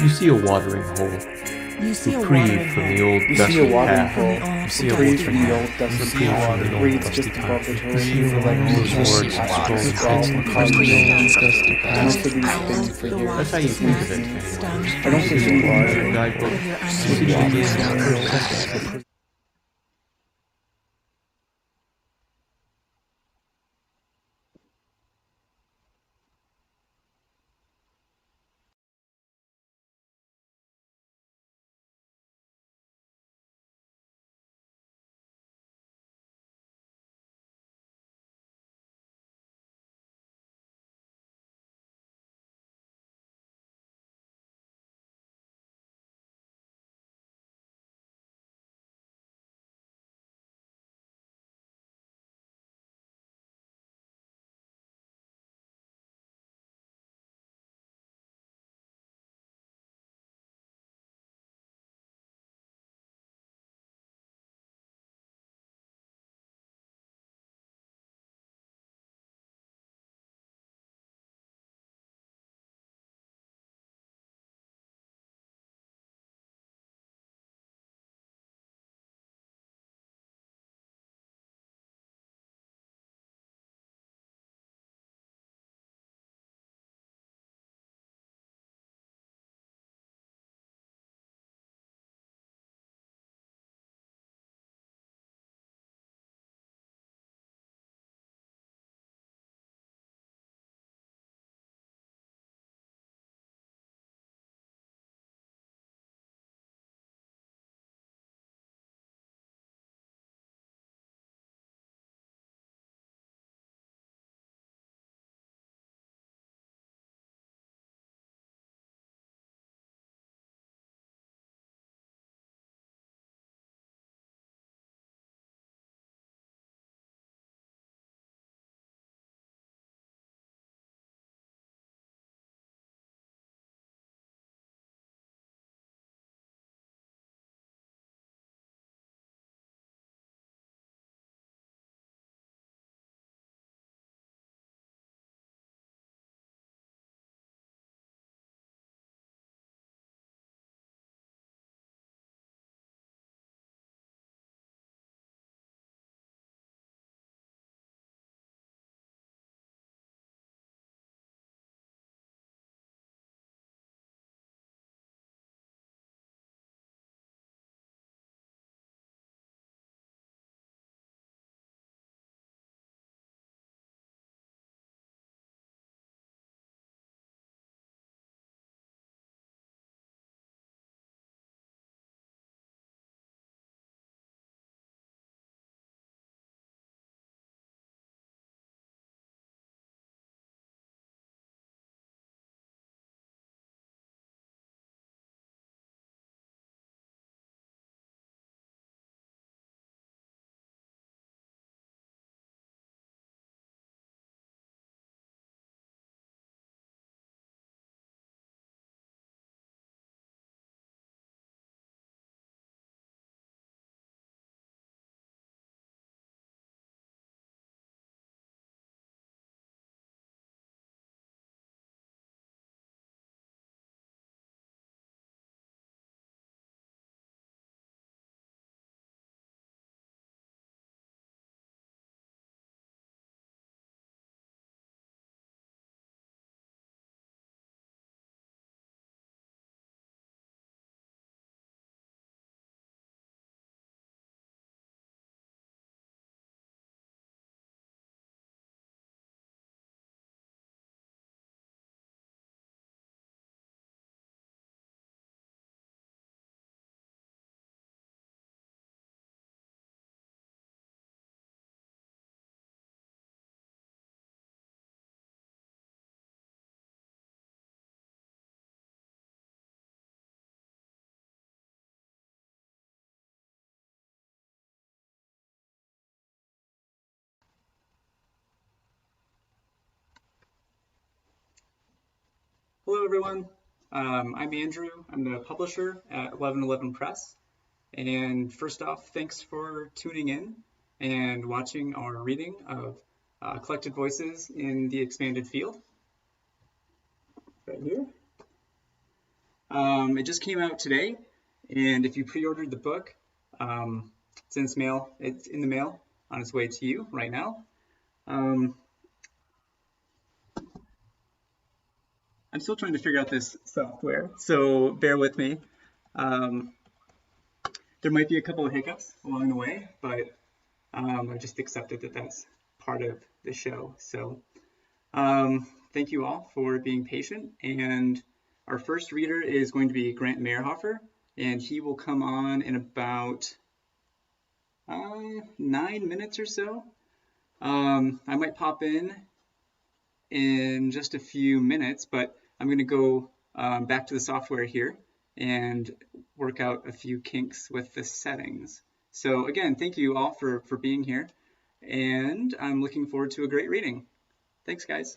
You see a watering hole. You see a Reprieve watering from hole. the old You dusty see a watering path. hole. You see a Reprieve watering from the hole. old dusty see a path. watering Reads hole. just above the turf. Reprieve from the old Those words dusty scroll path. through Cause Reprieve the from the old dusty most path. of these things for years. That's how you think of it, anyway. I don't think you are. A guidebook. With your See the unnamed beginning friend. of the first sentence. Hello, everyone. I'm Andrew. I'm the publisher at 1111 Press. And first off, thanks for tuning in and watching our reading of Collected Voices in the Expanded Field. Right here. It just came out today, and if you pre-ordered the book, it's in the mail on its way to you right now. I'm still trying to figure out this software, so bear with me. There might be a couple of hiccups along the way, but I just accepted that that's part of the show. So thank you all for being patient. And our first reader is going to be Grant Mayhoffer, and he will come on in about 9 minutes or so. I might pop in just a few minutes, but I'm going to go back to the software here and work out a few kinks with the settings. So again, thank you all for being here, and I'm looking forward to a great reading. Thanks, guys.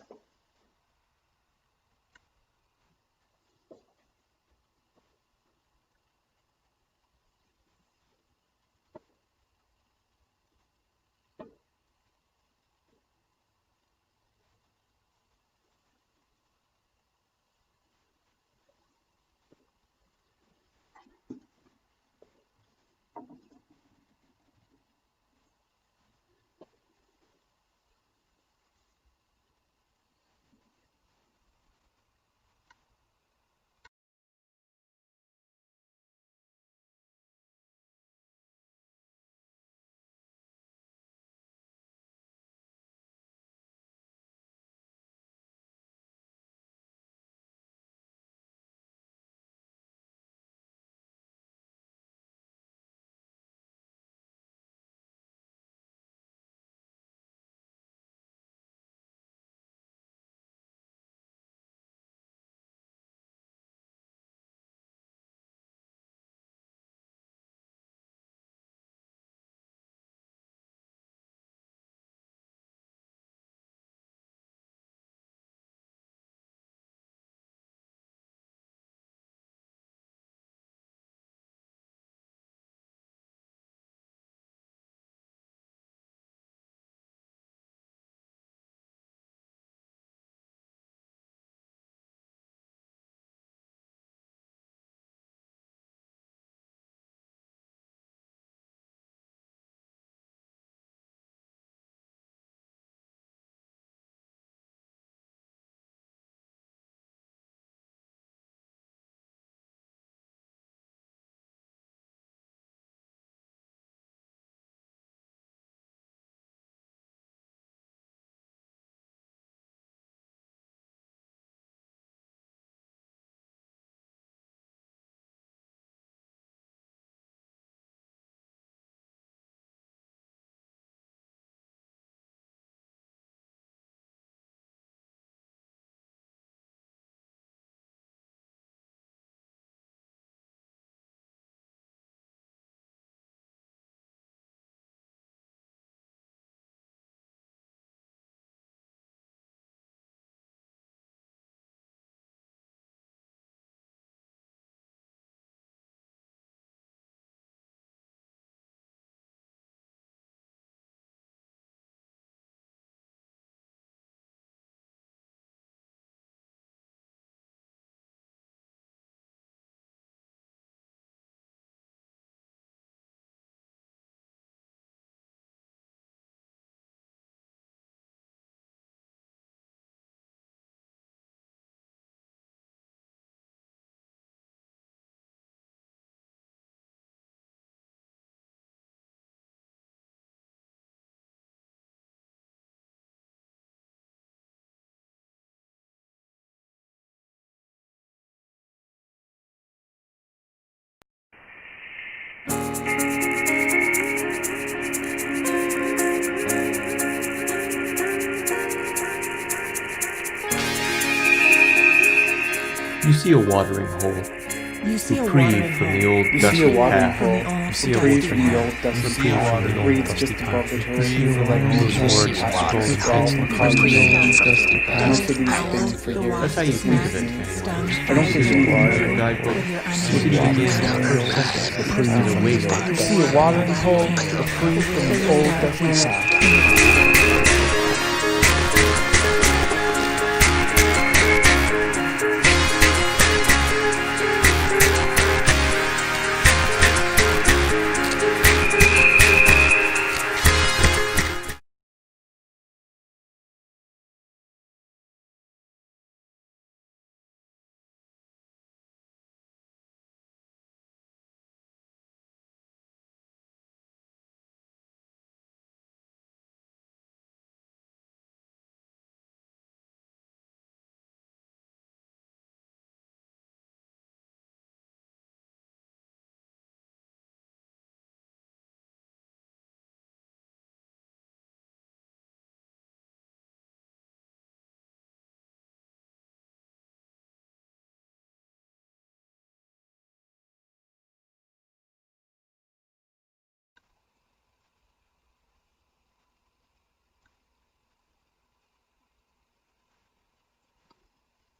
You see a watering hole. You see a reprieve from the old You dusty see a watering path. hole, You see a reprieve from the watering old dusty reprieve from path, the old reads dusty just path. above the turret, You see like those words that scrawled in scrawl pencil across across the the old dusty path. Most of these things for here. That's how you think of it, anyway. I don't think You you read your guidebook. You see the reprieve away from You see a watering hole, reprieve from the old dusty path.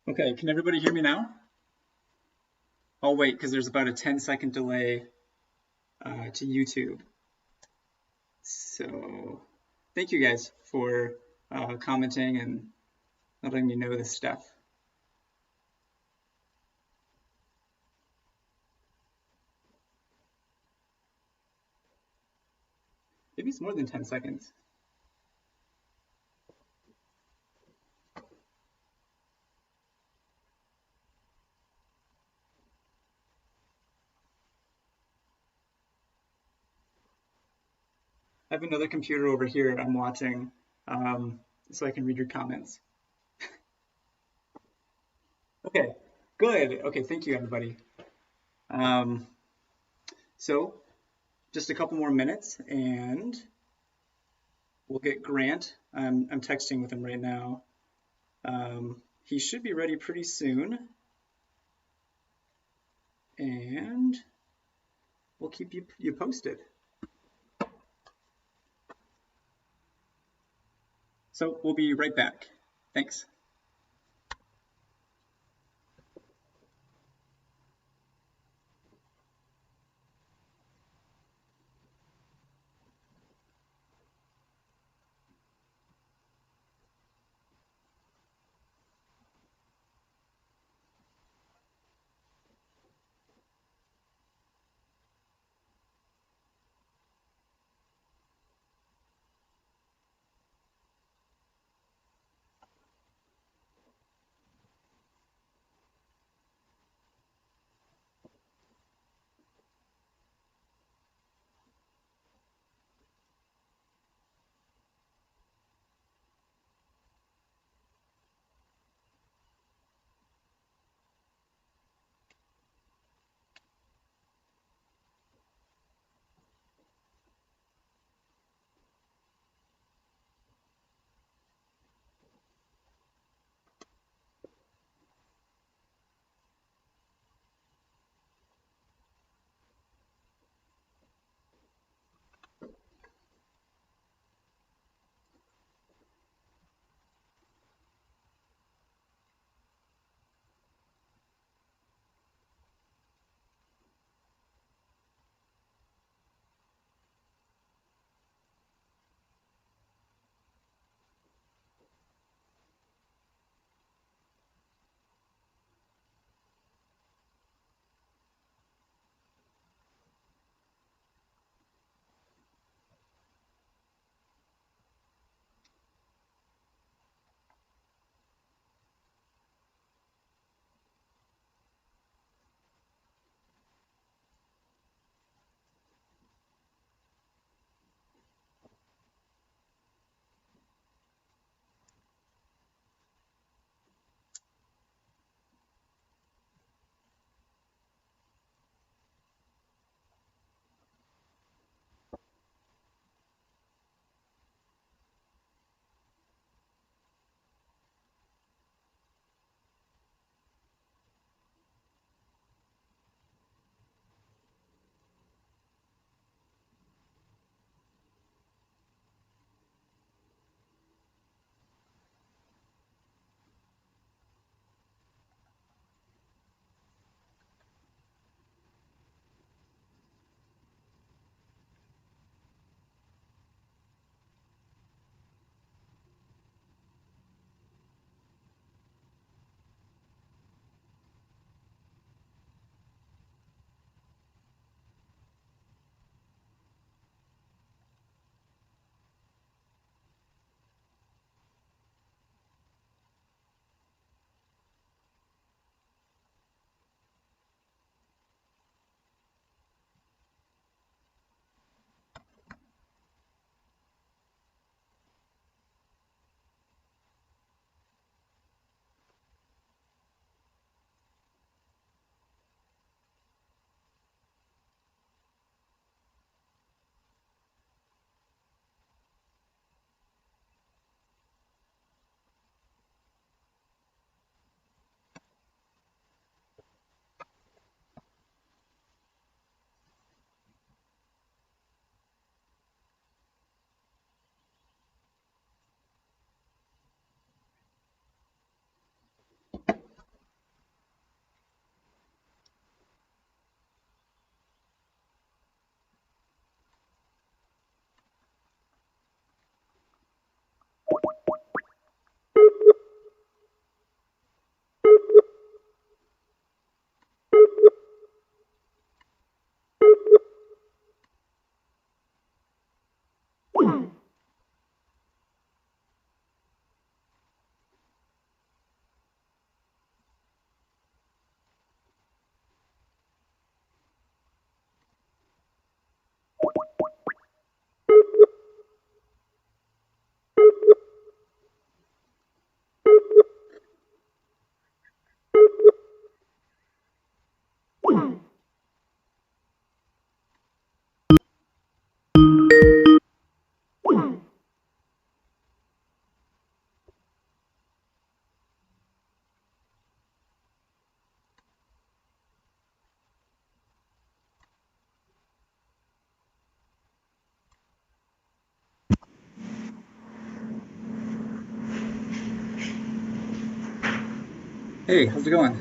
Okay, can everybody hear me now? I'll wait because there's about a 10-second delay to YouTube. So thank you guys for commenting and letting me know this stuff. Maybe it's more than 10 seconds. I have another computer over here I'm watching so I can read your comments. Okay, good. Okay, thank you, everybody. So just a couple more minutes and we'll get Grant. I'm texting with him right now. He should be ready pretty soon. And we'll keep you posted. So we'll be right back. Thanks. Hey, how's it going?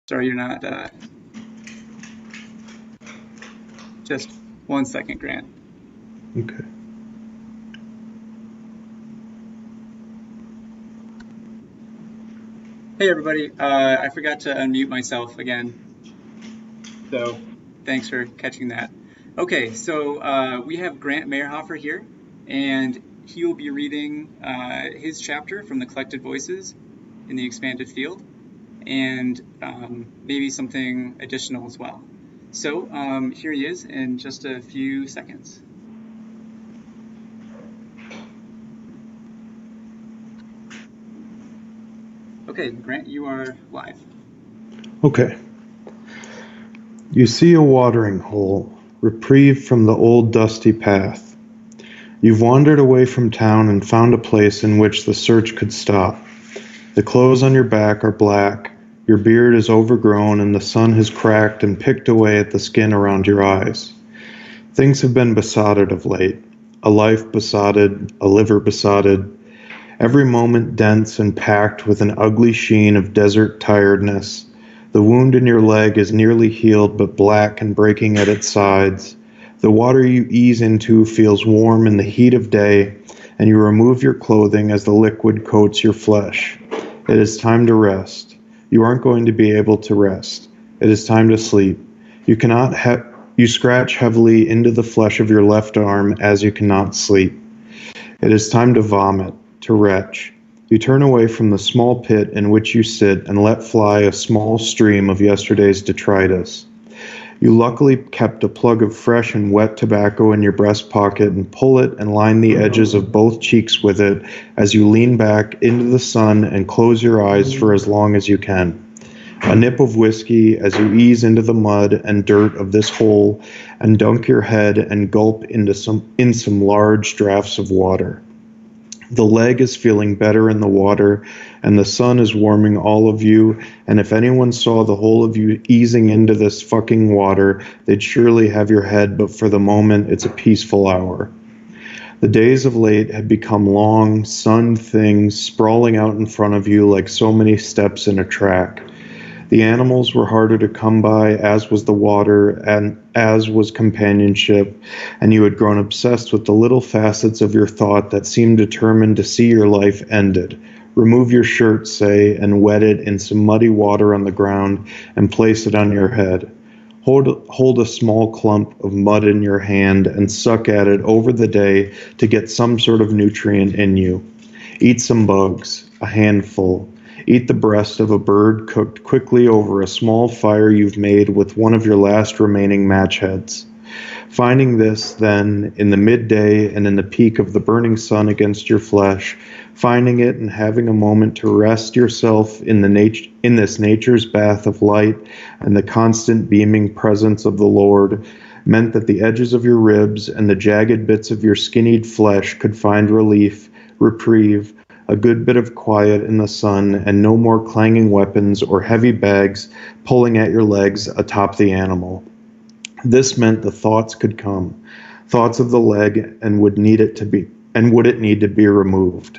Sorry, you're not, just 1 second, Grant. Okay. Hey everybody, I forgot to unmute myself again, so thanks for catching that. Okay, so we have Grant Mayhoffer here, and he will be reading his chapter from the Collected Voices in the Expanded Field, and maybe something additional as well. So here he is in just a few seconds. Okay, Grant, you are live. Okay. You see a watering hole, reprieve from the old dusty path. You've wandered away from town and found a place in which the search could stop. The clothes on your back are black, your beard is overgrown, and the sun has cracked and picked away at the skin around your eyes. Things have been besotted of late. A life besotted, a liver besotted, every moment dense and packed with an ugly sheen of desert tiredness. The wound in your leg is nearly healed but black and breaking at its sides. The water you ease into feels warm in the heat of day, and you remove your clothing as the liquid coats your flesh. It is time to rest. You aren't going to be able to rest. It is time to sleep. You scratch heavily into the flesh of your left arm as you cannot sleep. It is time to vomit, to retch. You turn away from the small pit in which you sit and let fly a small stream of yesterday's detritus. You luckily kept a plug of fresh and wet tobacco in your breast pocket and pull it and line the edges of both cheeks with it as you lean back into the sun and close your eyes for as long as you can. A nip of whiskey as you ease into the mud and dirt of this hole and dunk your head and gulp in some large draughts of water. The leg is feeling better in the water, and the sun is warming all of you, and if anyone saw the whole of you easing into this fucking water, they'd surely have your head, but for the moment, it's a peaceful hour. The days of late had become long, sunned things sprawling out in front of you like so many steps in a track. The animals were harder to come by, as was the water, and as was companionship, and you had grown obsessed with the little facets of your thought that seemed determined to see your life ended. Remove your shirt, say, and wet it in some muddy water on the ground and place it on your head. Hold a small clump of mud in your hand and suck at it over the day to get some sort of nutrient in you. Eat some bugs, a handful. Eat the breast of a bird cooked quickly over a small fire you've made with one of your last remaining match heads. Finding this, then, in the midday and in the peak of the burning sun against your flesh, finding it and having a moment to rest yourself in this nature's bath of light and the constant beaming presence of the Lord, meant that the edges of your ribs and the jagged bits of your skinnied flesh could find relief, reprieve, a good bit of quiet in the sun, and no more clanging weapons or heavy bags pulling at your legs atop the animal. This meant the thoughts could come, thoughts of the leg, and would it need to be removed.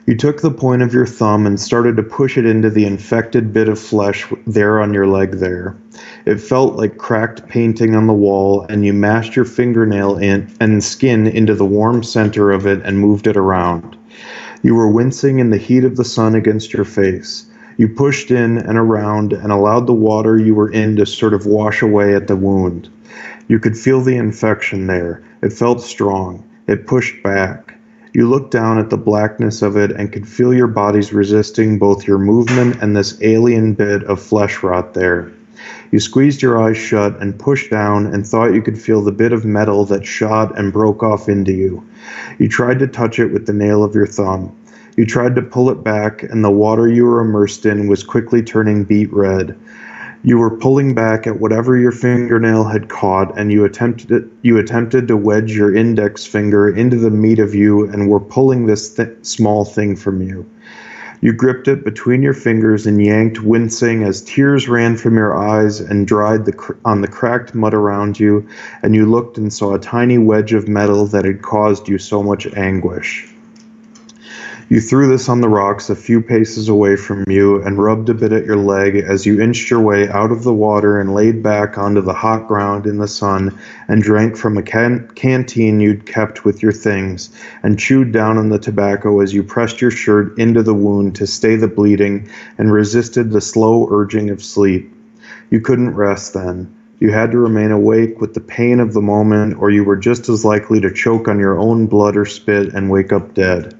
You took the point of your thumb and started to push it into the infected bit of flesh there on your leg there. It felt like cracked painting on the wall, and you mashed your fingernail and skin into the warm center of it and moved it around. You were wincing in the heat of the sun against your face. You pushed in and around and allowed the water you were in to sort of wash away at the wound. You could feel the infection there. It felt strong. It pushed back. You looked down at the blackness of it and could feel your bodies resisting both your movement and this alien bit of flesh rot there. You squeezed your eyes shut and pushed down and thought you could feel the bit of metal that shot and broke off into you. You tried to touch it with the nail of your thumb. You tried to pull it back, and the water you were immersed in was quickly turning beet red. You were pulling back at whatever your fingernail had caught, and you attempted to wedge your index finger into the meat of you and were pulling this small thing from you. You gripped it between your fingers and yanked, wincing as tears ran from your eyes and dried on the cracked mud around you, and you looked and saw a tiny wedge of metal that had caused you so much anguish. You threw this on the rocks a few paces away from you and rubbed a bit at your leg as you inched your way out of the water and laid back onto the hot ground in the sun and drank from a canteen you'd kept with your things and chewed down on the tobacco as you pressed your shirt into the wound to stay the bleeding and resisted the slow urging of sleep. You couldn't rest then. You had to remain awake with the pain of the moment, or you were just as likely to choke on your own blood or spit and wake up dead.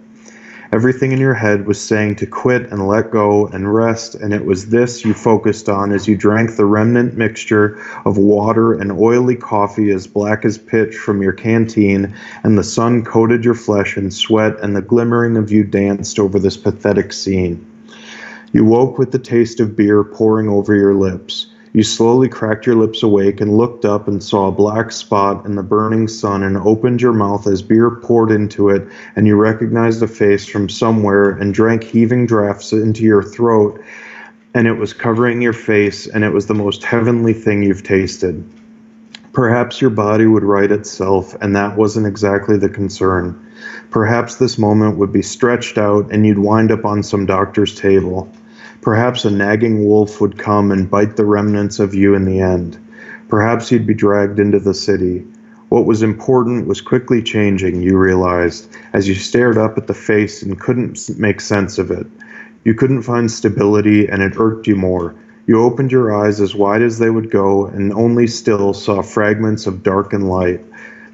Everything in your head was saying to quit and let go and rest, and it was this you focused on as you drank the remnant mixture of water and oily coffee as black as pitch from your canteen, and the sun coated your flesh in sweat, and the glimmering of you danced over this pathetic scene. You woke with the taste of beer pouring over your lips. You slowly cracked your lips awake and looked up and saw a black spot in the burning sun and opened your mouth as beer poured into it, and you recognized a face from somewhere and drank heaving draughts into your throat, and it was covering your face, and it was the most heavenly thing you've tasted. Perhaps your body would right itself, and that wasn't exactly the concern. Perhaps this moment would be stretched out and you'd wind up on some doctor's table. Perhaps a nagging wolf would come and bite the remnants of you in the end. Perhaps you'd be dragged into the city. What was important was quickly changing, you realized, as you stared up at the face and couldn't make sense of it. You couldn't find stability, and it irked you more. You opened your eyes as wide as they would go and only still saw fragments of dark and light.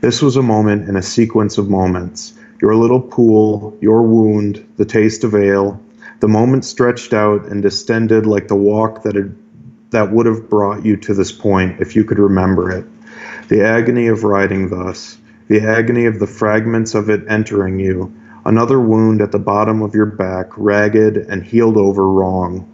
This was a moment in a sequence of moments. Your little pool, your wound, the taste of ale. The moment stretched out and distended like the walk that would have brought you to this point if you could remember it. The agony of riding thus, the agony of the fragments of it entering you, another wound at the bottom of your back, ragged and healed over wrong.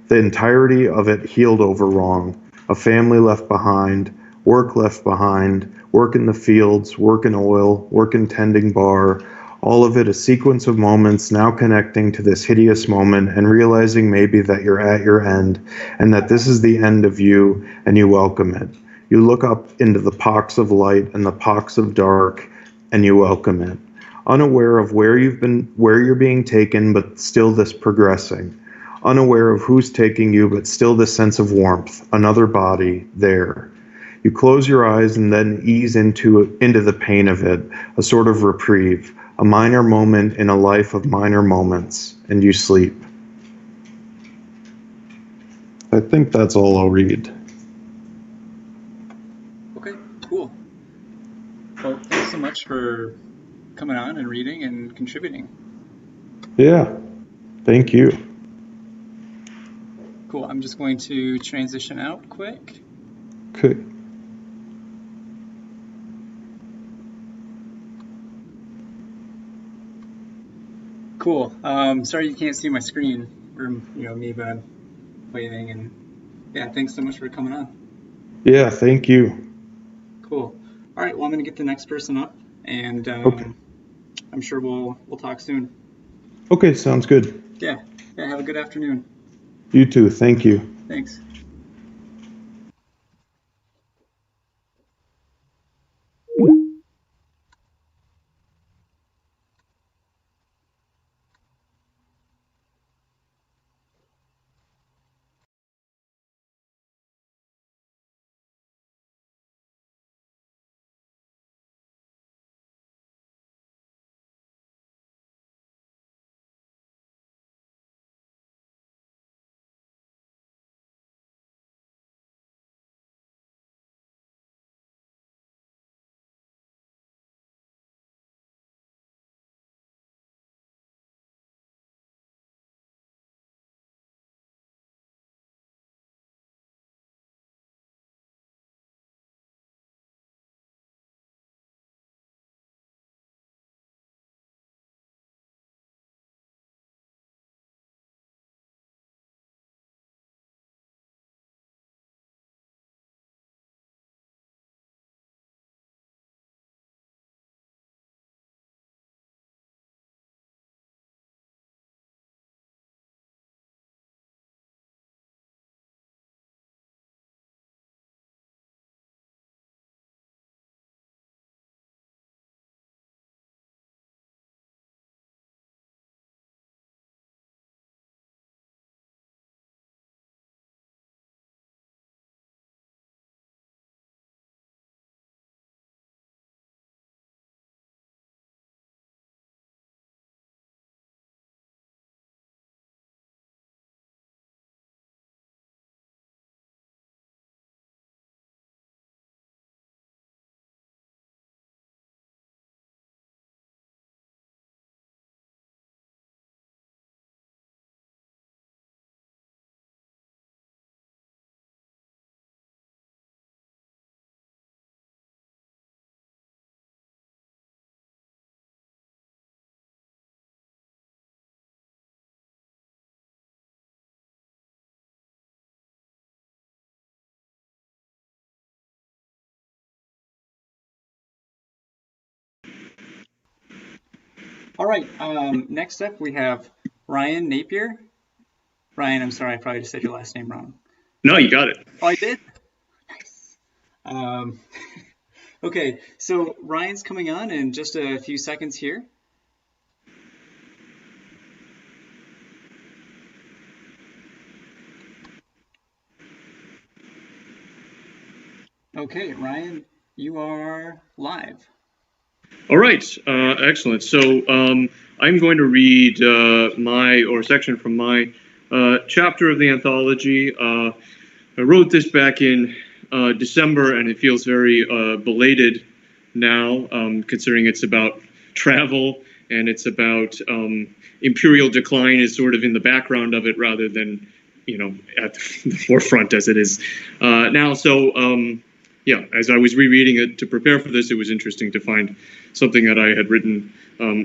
The entirety of it healed over wrong. A family left behind, work left behind, work in the fields, work in oil, work in tending bar, all of it a sequence of moments now connecting to this hideous moment and realizing maybe that you're at your end and that this is the end of you and you welcome it. You look up into the pox of light and the pox of dark and you welcome it. Unaware of where you're being taken, but still this progressing. Unaware of who's taking you, but still this sense of warmth, another body there. You close your eyes and then ease into the pain of it, a sort of reprieve. A minor moment in a life of minor moments, and you sleep. I think that's all I'll read. Okay, cool. Well, thanks so much for coming on and reading and contributing. Yeah, thank you. cool. I'm just going to transition out quick. Okay. Cool. Sorry you can't see my screen, or me waving, and yeah, thanks so much for coming on. Yeah, thank you. Cool. All right. Well, I'm gonna get the next person up, and Okay. I'm sure we'll talk soon. Okay, sounds good. Yeah. Yeah. Have a good afternoon. You too. Thank you. Thanks. All right. Next up, we have Ryan Napier. Ryan, I'm sorry, I probably just said your last name wrong. No, you got it. Oh, I did? Nice. Okay, so Ryan's coming on in just a few seconds here. Okay, Ryan, you are live. All right, excellent. So I'm going to read section from my chapter of the anthology. I wrote this back in December, and it feels very belated now, considering it's about travel and it's about imperial decline is sort of in the background of it rather than, at the forefront as it is now. So, yeah, as I was rereading it to prepare for this, it was interesting to find something that I had written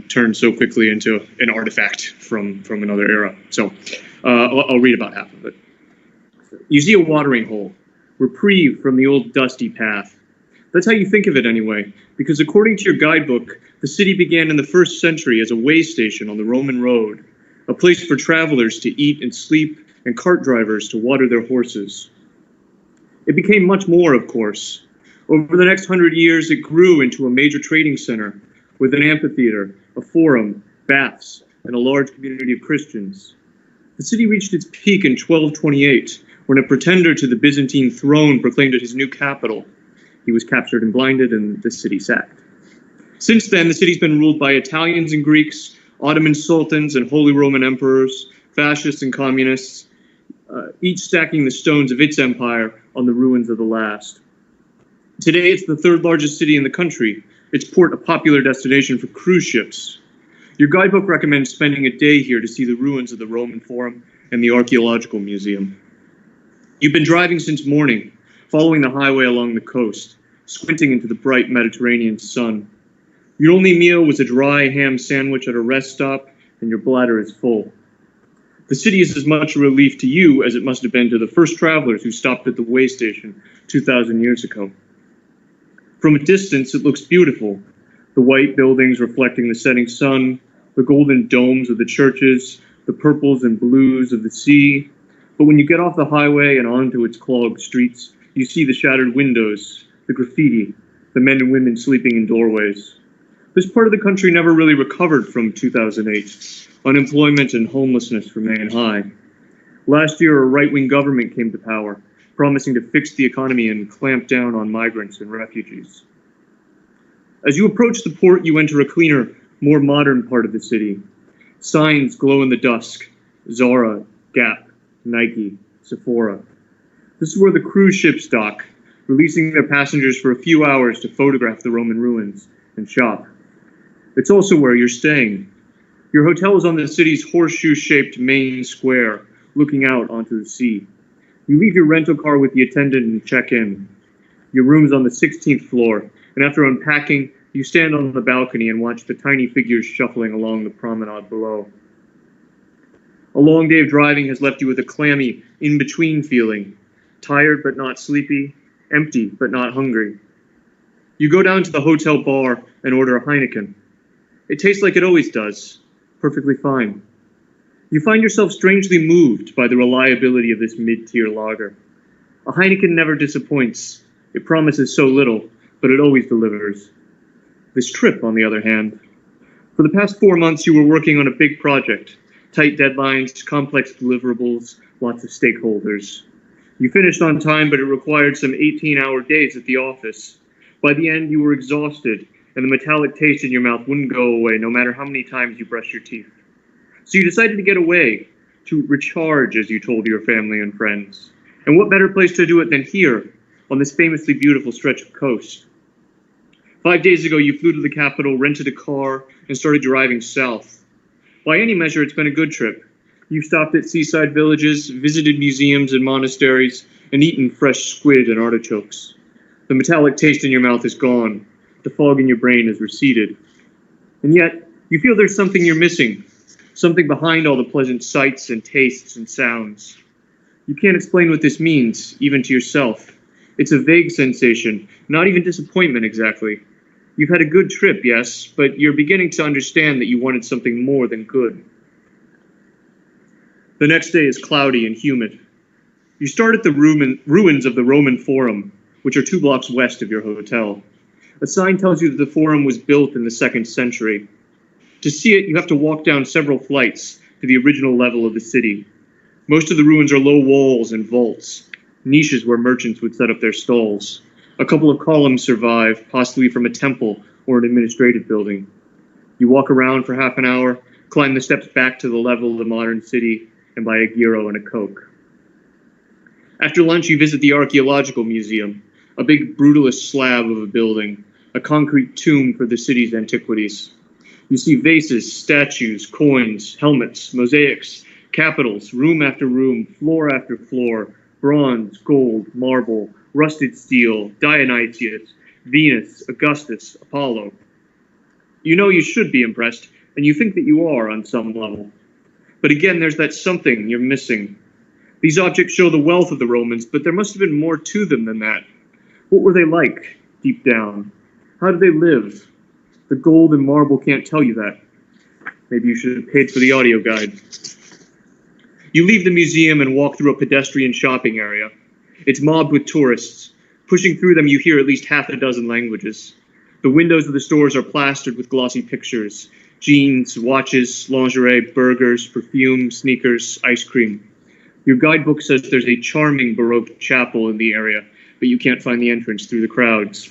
turned so quickly into an artifact from another era. So I'll read about half of it. You see a watering hole, reprieve from the old dusty path. That's how you think of it anyway, because according to your guidebook, the city began in the 1st century as a way station on the Roman road, a place for travelers to eat and sleep and cart drivers to water their horses. It became much more, of course. Over the next 100 years, it grew into a major trading center with an amphitheater, a forum, baths, and a large community of Christians. The city reached its peak in 1228, when a pretender to the Byzantine throne proclaimed it his new capital. He was captured and blinded, and the city sacked. Since then, the city's been ruled by Italians and Greeks, Ottoman sultans and Holy Roman emperors, fascists and communists, each stacking the stones of its empire on the ruins of the last. Today, it's the 3rd largest city in the country, its port a popular destination for cruise ships. Your guidebook recommends spending a day here to see the ruins of the Roman Forum and the Archaeological Museum. You've been driving since morning, following the highway along the coast, squinting into the bright Mediterranean sun. Your only meal was a dry ham sandwich at a rest stop, and your bladder is full. The city is as much a relief to you as it must have been to the first travelers who stopped at the way station 2,000 years ago. From a distance, it looks beautiful. The white buildings reflecting the setting sun, the golden domes of the churches, the purples and blues of the sea. But when you get off the highway and onto its clogged streets, you see the shattered windows, the graffiti, the men and women sleeping in doorways. This part of the country never really recovered from 2008. Unemployment and homelessness remain high. Last year, a right-wing government came to power, promising to fix the economy and clamp down on migrants and refugees. As you approach the port, you enter a cleaner, more modern part of the city. Signs glow in the dusk. Zara, Gap, Nike, Sephora. This is where the cruise ships dock, releasing their passengers for a few hours to photograph the Roman ruins and shop. It's also where you're staying. Your hotel is on the city's horseshoe-shaped main square, looking out onto the sea. You leave your rental car with the attendant and check in. Your room's on the 16th floor, and after unpacking, you stand on the balcony and watch the tiny figures shuffling along the promenade below. A long day of driving has left you with a clammy, in-between feeling, tired but not sleepy, empty but not hungry. You go down to the hotel bar and order a Heineken. It tastes like it always does, perfectly fine. You find yourself strangely moved by the reliability of this mid-tier lager. A Heineken never disappoints. It promises so little, but it always delivers. This trip, on the other hand. For the past 4 months, you were working on a big project. Tight deadlines, complex deliverables, lots of stakeholders. You finished on time, but it required some 18-hour days at the office. By the end, you were exhausted, and the metallic taste in your mouth wouldn't go away no matter how many times you brushed your teeth. So you decided to get away, to recharge, as you told your family and friends. And what better place to do it than here, on this famously beautiful stretch of coast? 5 days ago, you flew to the capital, rented a car, and started driving south. By any measure, it's been a good trip. You've stopped at seaside villages, visited museums and monasteries, and eaten fresh squid and artichokes. The metallic taste in your mouth is gone. The fog in your brain has receded. And yet, you feel there's something you're missing, something behind all the pleasant sights and tastes and sounds. You can't explain what this means, even to yourself. It's a vague sensation, not even disappointment exactly. You've had a good trip, yes, but you're beginning to understand that you wanted something more than good. The next day is cloudy and humid. You start at the ruins of the Roman Forum, which are 2 blocks west of your hotel. A sign tells you that the Forum was built in the 2nd century. To see it, you have to walk down several flights to the original level of the city. Most of the ruins are low walls and vaults, niches where merchants would set up their stalls. A couple of columns survive, possibly from a temple or an administrative building. You walk around for half an hour, climb the steps back to the level of the modern city, and buy a gyro and a Coke. After lunch, you visit the Archaeological Museum, a big brutalist slab of a building, a concrete tomb for the city's antiquities. You see vases, statues, coins, helmets, mosaics, capitals, room after room, floor after floor, bronze, gold, marble, rusted steel, Dionysius, Venus, Augustus, Apollo. You know you should be impressed, and you think that you are on some level. But again, there's that something you're missing. These objects show the wealth of the Romans, but there must have been more to them than that. What were they like, deep down? How did they live? The gold and marble can't tell you that. Maybe you should have paid for the audio guide. You leave the museum and walk through a pedestrian shopping area. It's mobbed with tourists. Pushing through them, you hear at least half a dozen languages. The windows of the stores are plastered with glossy pictures. Jeans, watches, lingerie, burgers, perfume, sneakers, ice cream. Your guidebook says there's a charming Baroque chapel in the area, but you can't find the entrance through the crowds.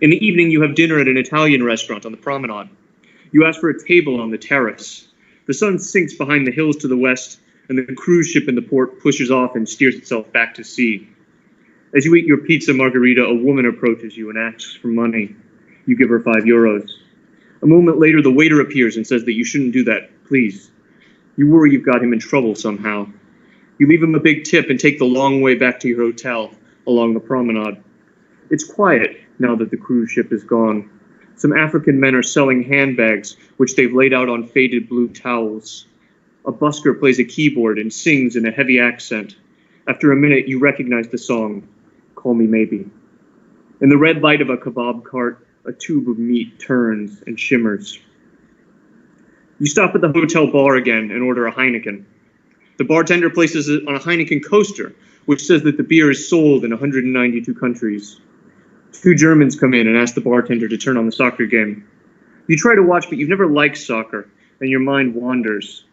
In the evening, you have dinner at an Italian restaurant on the promenade. You ask for a table on the terrace. The sun sinks behind the hills to the west, and the cruise ship in the port pushes off and steers itself back to sea. As you eat your pizza margarita, a woman approaches you and asks for money. You give her €5. A moment later, the waiter appears and says that you shouldn't do that, please. You worry you've got him in trouble somehow. You leave him a big tip and take the long way back to your hotel along the promenade. It's quiet now that the cruise ship is gone. Some African men are selling handbags, which they've laid out on faded blue towels. A busker plays a keyboard and sings in a heavy accent. After a minute, you recognize the song, Call Me Maybe. In the red light of a kebab cart, a tube of meat turns and shimmers. You stop at the hotel bar again and order a Heineken. The bartender places it on a Heineken coaster, which says that the beer is sold in 192 countries. Two Germans come in and ask the bartender to turn on the soccer game. You try to watch, but you've never liked soccer, and your mind wanders.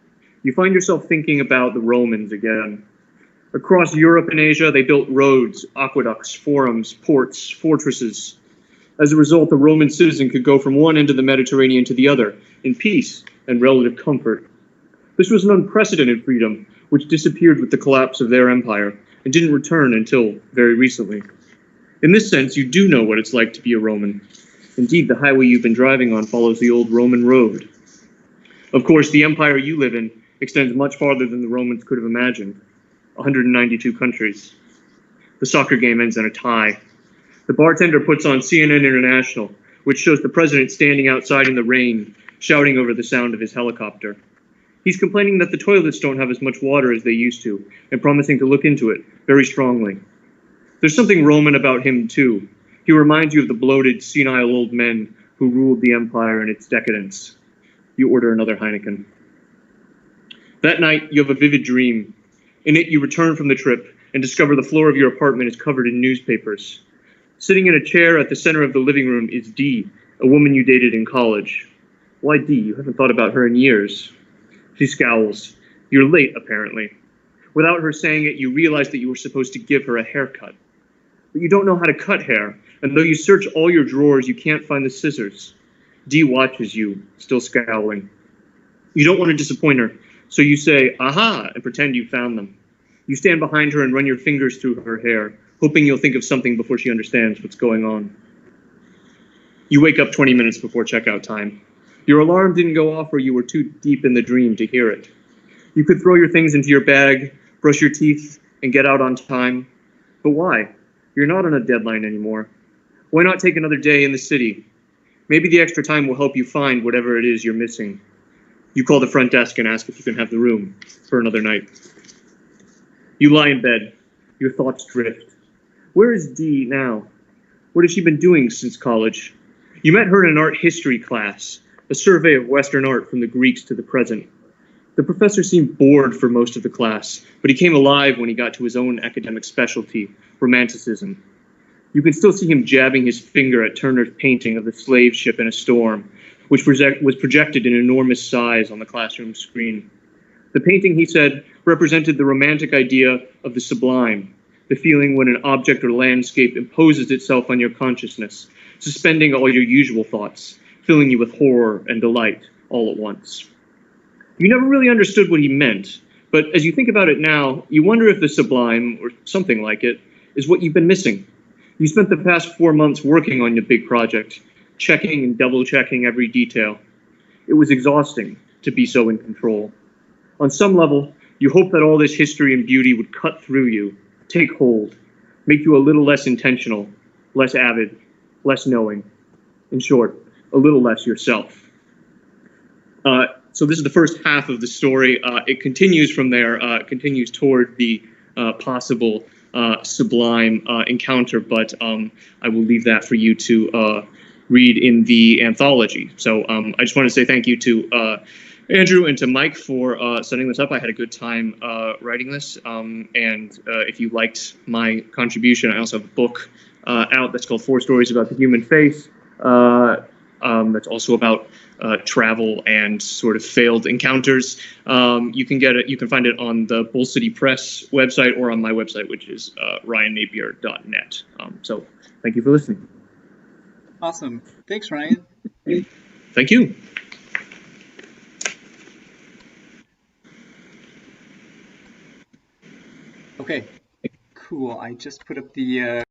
You find yourself thinking about the Romans again. Across Europe and Asia, they built roads, aqueducts, forums, ports, fortresses. As a result, the Roman citizen could go from one end of the Mediterranean to the other in peace and relative comfort. This was an unprecedented freedom, which disappeared with the collapse of their empire and didn't return until very recently. In this sense, you do know what it's like to be a Roman. Indeed, the highway you've been driving on follows the old Roman road. Of course, the empire you live in extends much farther than the Romans could have imagined. 192 countries. The soccer game ends in a tie. The bartender puts on CNN International, which shows the president standing outside in the rain, shouting over the sound of his helicopter. He's complaining that the toilets don't have as much water as they used to, and promising to look into it very strongly. There's something Roman about him, too. He reminds you of the bloated, senile old men who ruled the empire in its decadence. You order another Heineken. That night, you have a vivid dream. In it, you return from the trip and discover the floor of your apartment is covered in newspapers. Sitting in a chair at the center of the living room is Dee, a woman you dated in college. Why Dee? You haven't thought about her in years. She scowls. You're late, apparently. Without her saying it, you realize that you were supposed to give her a haircut. But you don't know how to cut hair, and though you search all your drawers, you can't find the scissors. Dee watches you, still scowling. You don't want to disappoint her, so you say, aha, and pretend you found them. You stand behind her and run your fingers through her hair, hoping you'll think of something before she understands what's going on. You wake up 20 minutes before checkout time. Your alarm didn't go off or you were too deep in the dream to hear it. You could throw your things into your bag, brush your teeth, and get out on time. But why? You're not on a deadline anymore. Why not take another day in the city? Maybe the extra time will help you find whatever it is you're missing. You call the front desk and ask if you can have the room for another night. You lie in bed. Your thoughts drift. Where is Dee now? What has she been doing since college? You met her in an art history class, a survey of Western art from the Greeks to the present. The professor seemed bored for most of the class, but he came alive when he got to his own academic specialty, Romanticism. You can still see him jabbing his finger at Turner's painting of the slave ship in a storm, which was projected in enormous size on the classroom screen. The painting, he said, represented the romantic idea of the sublime, the feeling when an object or landscape imposes itself on your consciousness, suspending all your usual thoughts, filling you with horror and delight all at once. You never really understood what he meant, but as you think about it now, you wonder if the sublime, or something like it, is what you've been missing. You spent the past 4 months working on your big project, checking and double-checking every detail. It was exhausting to be so in control. On some level, you hoped that all this history and beauty would cut through you, take hold, make you a little less intentional, less avid, less knowing. In short, a little less yourself. So this is the first half of the story. It continues from there, continues toward the possible sublime encounter, but I will leave that for you to read in the anthology. So I just want to say thank you to Andrew and to Mike for setting this up. I had a good time writing this, and if you liked my contribution, I also have a book out that's called 4 Stories About the Human Face. That's also about travel and sort of failed encounters. You can get it. You can find it on the Bull City Press website or on my website, which is ryannapier.net. So thank you for listening. Awesome. Thanks, Ryan. Thank you. Okay, cool. I just put up the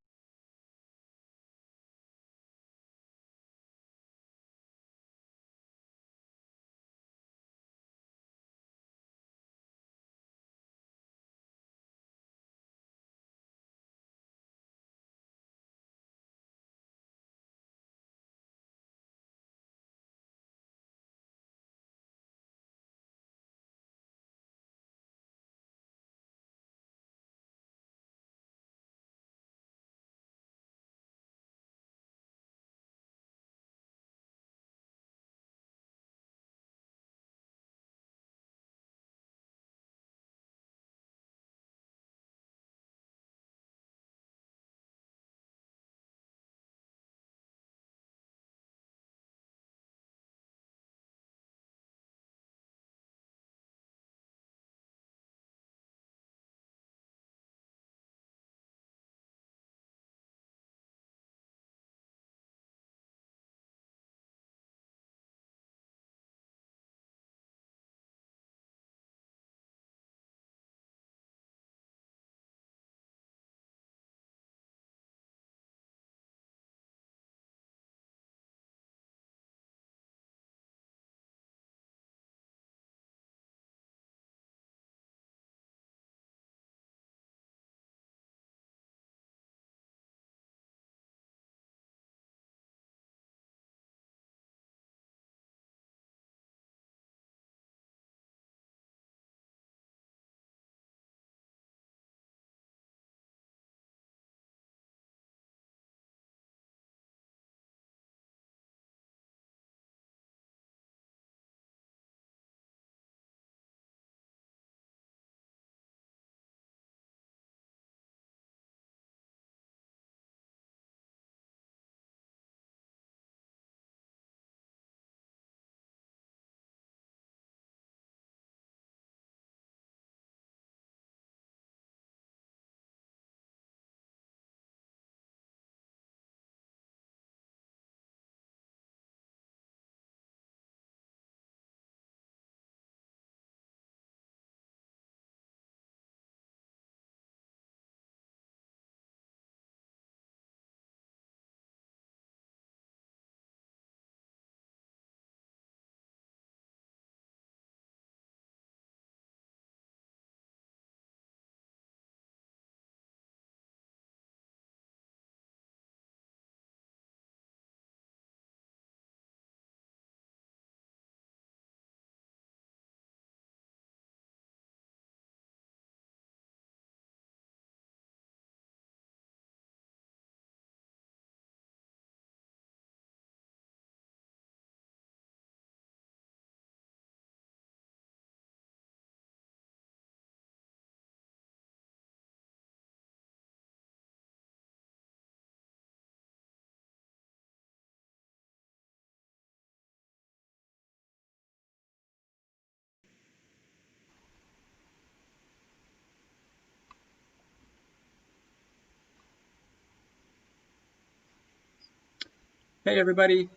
Hey everybody.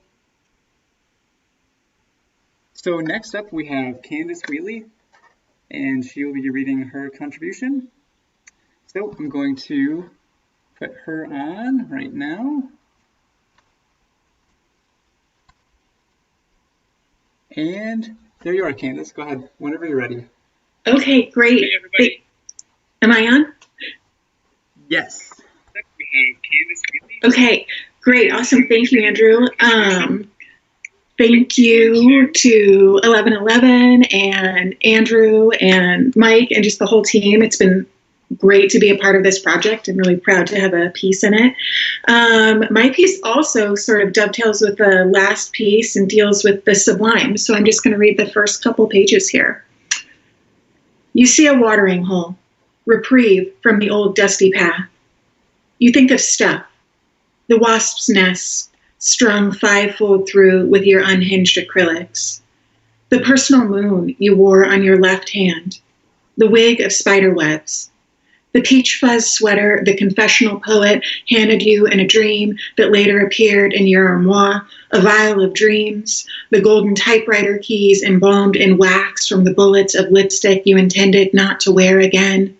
So next up we have Candace Wili, and she will be reading her contribution. So I'm going to put her on right now. And there you are, Candace. Go ahead, whenever you're ready. Okay, great. Hey everybody. Am I on? Yes. Okay, great, awesome. Thank you, Andrew. Thank you to 1111 and Andrew and Mike and just the whole team. It's been great to be a part of this project. I'm really proud to have a piece in it. My piece also sort of dovetails with the last piece and deals with the sublime. So I'm just going to read the first couple pages here. You see a watering hole, reprieve from the old dusty path. You think of stuff, the wasp's nest, strung fivefold through with your unhinged acrylics, the personal moon you wore on your left hand, the wig of spider webs, the peach fuzz sweater the confessional poet handed you in a dream that later appeared in your armoire, a vial of dreams, the golden typewriter keys embalmed in wax from the bullets of lipstick you intended not to wear again.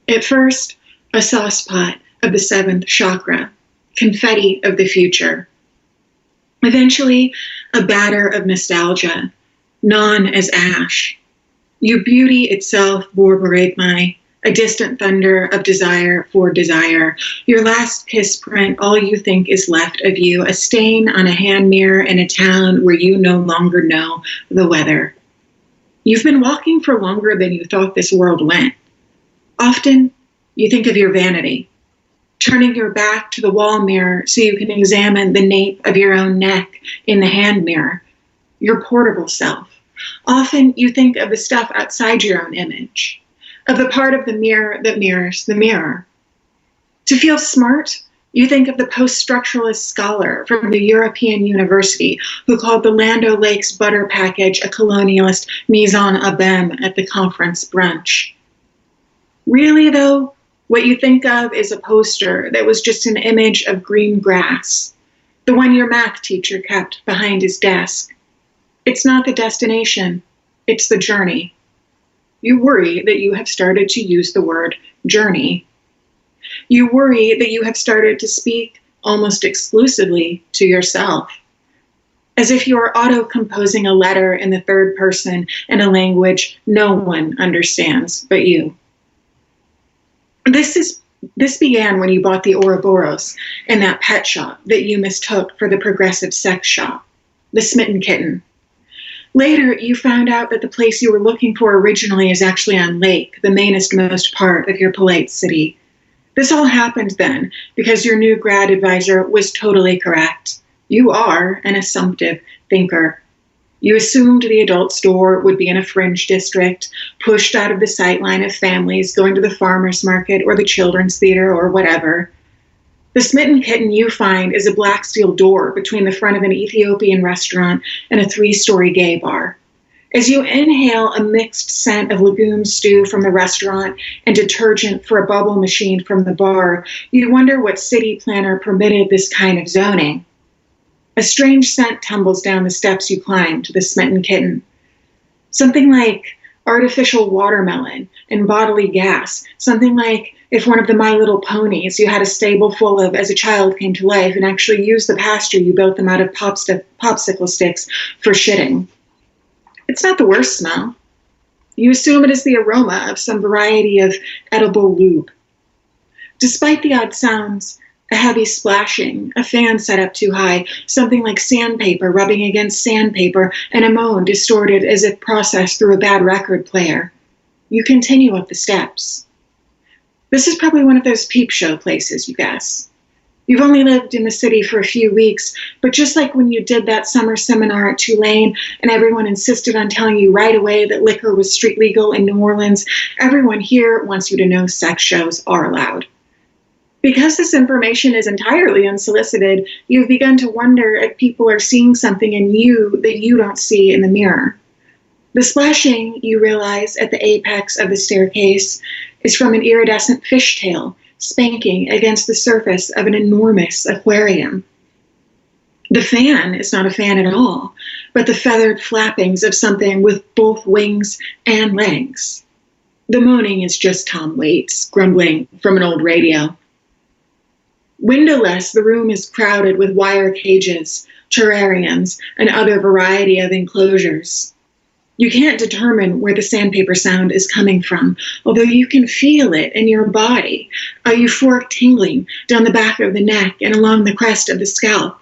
At first, a saucepot of the seventh chakra, confetti of the future. Eventually, a batter of nostalgia, non as ash. You beauty itself, Borborigmai, a distant thunder of desire for desire. Your last kiss print, all you think is left of you, a stain on a hand mirror in a town where you no longer know the weather. You've been walking for longer than you thought this world went. Often, you think of your vanity, turning your back to the wall mirror so you can examine the nape of your own neck in the hand mirror, your portable self. Often you think of the stuff outside your own image, of the part of the mirror that mirrors the mirror. To feel smart, you think of the post-structuralist scholar from the European University who called the Land O'Lakes butter package a colonialist mise en abîme at the conference brunch. Really, though, what you think of is a poster that was just an image of green grass, the one your math teacher kept behind his desk. It's not the destination, it's the journey. You worry that you have started to use the word journey. You worry that you have started to speak almost exclusively to yourself, as if you are auto-composing a letter in the third person in a language no one understands but you. This began when you bought the Ouroboros in that pet shop that you mistook for the progressive sex shop, the Smitten Kitten. Later, you found out that the place you were looking for originally is actually on Lake, the mainest most part of your polite city. This all happened then because your new grad advisor was totally correct. You are an assumptive thinker. You assumed the adult store would be in a fringe district, pushed out of the sightline of families going to the farmer's market or the children's theater or whatever. The Smitten Kitten you find is a black steel door between the front of an Ethiopian restaurant and a 3-story gay bar. As you inhale a mixed scent of legume stew from the restaurant and detergent for a bubble machine from the bar, you wonder what city planner permitted this kind of zoning. A strange scent tumbles down the steps you climb to the Smitten Kitten. Something like artificial watermelon and bodily gas. Something like if one of the My Little Ponies you had a stable full of as a child came to life and actually used the pasture you built them out of popsicle sticks for shitting. It's not the worst smell. You assume it is the aroma of some variety of edible lube. Despite the odd sounds, a heavy splashing, a fan set up too high, something like sandpaper rubbing against sandpaper, and a moan distorted as if processed through a bad record player. You continue up the steps. This is probably one of those peep show places, you guess. You've only lived in the city for a few weeks, but just like when you did that summer seminar at Tulane and everyone insisted on telling you right away that liquor was street legal in New Orleans, everyone here wants you to know sex shows are allowed. Because this information is entirely unsolicited, you've begun to wonder if people are seeing something in you that you don't see in the mirror. The splashing, you realize, at the apex of the staircase is from an iridescent fishtail spanking against the surface of an enormous aquarium. The fan is not a fan at all, but the feathered flappings of something with both wings and legs. The moaning is just Tom Waits grumbling from an old radio. Windowless, the room is crowded with wire cages, terrariums, and other variety of enclosures. You can't determine where the sandpaper sound is coming from, although you can feel it in your body, a euphoric tingling down the back of the neck and along the crest of the scalp.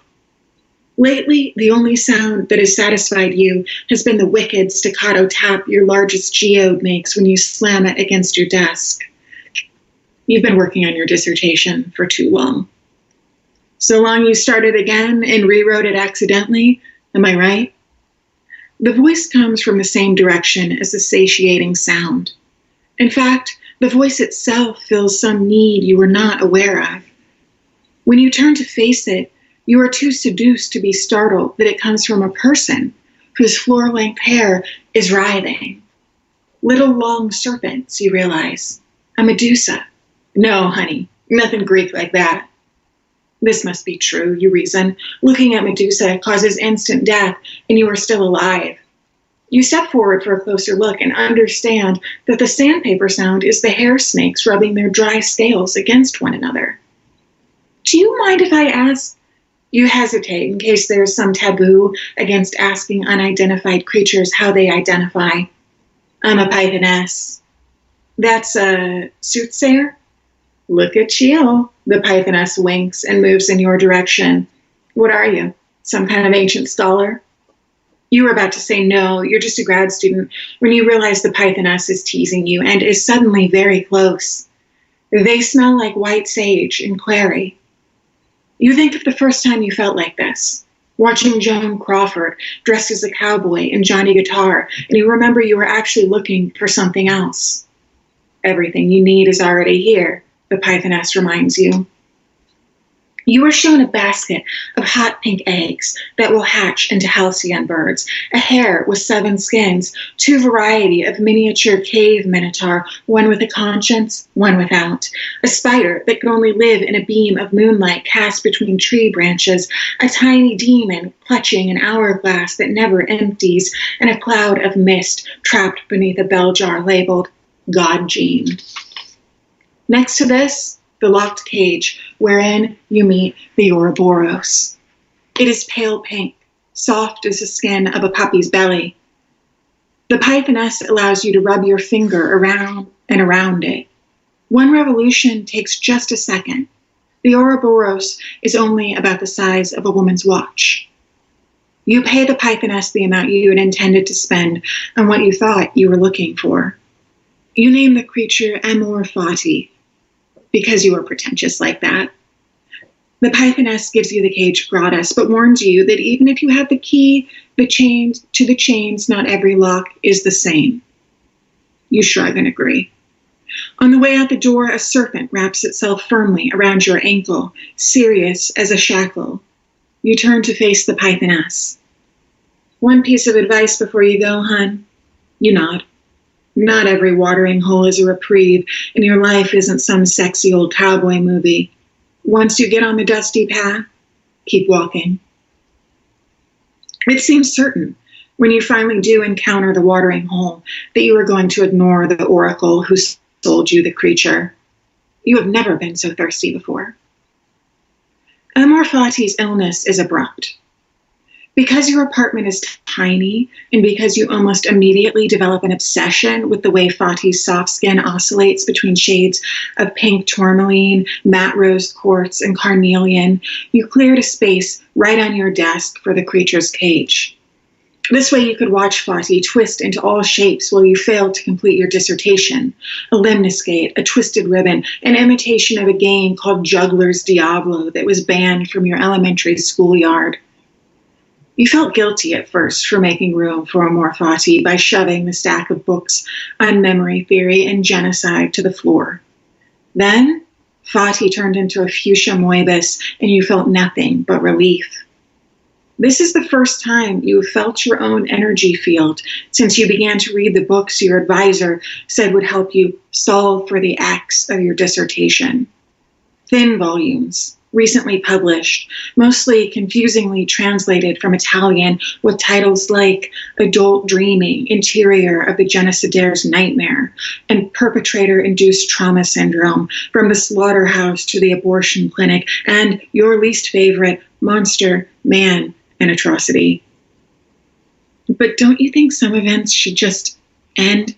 Lately, the only sound that has satisfied you has been the wicked staccato tap your largest geode makes when you slam it against your desk. You've been working on your dissertation for too long. So long you started again and rewrote it accidentally, am I right? The voice comes from the same direction as the satiating sound. In fact, the voice itself fills some need you were not aware of. When you turn to face it, you are too seduced to be startled that it comes from a person whose floor-length hair is writhing. Little long serpents, you realize. A Medusa. No, honey, nothing Greek like that. This must be true, you reason. Looking at Medusa causes instant death, and you are still alive. You step forward for a closer look and understand that the sandpaper sound is the hair snakes rubbing their dry scales against one another. Do you mind if I ask? You hesitate in case there is some taboo against asking unidentified creatures how they identify. I'm a pythoness. That's a soothsayer? Look at you. The pythoness winks and moves in your direction. What are you? Some kind of ancient scholar? You were about to say no, you're just a grad student, when you realize the pythoness is teasing you and is suddenly very close. They smell like white sage and clary. You think of the first time you felt like this, watching Joan Crawford dressed as a cowboy in Johnny Guitar, and you remember you were actually looking for something else. Everything you need is already here, the pythoness reminds you. You are shown a basket of hot pink eggs that will hatch into halcyon birds, a hare with 7 skins, 2 variety of miniature cave minotaur, one with a conscience, one without, a spider that can only live in a beam of moonlight cast between tree branches, a tiny demon clutching an hourglass that never empties, and a cloud of mist trapped beneath a bell jar labeled God Gene. Next to this, the locked cage, wherein you meet the Ouroboros. It is pale pink, soft as the skin of a puppy's belly. The pythoness allows you to rub your finger around and around it. One revolution takes just a second. The Ouroboros is only about the size of a woman's watch. You pay the pythoness the amount you had intended to spend on what you thought you were looking for. You name the creature Amor Fati, because you are pretentious like that. The pythoness gives you the cage gratis, but warns you that even if you have the key, the chains, not every lock is the same. You shrug and agree. On the way out the door, a serpent wraps itself firmly around your ankle, serious as a shackle. You turn to face the pythoness. One piece of advice before you go, hun. You nod. Not every watering hole is a reprieve, and your life isn't some sexy old cowboy movie. Once you get on the dusty path, keep walking. It seems certain, when you finally do encounter the watering hole, that you are going to ignore the oracle who sold you the creature. You have never been so thirsty before. Amor Fati's illness is abrupt. Because your apartment is tiny, and because you almost immediately develop an obsession with the way Fati's soft skin oscillates between shades of pink tourmaline, matte rose quartz, and carnelian, you cleared a space right on your desk for the creature's cage. This way you could watch Fati twist into all shapes while you failed to complete your dissertation. A limnoscate, a twisted ribbon, an imitation of a game called Juggler's Diablo that was banned from your elementary schoolyard. You felt guilty at first for making room for Amor Fati by shoving the stack of books on memory theory and genocide to the floor. Then, Fati turned into a fuchsia moibus, and you felt nothing but relief. This is the first time you felt your own energy field since you began to read the books your advisor said would help you solve for the X of your dissertation. Thin volumes, recently published, mostly confusingly translated from Italian with titles like Adult Dreaming, Interior of the Genocidaire's Nightmare, and Perpetrator-Induced Trauma Syndrome, From the Slaughterhouse to the Abortion Clinic, and your least favorite, Monster, Man, and Atrocity. But don't you think some events should just end?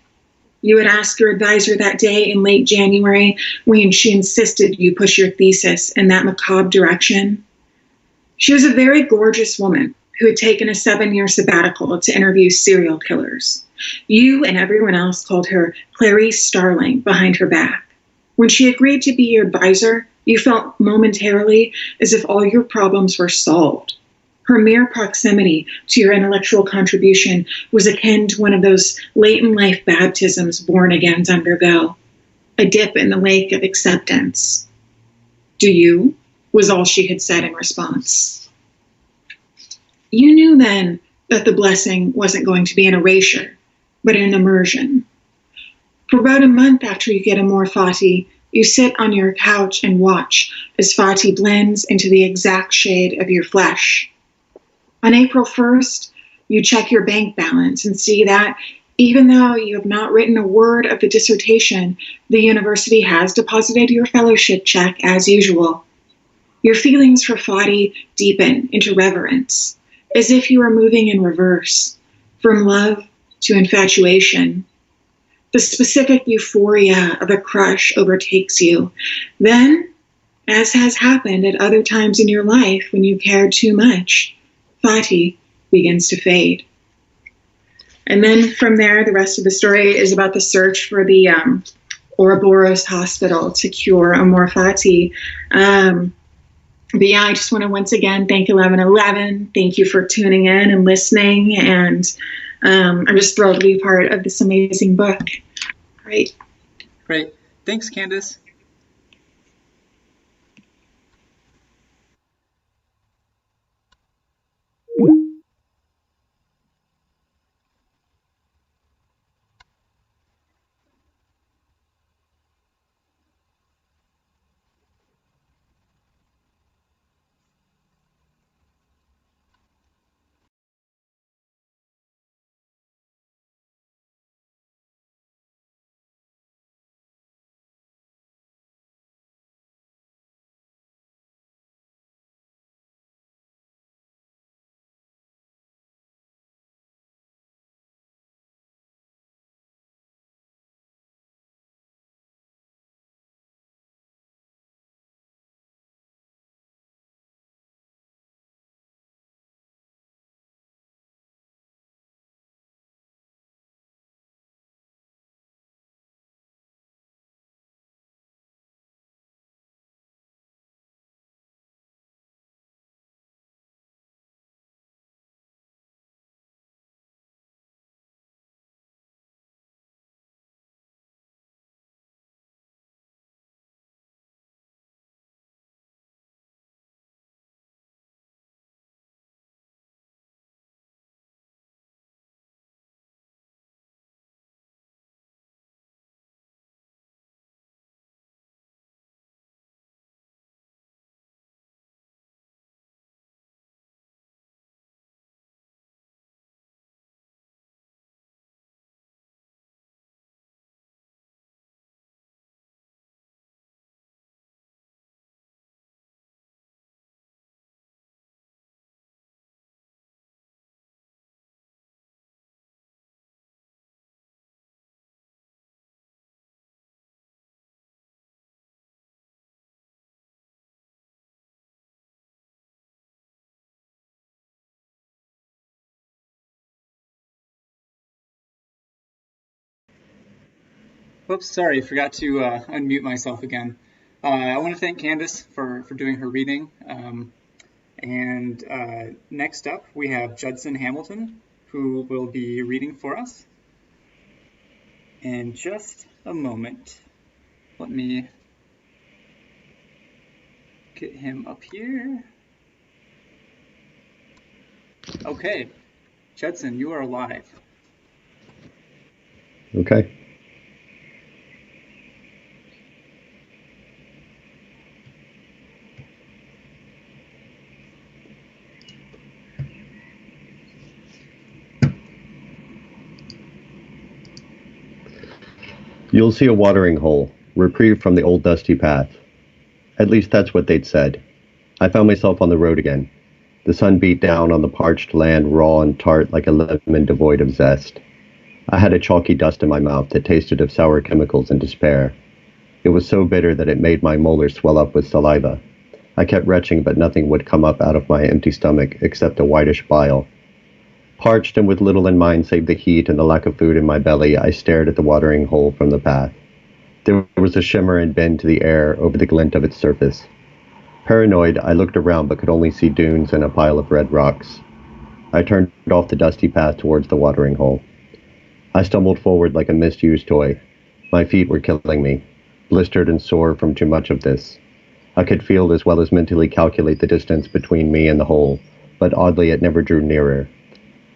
You would ask your advisor that day in late January when she insisted you push your thesis in that macabre direction. She was a very gorgeous woman who had taken a 7-year sabbatical to interview serial killers. You and everyone else called her Clarice Starling behind her back. When she agreed to be your advisor, you felt momentarily as if all your problems were solved. Her mere proximity to your intellectual contribution was akin to one of those late-in-life baptisms born-agains undergo, a dip in the lake of acceptance. Do you? Was all she had said in response. You knew then that the blessing wasn't going to be an erasure, but an immersion. For about a month after you get Amor Fati, you sit on your couch and watch as Fati blends into the exact shade of your flesh. On April 1st, you check your bank balance and see that even though you have not written a word of the dissertation, the university has deposited your fellowship check as usual. Your feelings for Fati deepen into reverence, as if you are moving in reverse, from love to infatuation. The specific euphoria of a crush overtakes you. Then, as has happened at other times in your life when you cared too much, Fati begins to fade. And then from there, the rest of the story is about the search for the Ouroboros Hospital to cure Amor Fati. But yeah, I just want to once again thank 1111. Thank you for tuning in and listening. And I'm just thrilled to be part of this amazing book. Great. Great. Thanks, Candace. Whoops, sorry, forgot to unmute myself again. I want to thank Candace for doing her reading. And next up, we have Judson Hamilton, who will be reading for us. In just a moment, let me get him up here. Okay, Judson, you are live. Okay. You'll see a watering hole, reprieve from the old dusty path. At least that's what they'd said. I found myself on the road again. The sun beat down on the parched land, raw and tart like a lemon devoid of zest. I had a chalky dust in my mouth that tasted of sour chemicals and despair. It was so bitter that it made my molars swell up with saliva. I kept retching, but nothing would come up out of my empty stomach except a whitish bile. Parched and with little in mind save the heat and the lack of food in my belly, I stared at the watering hole from the path. There was a shimmer and bend to the air over the glint of its surface. Paranoid, I looked around but could only see dunes and a pile of red rocks. I turned off the dusty path towards the watering hole. I stumbled forward like a misused toy. My feet were killing me, blistered and sore from too much of this. I could feel as well as mentally calculate the distance between me and the hole, but oddly it never drew nearer.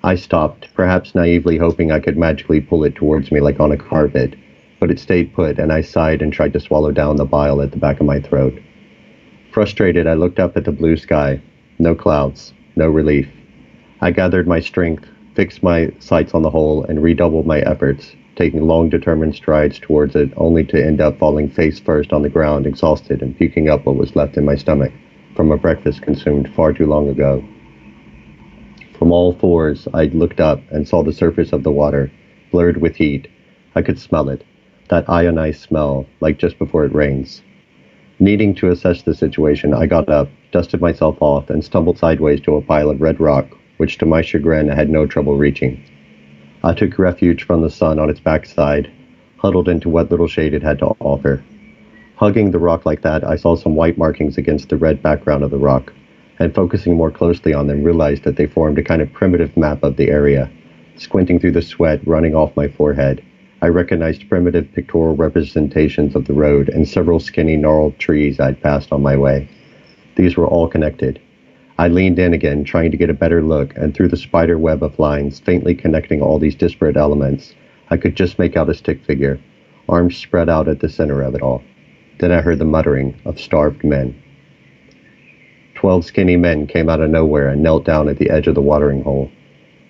I stopped, perhaps naively hoping I could magically pull it towards me like on a carpet, but it stayed put, and I sighed and tried to swallow down the bile at the back of my throat. Frustrated, I looked up at the blue sky. No clouds, no relief. I gathered my strength, fixed my sights on the hole, and redoubled my efforts, taking long determined strides towards it, only to end up falling face first on the ground, exhausted, and puking up what was left in my stomach from a breakfast consumed far too long ago. From all fours, I looked up and saw the surface of the water, blurred with heat. I could smell it, that ionized smell, like just before it rains. Needing to assess the situation, I got up, dusted myself off, and stumbled sideways to a pile of red rock, which to my chagrin I had no trouble reaching. I took refuge from the sun on its backside, huddled into what little shade it had to offer. Hugging the rock like that, I saw some white markings against the red background of the rock, and focusing more closely on them, realized that they formed a kind of primitive map of the area. Squinting through the sweat running off my forehead, I recognized primitive pictorial representations of the road and several skinny gnarled trees I'd passed on my way. These were all connected. I leaned in again, trying to get a better look, and through the spider web of lines faintly connecting all these disparate elements, I could just make out a stick figure, arms spread out at the center of it all. Then I heard the muttering of starved men. 12 skinny men came out of nowhere and knelt down at the edge of the watering hole.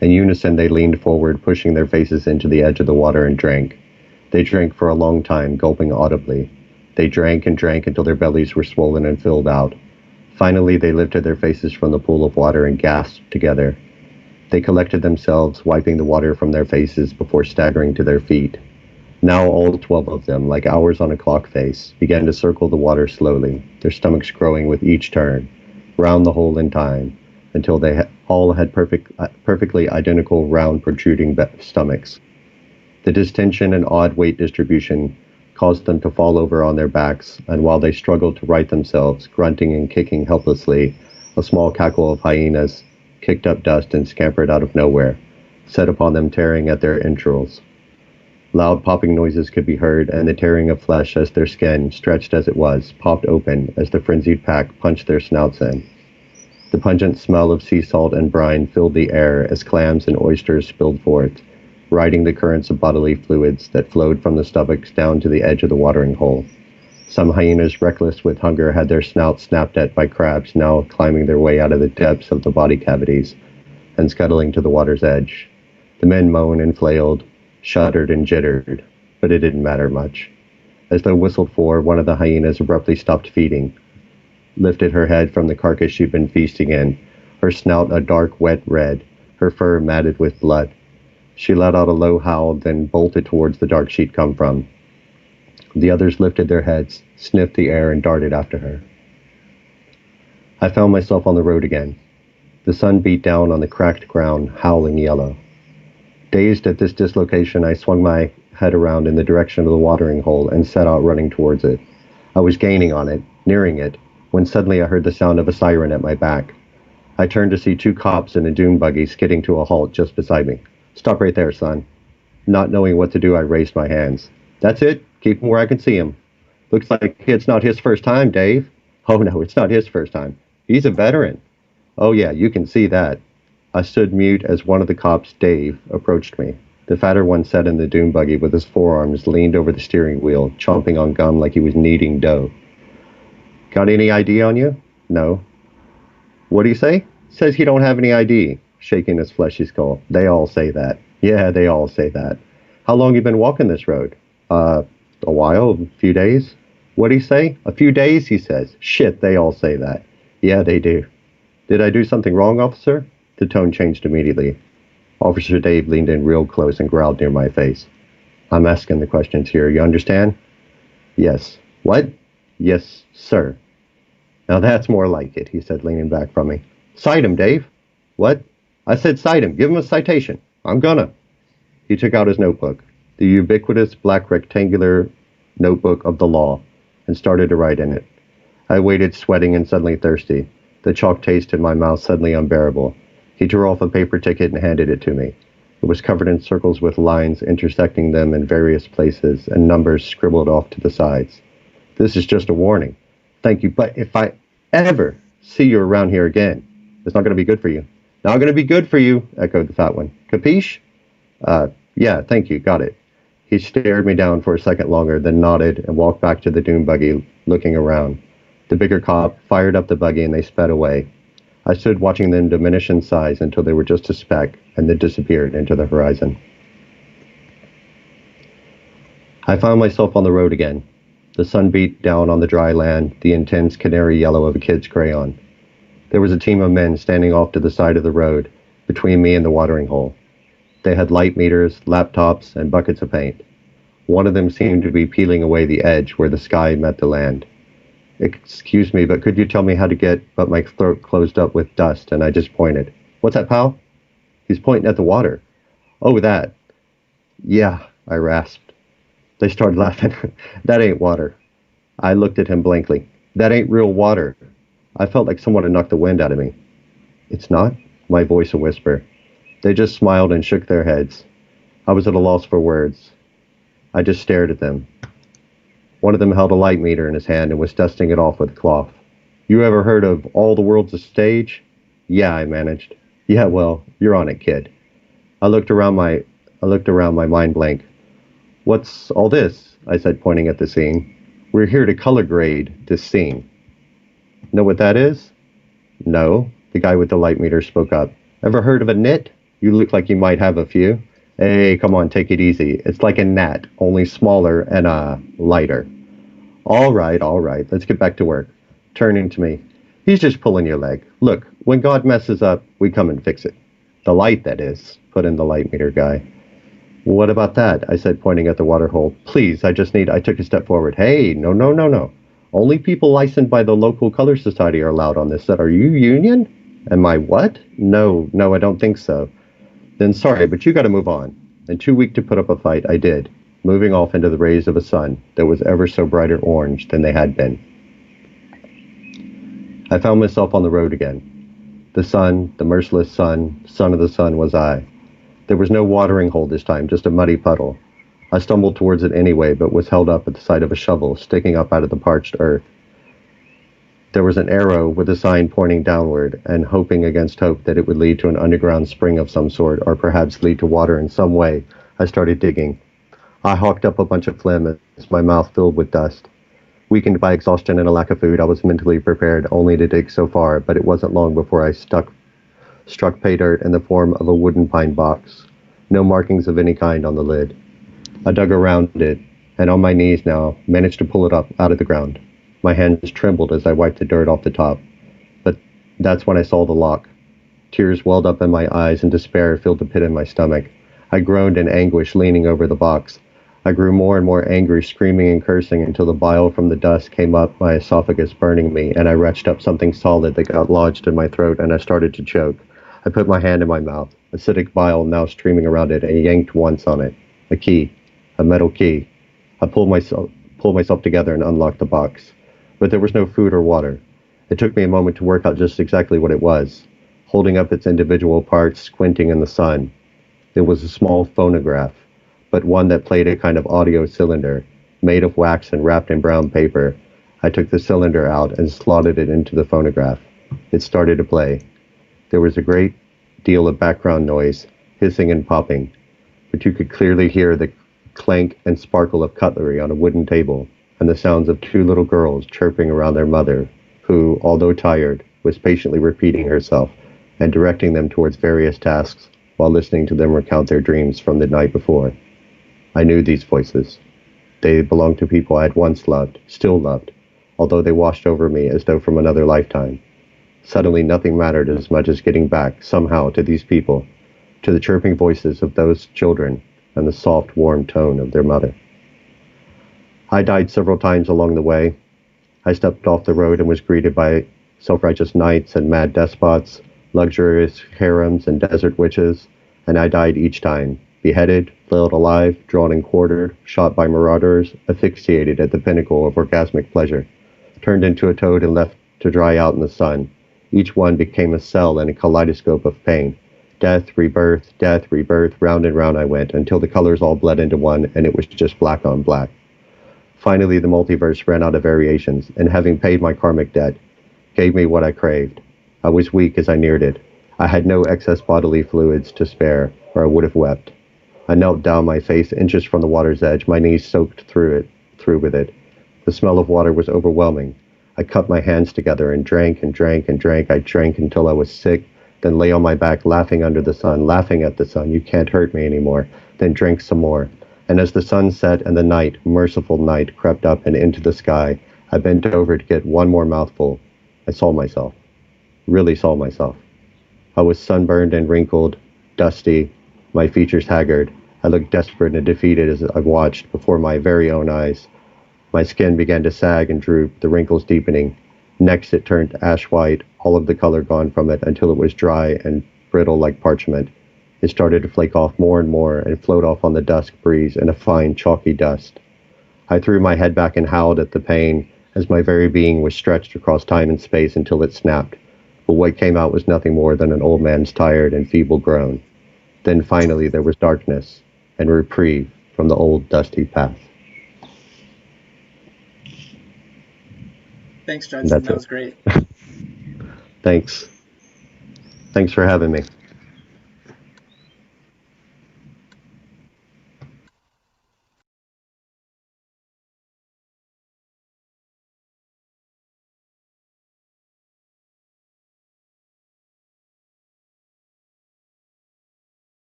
In unison, they leaned forward, pushing their faces into the edge of the water, and drank. They drank for a long time, gulping audibly. They drank and drank until their bellies were swollen and filled out. Finally, they lifted their faces from the pool of water and gasped together. They collected themselves, wiping the water from their faces before staggering to their feet. Now all 12 of them, like hours on a clock face, began to circle the water slowly, their stomachs growing with each turn, round the hole in time, until they all had perfectly identical round protruding stomachs. The distension and odd weight distribution caused them to fall over on their backs, and while they struggled to right themselves, grunting and kicking helplessly, a small cackle of hyenas kicked up dust and scampered out of nowhere, set upon them tearing at their entrails. Loud popping noises could be heard, and the tearing of flesh as their skin, stretched as it was, popped open as the frenzied pack punched their snouts in. The pungent smell of sea salt and brine filled the air as clams and oysters spilled forth, riding the currents of bodily fluids that flowed from the stomachs down to the edge of the watering hole. Some hyenas, reckless with hunger, had their snouts snapped at by crabs now climbing their way out of the depths of the body cavities and scuttling to the water's edge. The men moaned and flailed, shuddered and jittered, but it didn't matter much. As though whistled for, one of the hyenas abruptly stopped feeding, lifted her head from the carcass she'd been feasting in, her snout a dark wet red, her fur matted with blood. She let out a low howl, then bolted towards the dark she'd come from. The others lifted their heads, sniffed the air, and darted after her. I found myself on the road again. The sun beat down on the cracked ground, howling yellow. Dazed at this dislocation, I swung my head around in the direction of the watering hole and set out running towards it. I was gaining on it, nearing it, when suddenly I heard the sound of a siren at my back. I turned to see 2 cops in a dune buggy skidding to a halt just beside me. "Stop right there, son." Not knowing what to do, I raised my hands. "That's it. Keep him where I can see him. Looks like it's not his first time, Dave." "Oh, no, it's not his first time. He's a veteran." "Oh, yeah, you can see that." I stood mute as one of the cops, Dave, approached me. The fatter one sat in the dune buggy with his forearms leaned over the steering wheel, chomping on gum like he was kneading dough. "Got any ID on you?" "No." "What do you say?" "Says he don't have any ID," shaking his fleshy skull. "They all say that." "Yeah, they all say that." "How long you been walking this road?" A while, a few days. What'd he say? A few days, he says. Shit, they all say that. Yeah, they do. Did I do something wrong, officer? The tone changed immediately. Officer Dave leaned in real close and growled near my face. I'm asking the questions here, you understand? Yes. What? Yes, sir. Now that's more like it, he said, leaning back from me. Cite him, Dave. What? I said cite him. Give him a citation. I'm gonna. He took out his notebook, the ubiquitous black rectangular notebook of the law, and started to write in it. I waited, sweating and suddenly thirsty, the chalk taste in my mouth suddenly unbearable. He tore off a paper ticket and handed it to me. It was covered in circles with lines intersecting them in various places and numbers scribbled off to the sides. This is just a warning. Thank you, but if I ever see you around here again, it's not going to be good for you. Not going to be good for you, echoed the fat one. Capiche? Yeah, thank you, got it. He stared me down for a second longer, then nodded and walked back to the dune buggy, looking around. The bigger cop fired up the buggy and they sped away. I stood watching them diminish in size until they were just a speck and then disappeared into the horizon. I found myself on the road again. The sun beat down on the dry land, the intense canary yellow of a kid's crayon. There was a team of men standing off to the side of the road, between me and the watering hole. They had light meters, laptops, and buckets of paint. One of them seemed to be peeling away the edge where the sky met the land. Excuse me, but could you tell me how to get, but my throat closed up with dust, and I just pointed. What's that, pal? He's pointing at the water. Oh, that. Yeah, I rasped. They started laughing. That ain't water. I looked at him blankly. That ain't real water. I felt like someone had knocked the wind out of me. It's not? My voice a whisper. They just smiled and shook their heads. I was at a loss for words. I just stared at them. One of them held a light meter in his hand and was dusting it off with a cloth. You ever heard of All the World's a Stage? Yeah, I managed. Yeah, well, you're on it, kid. I looked around my mind blank. What's all this? I said, pointing at the scene. We're here to color grade this scene. Know what that is? No, the guy with the light meter spoke up. Ever heard of a nit? You look like you might have a few. Hey, come on, take it easy. It's like a gnat, only smaller and, lighter. All right, let's get back to work. Turning to me. He's just pulling your leg. Look, when God messes up, we come and fix it. The light, that is, put in the light meter guy. What about that? I said, pointing at the water hole. Please, I took a step forward. Hey, no. Only people licensed by the local color society are allowed on this set. Are you union? Am I what? No, I don't think so. Then sorry, but you gotta move on. And too weak to put up a fight, I did, moving off into the rays of a sun that was ever so brighter orange than they had been. I found myself on the road again. The sun, the merciless sun, son of the sun was I. There was no watering hole this time, just a muddy puddle. I stumbled towards it anyway, but was held up at the sight of a shovel sticking up out of the parched earth. There was an arrow with a sign pointing downward, and hoping against hope that it would lead to an underground spring of some sort, or perhaps lead to water in some way, I started digging. I hawked up a bunch of phlegm as my mouth filled with dust. Weakened by exhaustion and a lack of food, I was mentally prepared only to dig so far, but it wasn't long before I struck pay dirt in the form of a wooden pine box. No markings of any kind on the lid. I dug around it, and on my knees now, managed to pull it up out of the ground. My hands trembled as I wiped the dirt off the top, but that's when I saw the lock. Tears welled up in my eyes and despair filled the pit in my stomach. I groaned in anguish, leaning over the box. I grew more and more angry, screaming and cursing until the bile from the dust came up my esophagus, burning me, and I retched up something solid that got lodged in my throat, and I started to choke. I put my hand in my mouth, acidic bile now streaming around it, and yanked once on it. A key. A metal key. I pulled myself together and unlocked the box. But there was no food or water. It took me a moment to work out just exactly what it was. Holding up its individual parts, squinting in the sun. It was a small phonograph, but one that played a kind of audio cylinder, made of wax and wrapped in brown paper. I took the cylinder out and slotted it into the phonograph. It started to play. There was a great deal of background noise, hissing and popping, but you could clearly hear the clank and sparkle of cutlery on a wooden table, and the sounds of two little girls chirping around their mother, who, although tired, was patiently repeating herself and directing them towards various tasks while listening to them recount their dreams from the night before. I knew these voices. They belonged to people I had once loved, still loved, although they washed over me as though from another lifetime. Suddenly nothing mattered as much as getting back, somehow, to these people, to the chirping voices of those children, and the soft, warm tone of their mother. I died several times along the way. I stepped off the road and was greeted by self-righteous knights and mad despots, luxurious harems and desert witches, and I died each time, beheaded, flayed alive, drawn and quartered, shot by marauders, asphyxiated at the pinnacle of orgasmic pleasure, turned into a toad and left to dry out in the sun. Each one became a cell in a kaleidoscope of pain. Death, rebirth, round and round I went, until the colors all bled into one, and it was just black on black. Finally, the multiverse ran out of variations, and having paid my karmic debt, gave me what I craved. I was weak as I neared it. I had no excess bodily fluids to spare, or I would have wept. I knelt down, my face inches from the water's edge, my knees soaked through with it. The smell of water was overwhelming. I cupped my hands together and drank and drank and drank. I drank until I was sick, then lay on my back laughing under the sun, laughing at the sun. You can't hurt me anymore. Then drank some more. And as the sun set and the night, merciful night, crept up and into the sky, I bent over to get one more mouthful. I saw myself. Really saw myself. I was sunburned and wrinkled, dusty, my features haggard. I looked desperate and defeated as I watched, before my very own eyes. My skin began to sag and droop, the wrinkles deepening. Next it turned ash white, all of the color gone from it, until it was dry and brittle like parchment. It started to flake off more and more, and float off on the dusk breeze in a fine, chalky dust. I threw my head back and howled at the pain, as my very being was stretched across time and space until it snapped. But what came out was nothing more than an old man's tired and feeble groan. Then finally there was darkness, and reprieve from the old dusty path. Thanks, Judson. That was great. Thanks. Thanks for having me.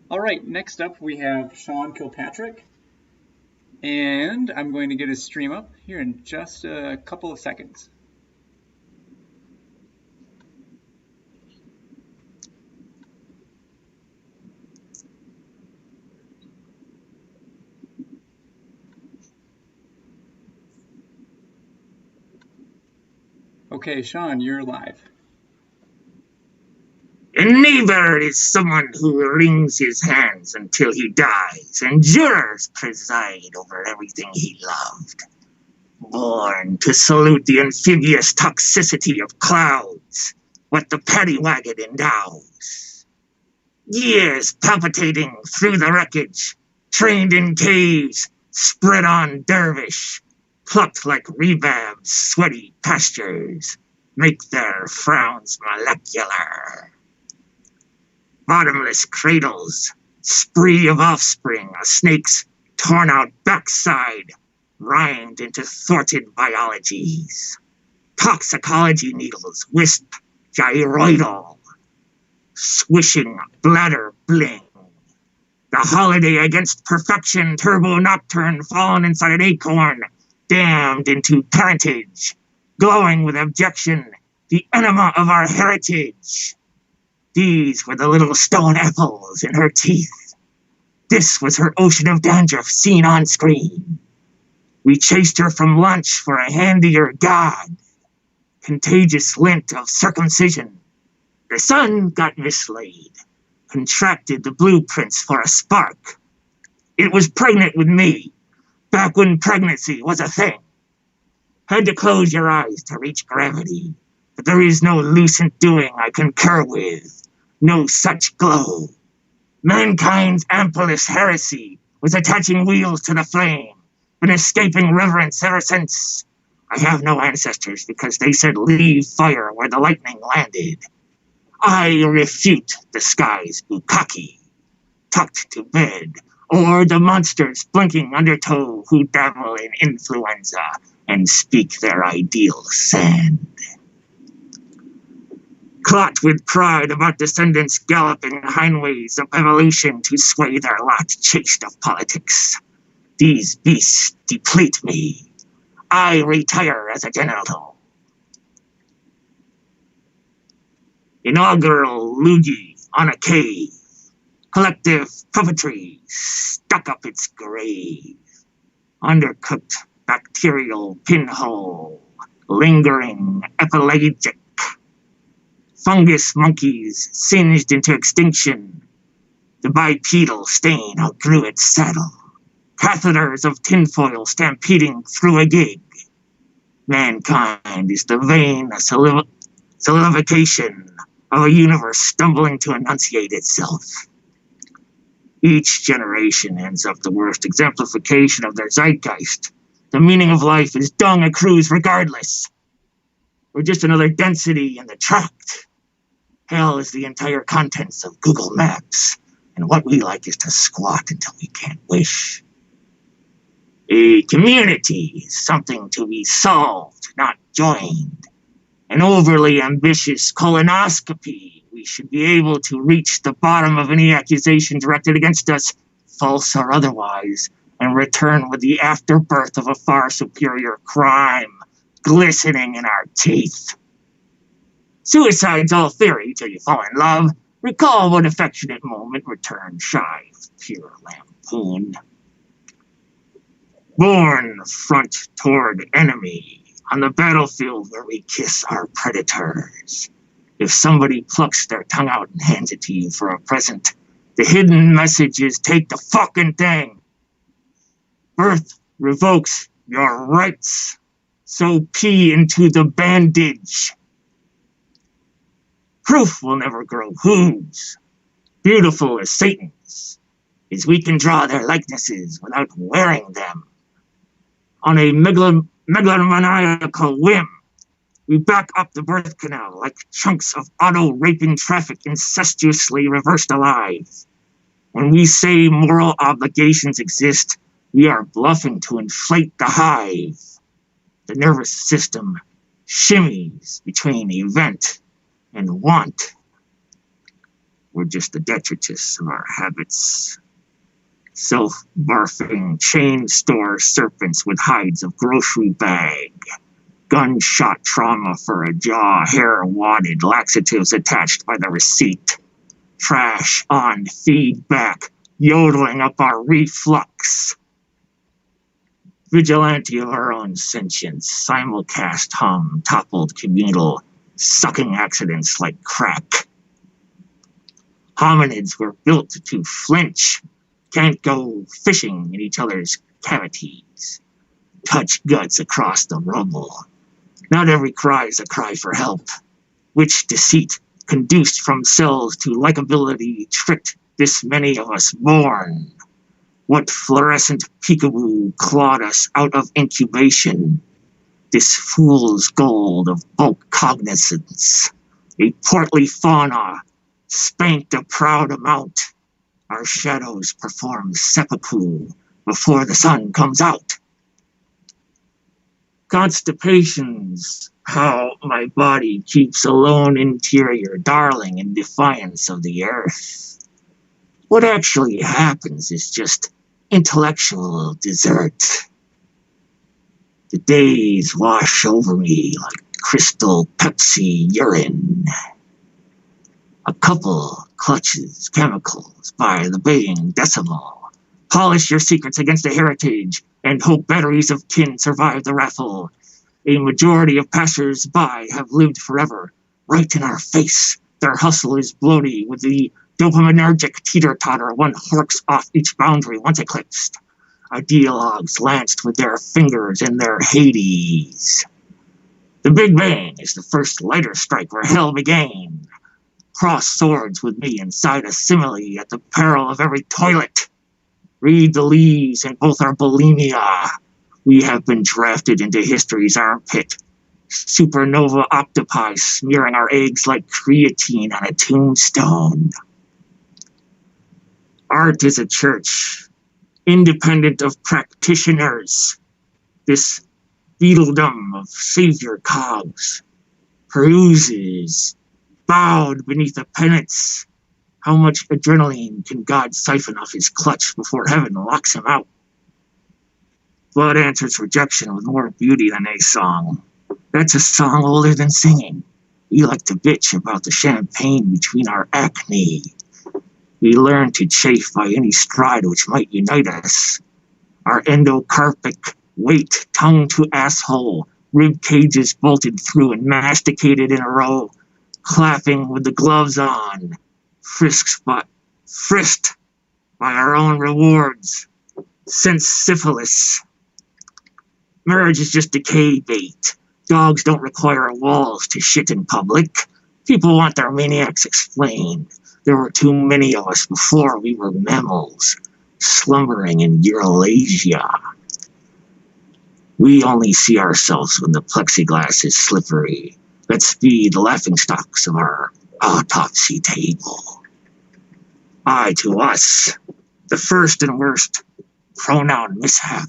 All right, next up we have Sean Kilpatrick. And I'm going to get his stream up here in just a couple of seconds. Okay, Sean, you're live. A neighbor is someone who wrings his hands until he dies, and jurors preside over everything he loved. Born to salute the amphibious toxicity of clouds, what the paddy wagon endows. Years palpitating through the wreckage, trained in caves, spread on dervish, plucked like rebab's sweaty pastures, make their frowns molecular. Bottomless cradles, spree of offspring, a snake's torn-out backside, rhymed into thwarted biologies. Toxicology needles wisp gyroidal, swishing bladder bling. The holiday against perfection turbo nocturne fallen inside an acorn, damned into parentage, glowing with objection, the enema of our heritage. These were the little stone apples in her teeth. This was her ocean of dandruff seen on screen. We chased her from lunch for a handier god. Contagious lint of circumcision. The sun got mislaid. Contracted the blueprints for a spark. It was pregnant with me, back when pregnancy was a thing. Had to close your eyes to reach gravity, but there is no lucent doing I concur with. No such glow. Mankind's amplest heresy was attaching wheels to the flame, been escaping reverence ever since. I have no ancestors because they said leave fire where the lightning landed. I refute the sky's bukkake, tucked to bed, or the monsters blinking undertow who dabble in influenza and speak their ideal sand. Clot with pride about descendants galloping hindways of evolution to sway their lot chaste of politics. These beasts deplete me. I retire as a genital. Inaugural loogie on a cave. Collective puppetry stuck up its grave. Undercooked bacterial pinhole. Lingering epilegic. Fungus monkeys singed into extinction. The bipedal stain outgrew its saddle. Catheters of tinfoil stampeding through a gig. Mankind is the vain solidification of a universe stumbling to enunciate itself. Each generation ends up the worst exemplification of their zeitgeist. The meaning of life is dung accrues regardless. We're just another density in the tract. Hell is the entire contents of Google Maps, and what we like is to squat until we can't wish. A community is something to be solved, not joined. An overly ambitious colonoscopy. We should be able to reach the bottom of any accusation directed against us, false or otherwise, and return with the afterbirth of a far superior crime, glistening in our teeth. Suicide's all theory till you fall in love. Recall what affectionate moment returned shy of pure lampoon. Born front toward enemy, on the battlefield where we kiss our predators. If somebody plucks their tongue out and hands it to you for a present, the hidden message is take the fucking thing. Birth revokes your rights, so pee into the bandage. Proof will never grow whose, beautiful as Satan's, is we can draw their likenesses without wearing them. On a megalomaniacal whim, we back up the birth canal like chunks of auto-raping traffic incestuously reversed alive. When we say moral obligations exist, we are bluffing to inflate the hive. The nervous system shimmies between event and want. We're just the detritus of our habits. Self-barfing chain store serpents with hides of grocery bag. Gunshot trauma for a jaw, hair wadded, laxatives attached by the receipt. Trash on feedback, yodeling up our reflux. Vigilante of our own sentience, simulcast hum, toppled communal, sucking accidents like crack. Hominids were built to flinch, can't go fishing in each other's cavities. Touch guts across the rubble. Not every cry is a cry for help. Which deceit, conduced from cells to likability, tricked this many of us born? What fluorescent peekaboo clawed us out of incubation? This fool's gold of bulk cognizance. A portly fauna, spanked a proud amount. Our shadows perform seppuku before the sun comes out. Constipation's how my body keeps a lone interior darling in defiance of the earth. What actually happens is just intellectual dessert. The days wash over me like crystal Pepsi urine. A couple clutches chemicals by the baying decimal. Polish your secrets against a heritage and hope batteries of kin survive the raffle. A majority of passers-by have lived forever, right in our face. Their hustle is bloaty with the dopaminergic teeter-totter one horks off each boundary once eclipsed. Ideologues lanced with their fingers in their Hades. The Big Bang is the first lighter strike where hell began. Cross swords with me inside a simile at the peril of every toilet. Read the leaves in both our bulimia. We have been drafted into history's armpit. Supernova octopi smearing our eggs like creatine on a tombstone. Art is a church, independent of practitioners. This beetledom of savior cogs peruses, bowed beneath a penance. How much adrenaline can God siphon off his clutch before heaven locks him out? Blood answers rejection with more beauty than a song. That's a song older than singing. We like to bitch about the champagne between our acne. We learn to chafe by any stride which might unite us. Our endocarpic weight, tongue to asshole, rib cages bolted through and masticated in a row, clapping with the gloves on, frisked by our own rewards. Since syphilis. Marriage is just decay bait. Dogs don't require walls to shit in public. People want their maniacs explained. There were too many of us before we were mammals, slumbering in Eurasia. We only see ourselves when the plexiglass is slippery. Let's be the laughingstocks of our autopsy table. I to us, the first and worst pronoun mishap.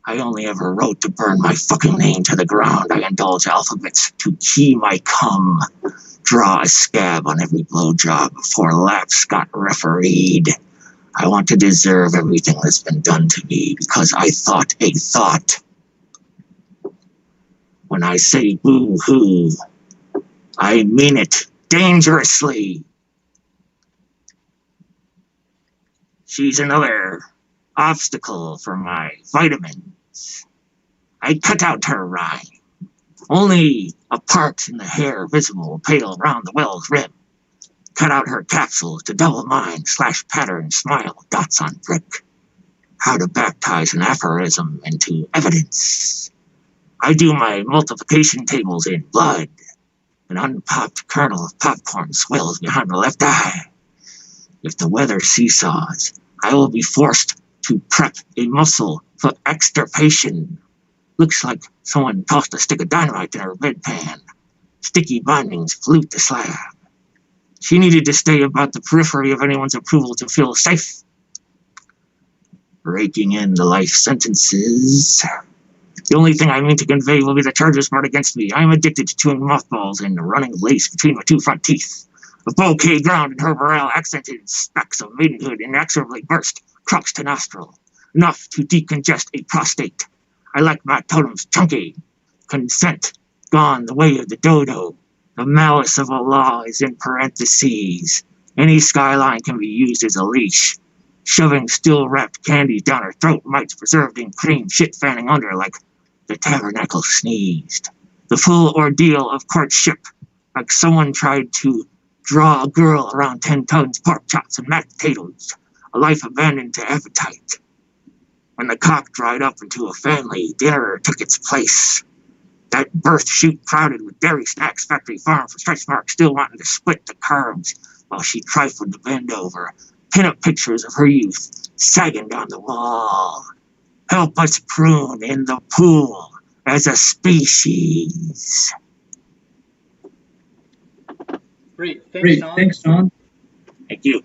I only ever wrote to burn my fucking name to the ground. I indulge alphabets to key my cum. Draw a scab on every blowjob before laps got refereed. I want to deserve everything that's been done to me because I thought a thought. When I say boo-hoo, I mean it dangerously. She's another obstacle for my vitamins. I cut out her rhyme. Only a part in the hair visible, pale round the well's rim. Cut out her capsules to double mine, /pattern, smile, dots on brick. How to baptize an aphorism into evidence. I do my multiplication tables in blood. An unpopped kernel of popcorn swells behind the left eye. If the weather seesaws, I will be forced to prep a muscle for extirpation. Looks like someone tossed a stick of dynamite in her bedpan. Sticky bindings pollute the slab. She needed to stay about the periphery of anyone's approval to feel safe. Raking in the life sentences. The only thing I mean to convey will be the charges brought against me. I am addicted to chewing mothballs and running lace between my two front teeth. The bouquet ground in her morale accented specks of maidenhood inexorably burst, crux to nostril, enough to decongest a prostate. I like my totems chunky. Consent, gone the way of the dodo. The malice of a law is in parentheses. Any skyline can be used as a leash. Shoving still-wrapped candies down her throat, mites preserved in cream, shit fanning under like the tabernacle sneezed. The full ordeal of courtship, like someone tried to draw a girl around 10 tons, pork chops and mashed potatoes, a life abandoned to appetite. When the cock dried up into a family, dinner took its place. That birth chute crowded with dairy snacks, factory farm for stretch marks, still wanting to split the carbs while she trifled to bend over. Pin-up pictures of her youth sagging down the wall. Help us prune in the pool as a species. Great. Thanks, Don. Thanks, Don. Thank you.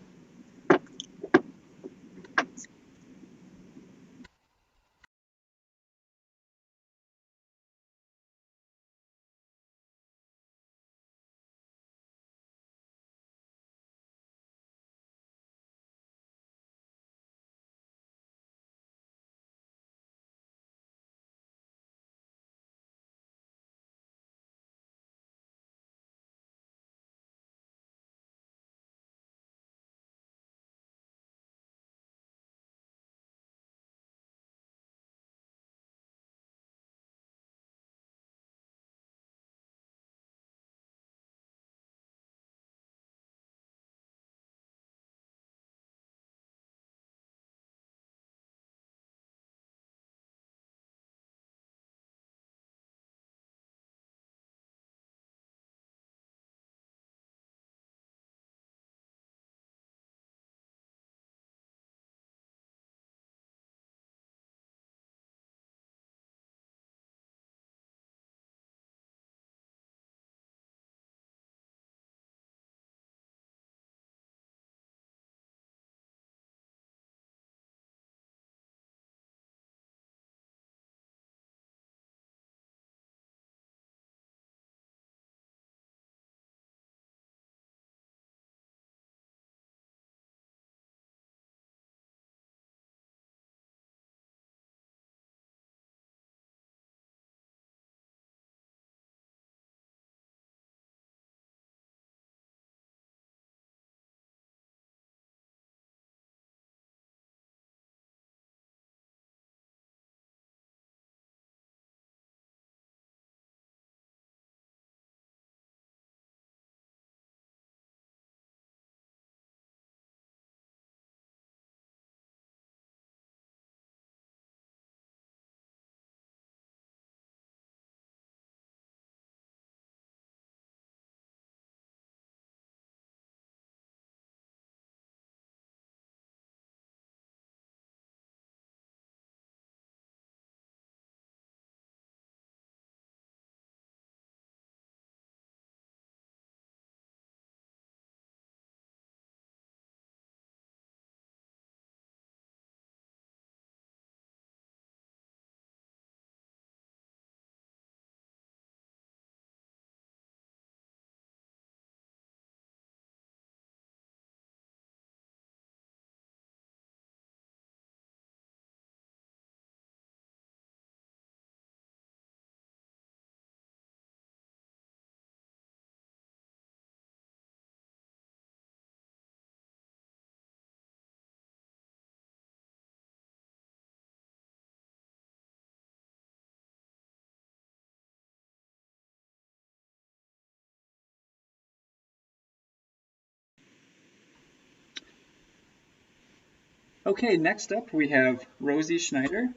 Okay, next up we have Rosie Schneider,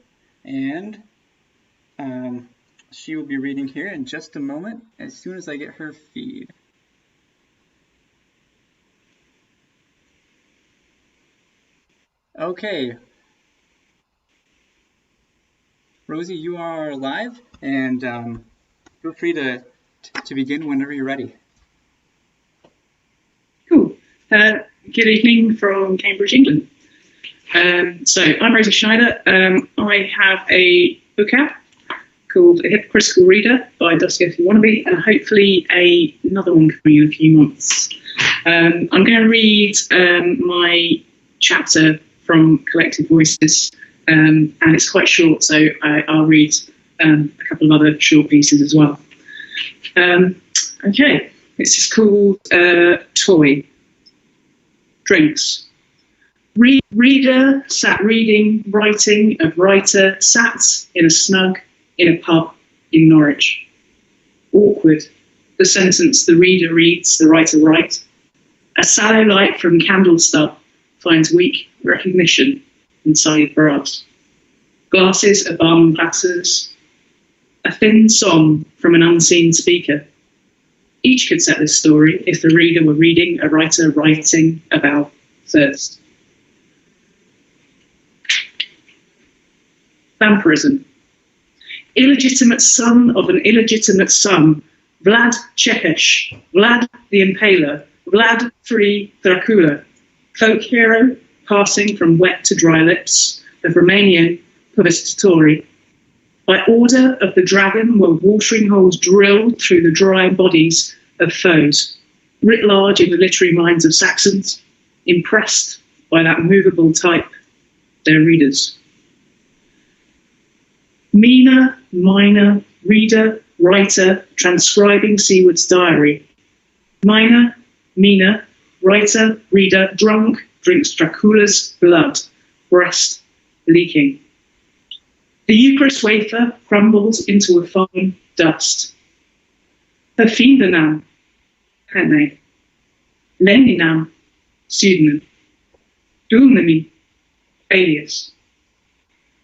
and she will be reading here in just a moment as soon as I get her feed. Okay, Rosie, you are live, and feel free to begin whenever you're ready. Cool. Good evening from Cambridge, England. So I'm Rosie Schneider. I have a book out called A Hypocritical Reader by Dostoevsky Wannabe, and hopefully another one coming in a few months. I'm going to read my chapter from Collective Voices, and it's quite short, so I'll read a couple of other short pieces as well. Okay, this is called Toy. Drinks. Reader sat reading, writing of writer, sat in a snug in a pub in Norwich. Awkward. The sentence the reader reads, the writer writes. A sallow light from candle stub finds weak recognition inside brass. Glasses of barman platters. A thin song from an unseen speaker. Each could set this story if the reader were reading a writer writing about thirst. Vampirism. Illegitimate son of an illegitimate son, Vlad Chekesh, Vlad the Impaler, Vlad III Dracula, folk hero passing from wet to dry lips of Romanian Povestitori. By order of the dragon were watering holes drilled through the dry bodies of foes, writ large in the literary minds of Saxons, impressed by that movable type, their readers. Mina, minor, reader, writer, transcribing Seward's diary. Mina, Mina, writer, reader, drunk, drinks Dracula's blood, breast leaking. The Eucharist wafer crumbles into a fine dust. Her fiendennaam, pen Leninam, pseudonym. Dulnemy, alias.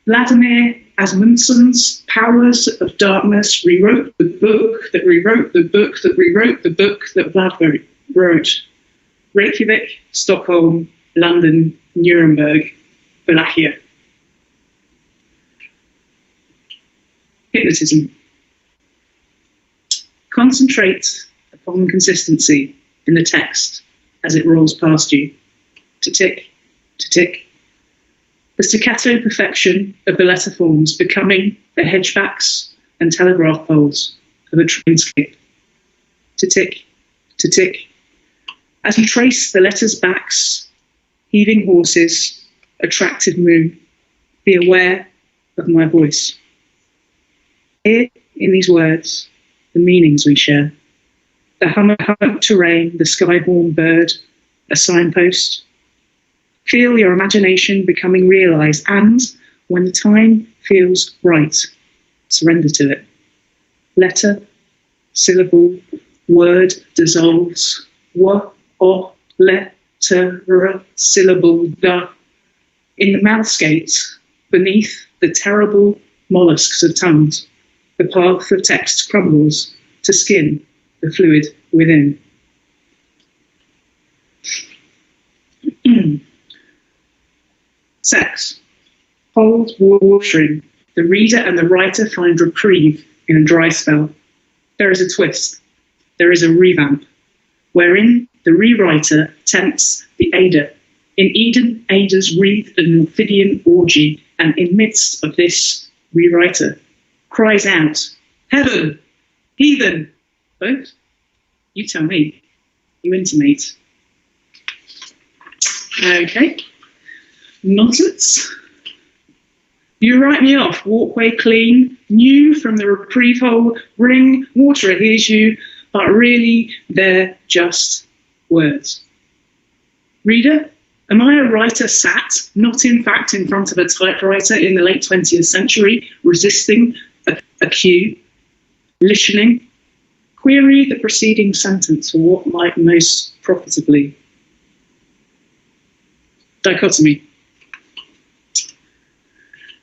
Vladimir Asmundson's Powers of Darkness rewrote the book that rewrote the book that rewrote the book that Vlad wrote. Reykjavik, Stockholm, London, Nuremberg, Wallachia. Hypnotism. Concentrate upon consistency in the text as it rolls past you. To tick, to tick. The staccato perfection of the letter forms becoming the hedgebacks and telegraph poles of a trainscape. To tick, to tick. As you trace the letters' backs, heaving horses, attractive moon, be aware of my voice. Hear in these words the meanings we share. The hummock terrain, the skyborn bird, a signpost. Feel your imagination becoming realised, and when the time feels right, surrender to it. Letter, syllable, word dissolves. Wa, o, letter, syllable, da. In the mouthscape, beneath the terrible mollusks of tongues, the path of text crumbles to skin the fluid within. Sex. Hold watering. The reader and the writer find reprieve in a dry spell. There is a twist. There is a revamp, wherein the rewriter tempts the aider. In Eden, aiders wreathe an amphibian orgy, and in midst of this, rewriter cries out, "Heaven! Heathen!" Both? You tell me. You intimate. Okay. Nonsense. You write me off, walkway clean, new from the reprieve hole, ring, water hears you, but really they're just words. Reader, am I a writer sat, not in fact in front of a typewriter in the late 20th century, resisting a cue, listening? Query the preceding sentence for what might most profitably. Dichotomy.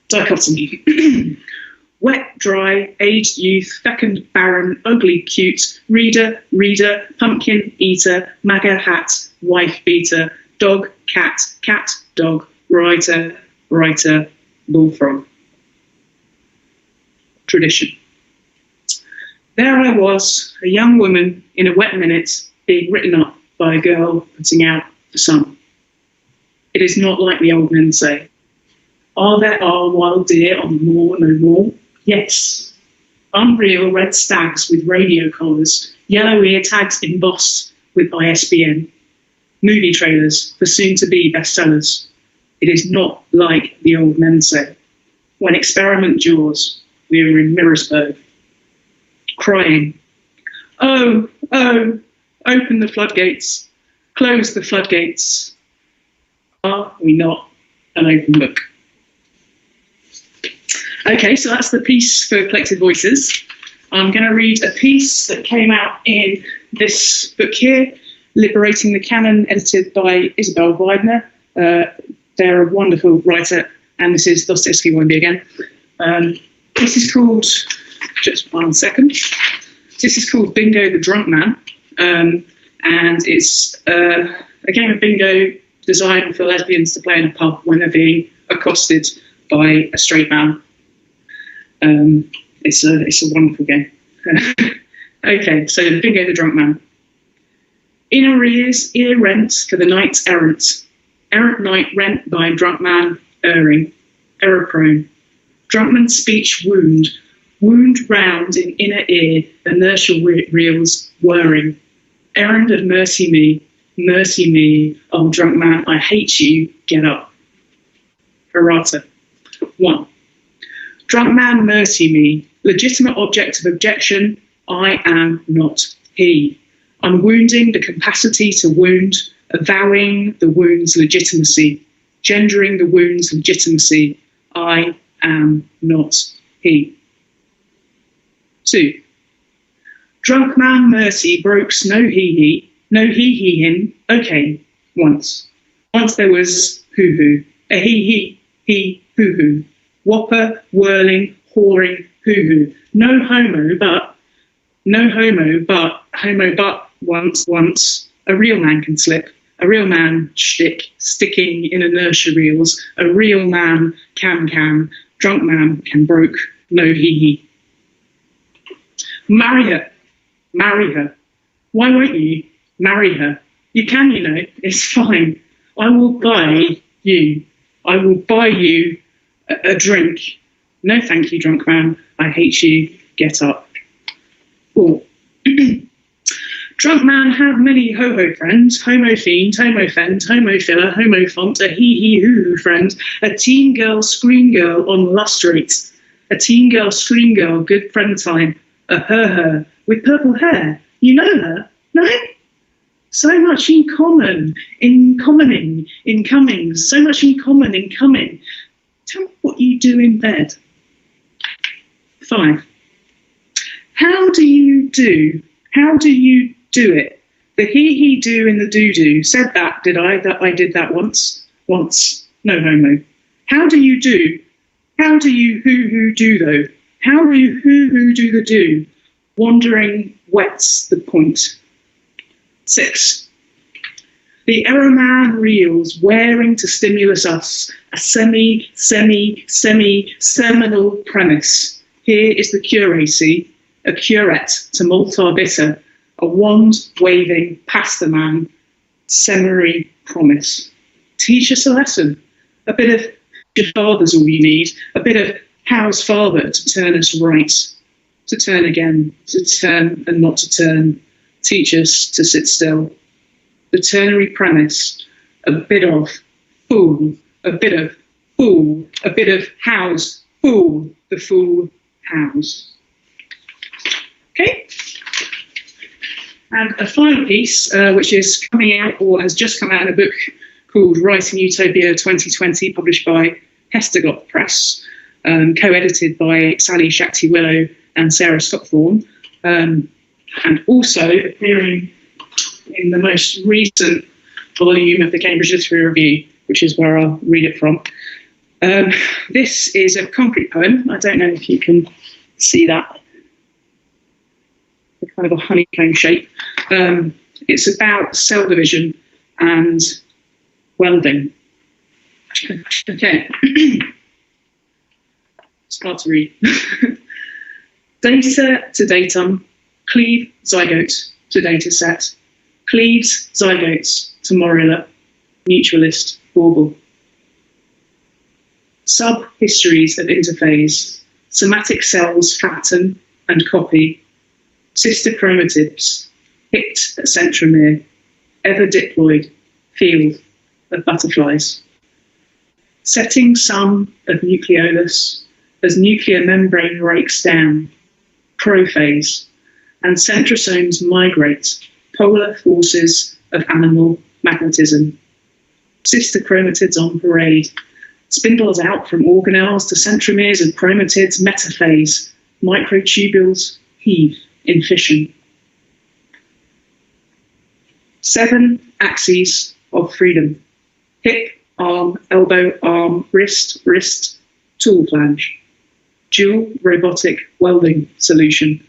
Dichotomy. Wet, dry, aged youth, fecund, barren, ugly, cute, reader, reader, pumpkin, eater, MAGA hat, wife beater, dog, cat, dog, writer, writer, bullfrog. Tradition. There I was, a young woman in a wet minute, being written up by a girl putting out the sun. It is not like the old men say. Are there wild deer on the moor no more? Yes. Unreal red stags with radio collars, yellow ear tags embossed with ISBN. movie trailers for soon-to-be bestsellers. It is not like the old men say. When experiment jaws, we were in Mirrorsburg, crying, "Oh, oh, open the floodgates, close the floodgates." Are we not an open book? Okay, so that's the piece for Collected Voices. I'm going to read a piece that came out in this book here, Liberating the Canon, edited by Isabel Weidner. They're a wonderful writer, and this is Dostoevsky won't be again. This is called, just 1 second, this is called Bingo the Drunk Man, and it's a game of bingo designed for lesbians to play in a pub when they're being accosted by a straight man. It's a wonderful game. Okay, so Bingo the Drunk Man. In arrears, ear rent for the knight errant. Errant knight rent by drunk man erring, error prone. Drunk man's speech wound, wound round in inner ear, inertial reels whirring. Errand of mercy me, oh drunk man, I hate you, get up. Errata. 1. Drunk man, mercy me, legitimate object of objection, I am not he. Unwounding the capacity to wound, avowing the wound's legitimacy, gendering the wound's legitimacy, I am not he. 2. Drunk man, mercy, brokes no he, him, okay, once. Once there was hoo-hoo, a he, hoo-hoo. Whopper, whirling, whoring, hoo-hoo. No homo, but once, a real man can slip. A real man shtick, sticking in inertia reels. A real man can. Drunk man can broke, no he. Marry her. Why won't you marry her? You can, you know, it's fine. I will buy you a drink. No thank you, drunk man. I hate you. Get up. 4. Drunk man have many ho-ho friends, homo fiend, homo fend, homo filler, homo font, a hoo-hoo friend, a teen girl, screen girl on lustrate, a teen girl, screen girl, good friend time, a her, with purple hair. You know her? No? So much in common, in commoning, in coming, so much in common in coming. Tell me what you do in bed. 5. How do you do it? The he do in the do. Said that, did I? That I did that once. No homo. How do you do? How do you who do though? How do you who do the do? Wandering wets the point. 6. The error man reels, wearing to stimulus us, a seminal premise. Here is the curacy, a curate to multa bitter, a wand waving past the man, seminary promise. Teach us a lesson. A bit of your father's all you need, a bit of how's father to turn us right, to turn again, to turn and not to turn. Teach us to sit still. The ternary premise, a bit of fool, a bit of fool, a bit of house, fool, the fool house. Okay? And a final piece, which is coming out or has just come out in a book called Writing Utopia 2020, published by Hestergott Press, co-edited by Sally Shakti-Willow and Sarah Stopthorne, and also appearing in the most recent volume of the Cambridge Literary Review, which is where I'll read it from. This is a concrete poem. I don't know if you can see that. It's kind of a honeycomb shape. It's about cell division and welding. Okay. Start to read. Data to datum, cleave zygote to data set, cleaves zygotes to morula, mutualist bauble. Sub-histories of interphase, somatic cells fatten and copy, sister chromatids, picked at centromere, ever diploid, field of butterflies. Setting sun of nucleolus as nuclear membrane breaks down, prophase, and centrosomes migrate, polar forces of animal magnetism. Sister chromatids on parade, spindles out from organelles to centromeres and chromatids metaphase, microtubules heave in fission. 7 axes of freedom: hip, arm, elbow, arm, wrist, wrist, tool flange. Dual robotic welding solution.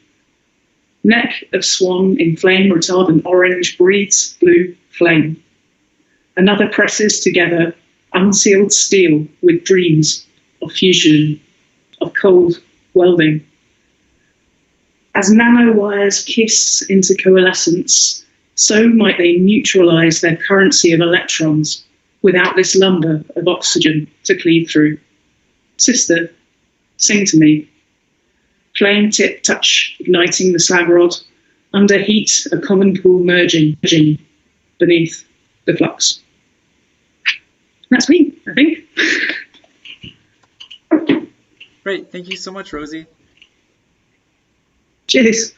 Neck of swan in flame retardant orange breathes blue flame. Another presses together unsealed steel with dreams of fusion, of cold welding. As nanowires kiss into coalescence, so might they neutralize their currency of electrons without this lumber of oxygen to cleave through. Sister, sing to me. Flame tip touch, igniting the slag rod. Under heat, a common pool merging beneath the flux. That's me, I think. Great, thank you so much, Rosie. Cheers.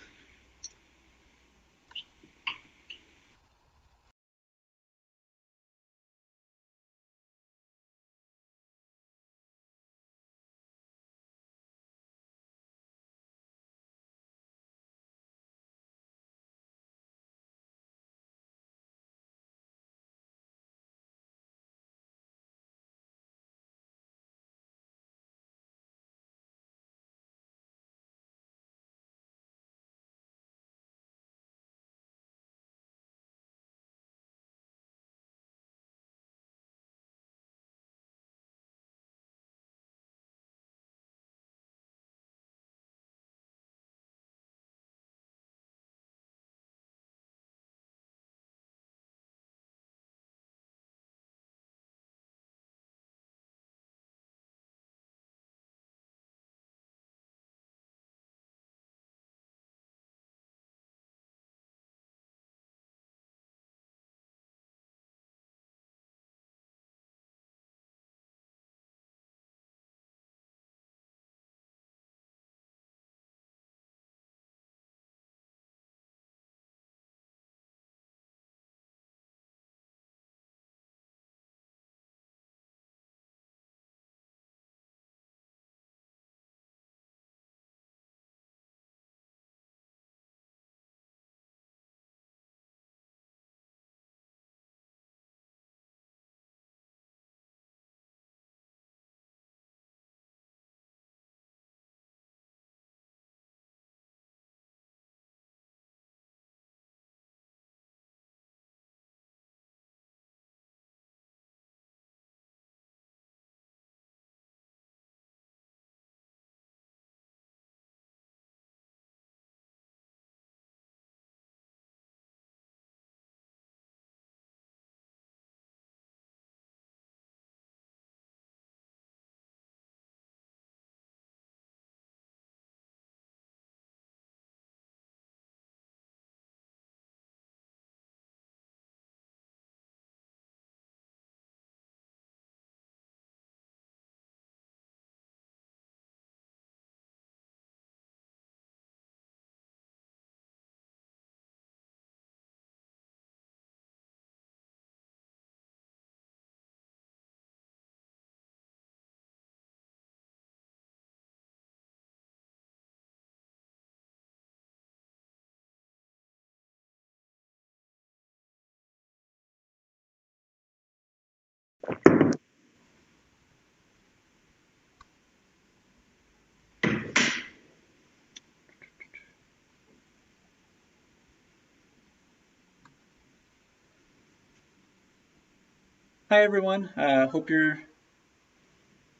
Hi, everyone. Hope you're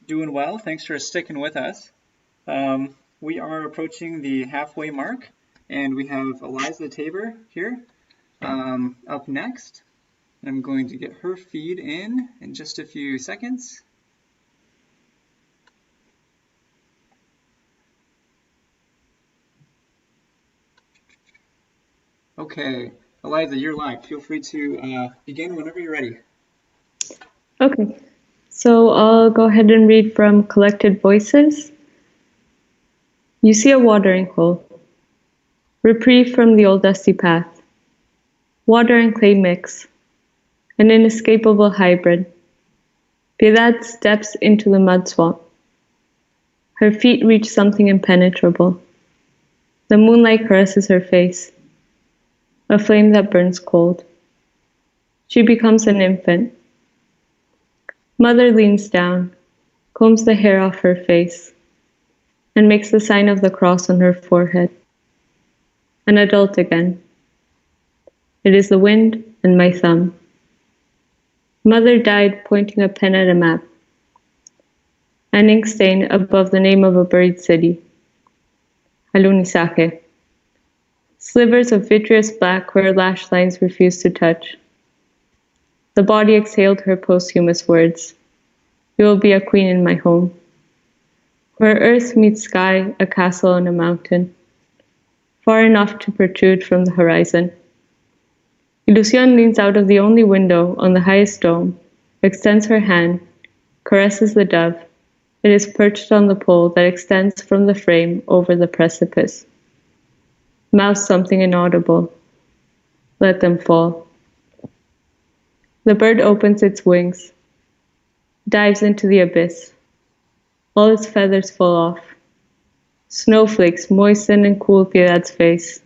doing well. Thanks for sticking with us. We are approaching the halfway mark, and we have Eliza Taber here up next. I'm going to get her feed in just a few seconds. Okay, Eliza, you're live. Feel free to begin whenever you're ready. Okay, so I'll go ahead and read from Collected Voices. You see a watering hole. Reprieve from the old dusty path. Water and clay mix. An inescapable hybrid. Piedad steps into the mud swamp. Her feet reach something impenetrable. The moonlight caresses her face. A flame that burns cold. She becomes an infant. Mother leans down, combs the hair off her face, and makes the sign of the cross on her forehead. An adult again. It is the wind and my thumb. Mother died pointing a pen at a map. An ink stain above the name of a buried city. Alunizaje. Slivers of vitreous black where lash lines refuse to touch. The body exhaled her posthumous words. You will be a queen in my home. Where earth meets sky, a castle on a mountain. Far enough to protrude from the horizon. Ilusión leans out of the only window on the highest dome, extends her hand, caresses the dove. It is perched on the pole that extends from the frame over the precipice. Mouths something inaudible. Let them fall. The bird opens its wings, dives into the abyss. All its feathers fall off. Snowflakes moisten and cool Piedad's face.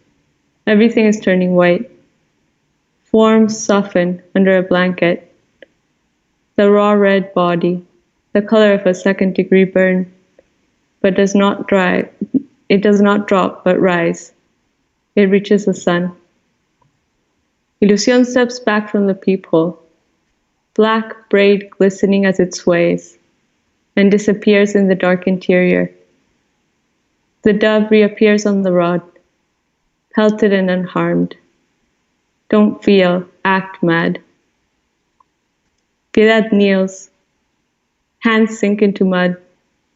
Everything is turning white. Forms soften under a blanket. The raw red body, the color of a second-degree burn, but does not dry. It does not drop, but rise. It reaches the sun. Ilusión steps back from the peephole, black braid glistening as it sways, and disappears in the dark interior. The dove reappears on the rod, pelted and unharmed. Don't feel, act mad. Piedad kneels. Hands sink into mud,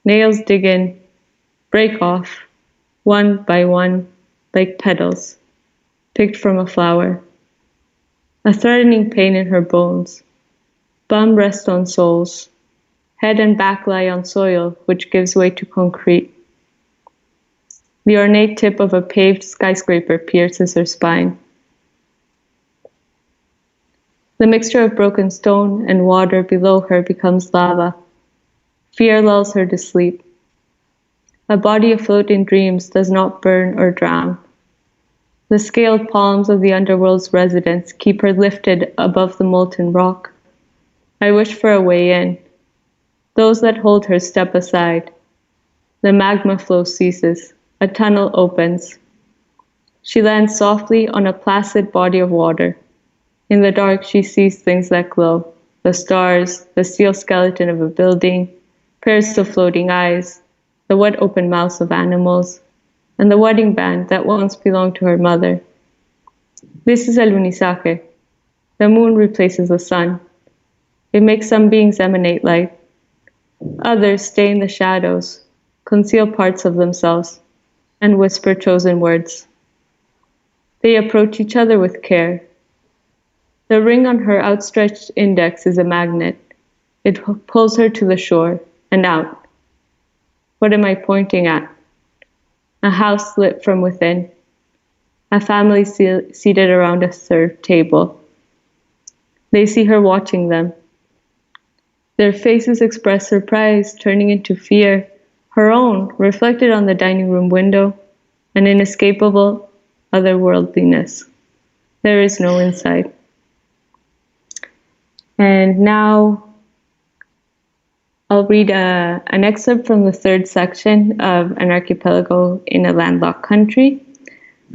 nails dig in, break off, one by one, like petals, picked from a flower. A threatening pain in her bones. Bum rests on soles. Head and back lie on soil, which gives way to concrete. The ornate tip of a paved skyscraper pierces her spine. The mixture of broken stone and water below her becomes lava. Fear lulls her to sleep. A body afloat in dreams does not burn or drown. The scaled palms of the underworld's residents keep her lifted above the molten rock. I wish for a way in. Those that hold her step aside. The magma flow ceases. A tunnel opens. She lands softly on a placid body of water. In the dark, she sees things that glow. The stars, the steel skeleton of a building, pairs of floating eyes, the wet open mouths of animals, and the wedding band that once belonged to her mother. This is Alunizaje. The moon replaces the sun. It makes some beings emanate light. Others stay in the shadows, conceal parts of themselves, and whisper chosen words. They approach each other with care. The ring on her outstretched index is a magnet. It pulls her to the shore and out. What am I pointing at? A house lit from within. A family seated around a served table. They see her watching them. Their faces express surprise, turning into fear, her own, reflected on the dining room window, an inescapable otherworldliness. There is no inside. And now I'll read an excerpt from the third section of An Archipelago in a Landlocked Country,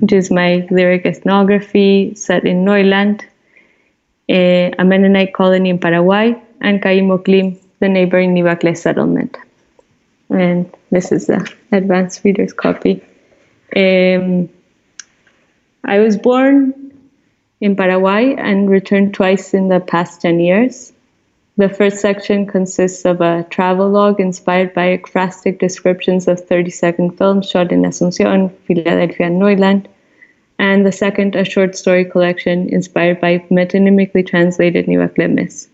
which is my lyric ethnography set in Neuland, a Mennonite colony in Paraguay, and Caimoclim, the neighboring Nivacle settlement. And this is the advanced reader's copy. I was born in Paraguay and returned twice in the past 10 years. The first section consists of a travelogue inspired by ekphrastic descriptions of 30-second films shot in Asunción, Philadelphia, and Neuland, and the second, a short story collection inspired by metonymically translated Niwaklemis.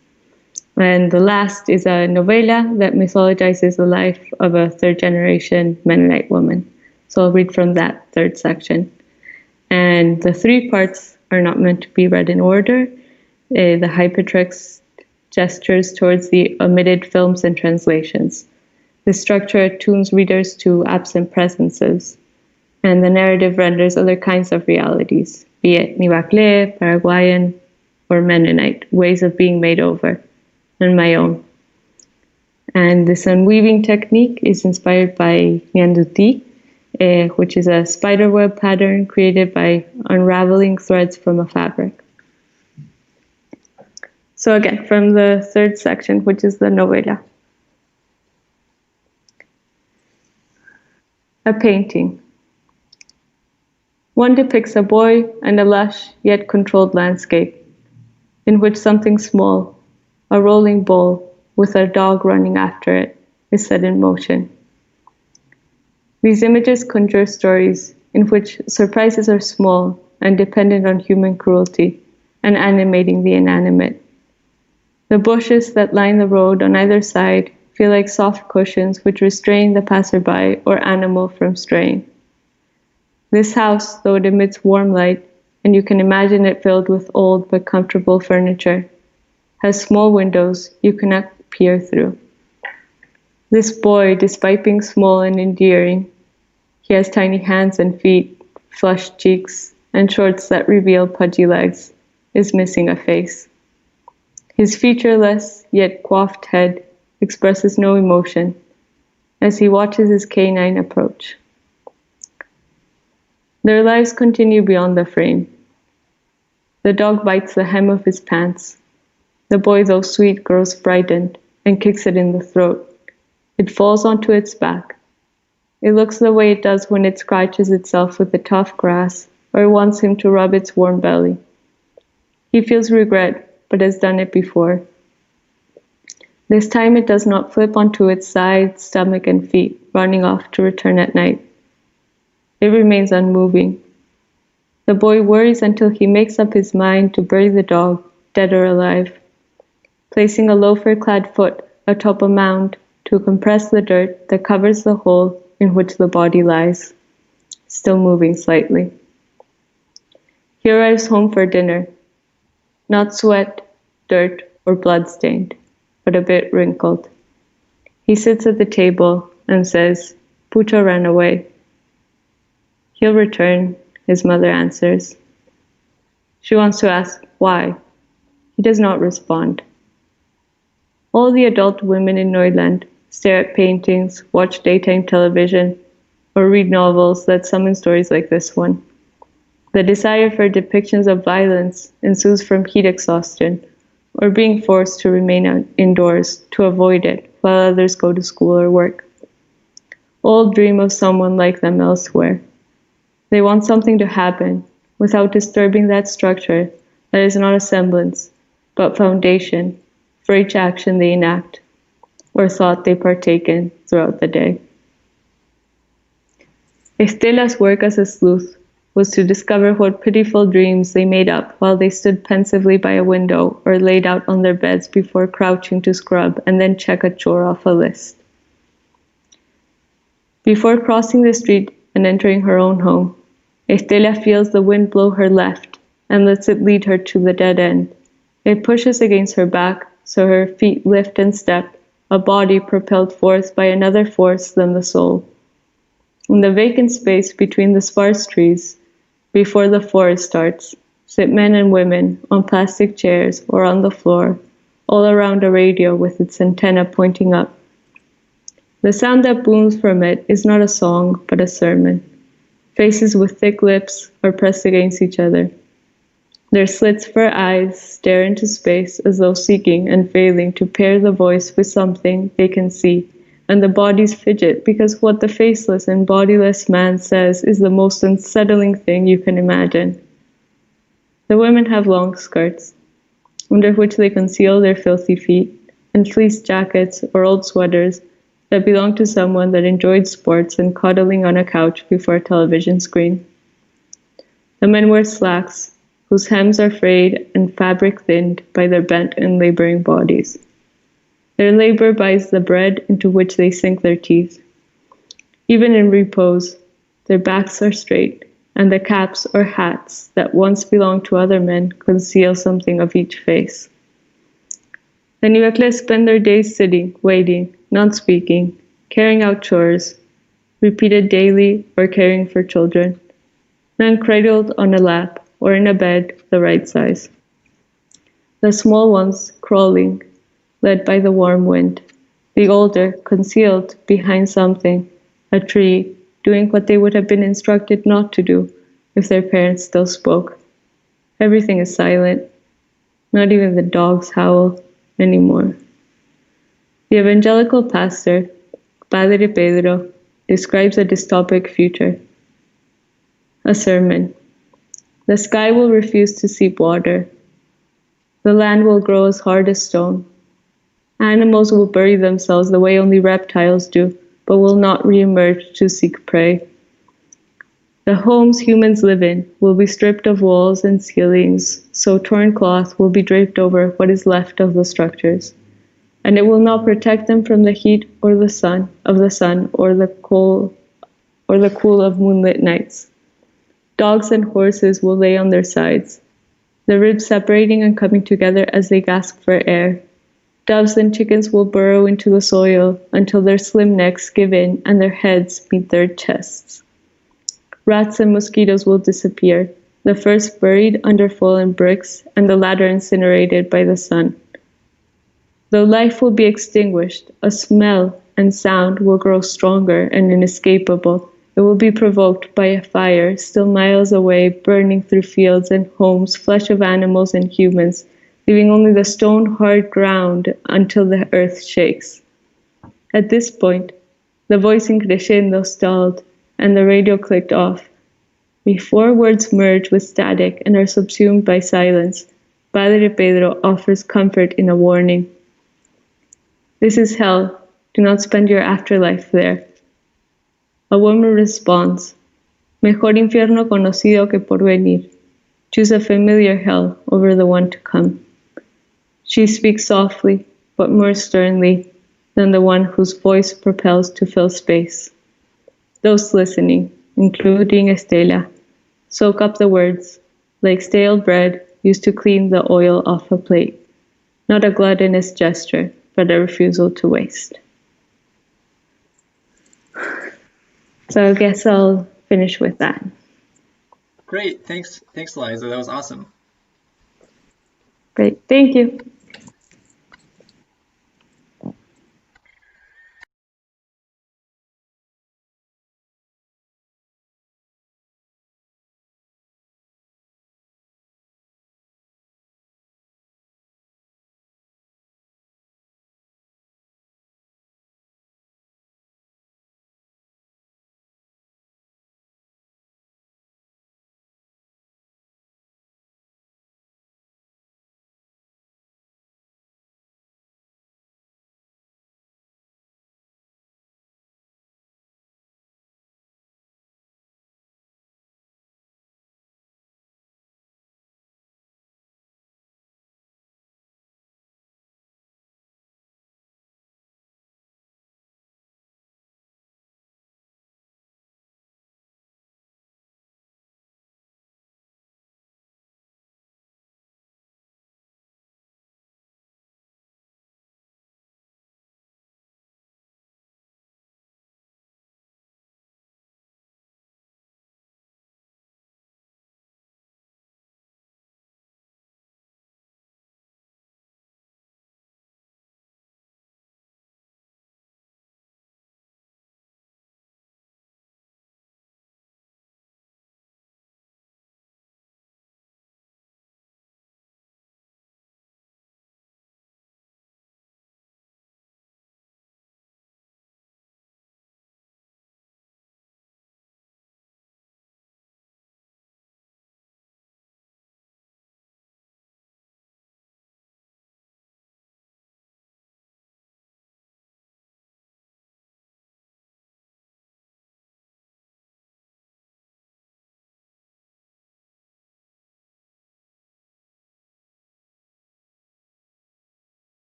And the last is a novela that mythologizes the life of a third-generation Mennonite woman. So I'll read from that third section. And the three parts are not meant to be read in order. The hypertext gestures towards the omitted films and translations. The structure attunes readers to absent presences, and the narrative renders other kinds of realities, be it Niwakle, Paraguayan, or Mennonite, ways of being made over, and my own. And this unweaving technique is inspired by Nyanduti, which is a spiderweb pattern created by unraveling threads from a fabric. So again, from the third section, which is the novela. A painting. One depicts a boy and a lush yet controlled landscape, in which something small, a rolling bowl with a dog running after it, is set in motion. These images conjure stories in which surprises are small and dependent on human cruelty and animating the inanimate. The bushes that line the road on either side feel like soft cushions which restrain the passerby or animal from straying. This house, though it emits warm light, and you can imagine it filled with old but comfortable furniture, has small windows you cannot peer through. This boy, despite being small and endearing, he has tiny hands and feet, flushed cheeks, and shorts that reveal pudgy legs, is missing a face. His featureless yet coiffed head expresses no emotion as he watches his canine approach. Their lives continue beyond the frame. The dog bites the hem of his pants. The boy, though sweet, grows frightened and kicks it in the throat. It falls onto its back. It looks the way it does when it scratches itself with the tough grass or wants him to rub its warm belly. He feels regret, but has done it before. This time it does not flip onto its side, stomach, and feet, running off to return at night. It remains unmoving. The boy worries until he makes up his mind to bury the dog, dead or alive, placing a loafer-clad foot atop a mound to compress the dirt that covers the hole in which the body lies, still moving slightly. He arrives home for dinner, not sweat, dirt, or blood-stained, but a bit wrinkled. He sits at the table and says, "Pucha ran away." "He'll return," his mother answers. She wants to ask why. He does not respond. All the adult women in Neuland stare at paintings, watch daytime television, or read novels that summon stories like this one. The desire for depictions of violence ensues from heat exhaustion, or being forced to remain indoors to avoid it while others go to school or work. All dream of someone like them elsewhere. They want something to happen without disturbing that structure that is not a semblance, but foundation for each action they enact or thought they partake in throughout the day. Estela's work as a sleuth was to discover what pitiful dreams they made up while they stood pensively by a window or laid out on their beds before crouching to scrub and then check a chore off a list. Before crossing the street and entering her own home, Estela feels the wind blow her left and lets it lead her to the dead end. It pushes against her back so her feet lift and step, a body propelled forth by another force than the soul. In the vacant space between the sparse trees, before the forest starts, sit men and women on plastic chairs or on the floor, all around a radio with its antenna pointing up. The sound that booms from it is not a song, but a sermon. Faces with thick lips are pressed against each other. Their slits for eyes stare into space as though seeking and failing to pair the voice with something they can see, and the bodies fidget because what the faceless and bodiless man says is the most unsettling thing you can imagine. The women have long skirts, under which they conceal their filthy feet, and fleece jackets or old sweaters that belong to someone that enjoyed sports and cuddling on a couch before a television screen. The men wear slacks, whose hems are frayed and fabric thinned by their bent and laboring bodies. Their labor buys the bread into which they sink their teeth. Even in repose, their backs are straight, and the caps or hats that once belonged to other men conceal something of each face. The Niwekles spend their days sitting, waiting, not speaking, carrying out chores, repeated daily or caring for children, none cradled on a lap or in a bed the right size. The small ones crawling, led by the warm wind, the older concealed behind something, a tree, doing what they would have been instructed not to do if their parents still spoke. Everything is silent. Not even the dogs howl anymore. The evangelical pastor, Padre Pedro, describes a dystopic future. A sermon. The sky will refuse to seep water. The land will grow as hard as stone. Animals will bury themselves the way only reptiles do, but will not reemerge to seek prey. The homes humans live in will be stripped of walls and ceilings, so torn cloth will be draped over what is left of the structures, and it will not protect them from the heat or the sun or the cool of moonlit nights. Dogs and horses will lay on their sides, the ribs separating and coming together as they gasp for air. Doves and chickens will burrow into the soil until their slim necks give in and their heads meet their chests. Rats and mosquitoes will disappear, the first buried under fallen bricks and the latter incinerated by the sun. Though life will be extinguished, a smell and sound will grow stronger and inescapable. It will be provoked by a fire still miles away, burning through fields and homes, flesh of animals and humans, leaving only the stone-hard ground until the earth shakes. At this point, the voice in crescendo stalled, and the radio clicked off. Before words merge with static and are subsumed by silence, Padre Pedro offers comfort in a warning. This is hell. Do not spend your afterlife there. A woman responds, Mejor infierno conocido que por venir. Choose a familiar hell over the one to come. She speaks softly, but more sternly than the one whose voice propels to fill space. Those listening, including Estela, soak up the words like stale bread used to clean the oil off a plate. Not a gluttonous gesture, but a refusal to waste. So I guess I'll finish with that. Great, thanks, Eliza. That was awesome. Great, thank you.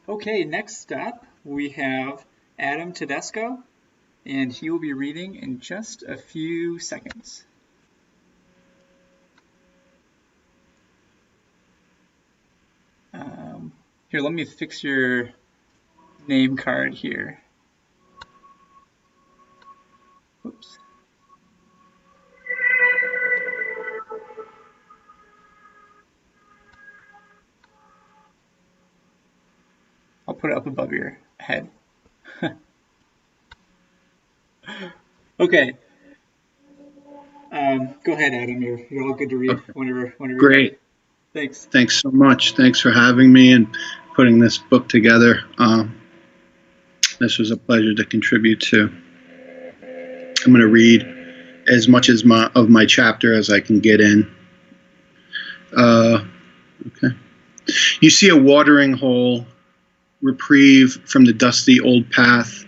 Okay, next up we have Adam Tedesco, and he will be reading in just a few seconds. Here, let me fix your name card here. Whoops. I'll put it up above your head. Okay. Go ahead, Adam. You're all good to read whenever. Great. Thanks. Thanks so much. Thanks for having me and putting this book together. This was a pleasure to contribute to. I'm going to read as much of my chapter as I can get in. Okay. You see a watering hole, reprieve from the dusty old path.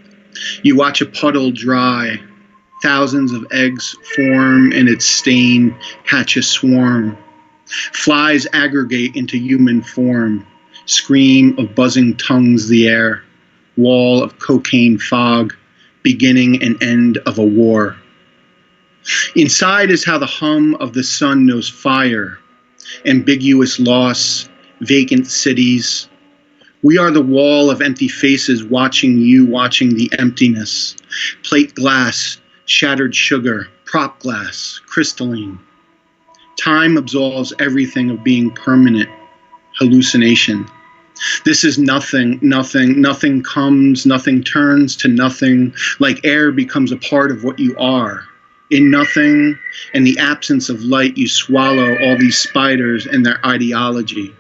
You watch a puddle dry. Thousands of eggs form in its stain, hatch a swarm. Flies aggregate into human form. Scream of buzzing tongues the air. Wall of cocaine fog. Beginning and end of a war. Inside is how the hum of the sun knows fire. Ambiguous loss. Vacant cities. We are the wall of empty faces watching you, watching the emptiness. Plate glass, shattered sugar, prop glass, crystalline. Time absolves everything of being permanent. Hallucination. This is nothing, nothing, nothing comes, nothing turns to nothing, like air becomes a part of what you are. In nothing, in the absence of light, you swallow all these spiders and their ideology.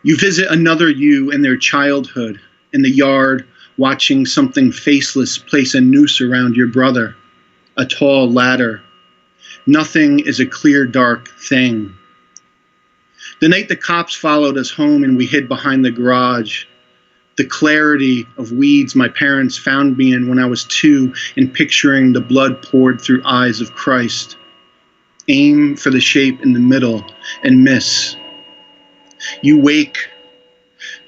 You visit another you in their childhood, in the yard, watching something faceless place a noose around your brother, a tall ladder. Nothing is a clear, dark thing. The night the cops followed us home and we hid behind the garage, the clarity of weeds my parents found me in when I was 2 and picturing the blood poured through eyes of Christ. Aim for the shape in the middle and miss. You wake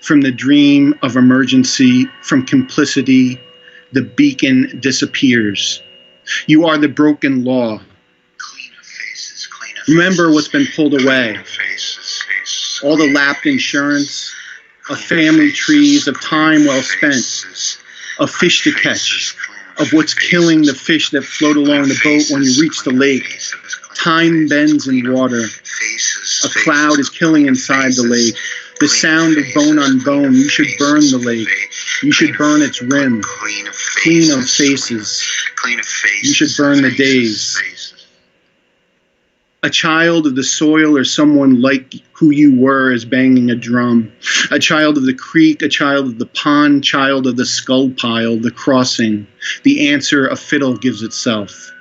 from the dream of emergency, from complicity, the beacon disappears. You are the broken law. Remember what's been pulled away. All the lapped insurance, of family trees, of time well spent, of fish to catch, of what's killing the fish that float along the boat when you reach the lake. Time bends in water. A cloud is killing inside the lake. The sound of bone on bone. You should burn the lake. You should burn its rim. Clean of faces. You should burn the days. A child of the soil or someone like who you were is banging a drum. A child of the creek, a child of the pond, child of the skull pile, the crossing. The answer a fiddle gives itself.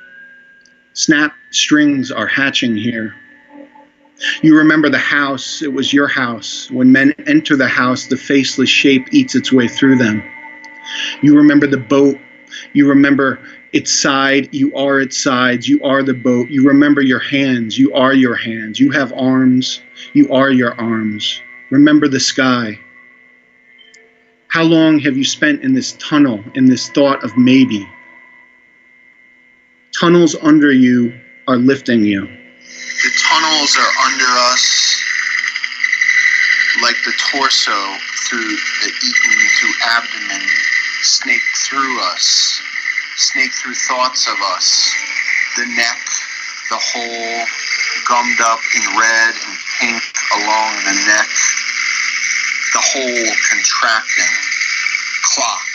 Snap strings are hatching here. You remember the house, it was your house. When men enter the house, the faceless shape eats its way through them. You remember the boat, you remember its side, you are its sides, you are the boat. You remember your hands, you are your hands. You have arms, you are your arms. Remember the sky. How long have you spent in this tunnel, in this thought of maybe? Tunnels under you are lifting you. The tunnels are under us like the torso through the eaten through abdomen, snake through us, snake through thoughts of us, the neck, the hole, gummed up in red and pink along the neck, the hole contracting, clock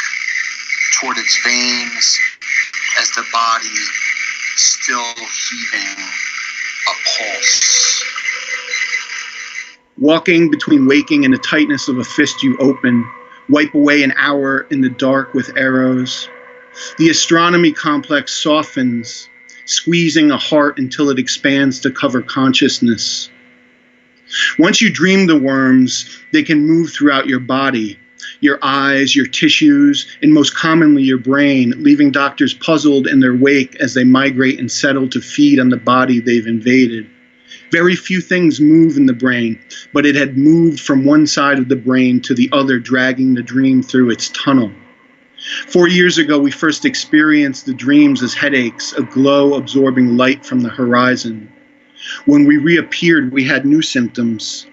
toward its veins as the body still heaving a pulse. Walking between waking and the tightness of a fist you open, wipe away an hour in the dark with arrows. The astronomy complex softens, squeezing a heart until it expands to cover consciousness. Once you dream the worms, they can move throughout your body, your eyes, your tissues, and most commonly your brain, leaving doctors puzzled in their wake as they migrate and settle to feed on the body they've invaded. Very few things move in the brain, but it had moved from one side of the brain to the other, dragging the dream through its tunnel. 4 years ago, we first experienced the dreams as headaches, a glow absorbing light from the horizon. When we reappeared, we had new symptoms.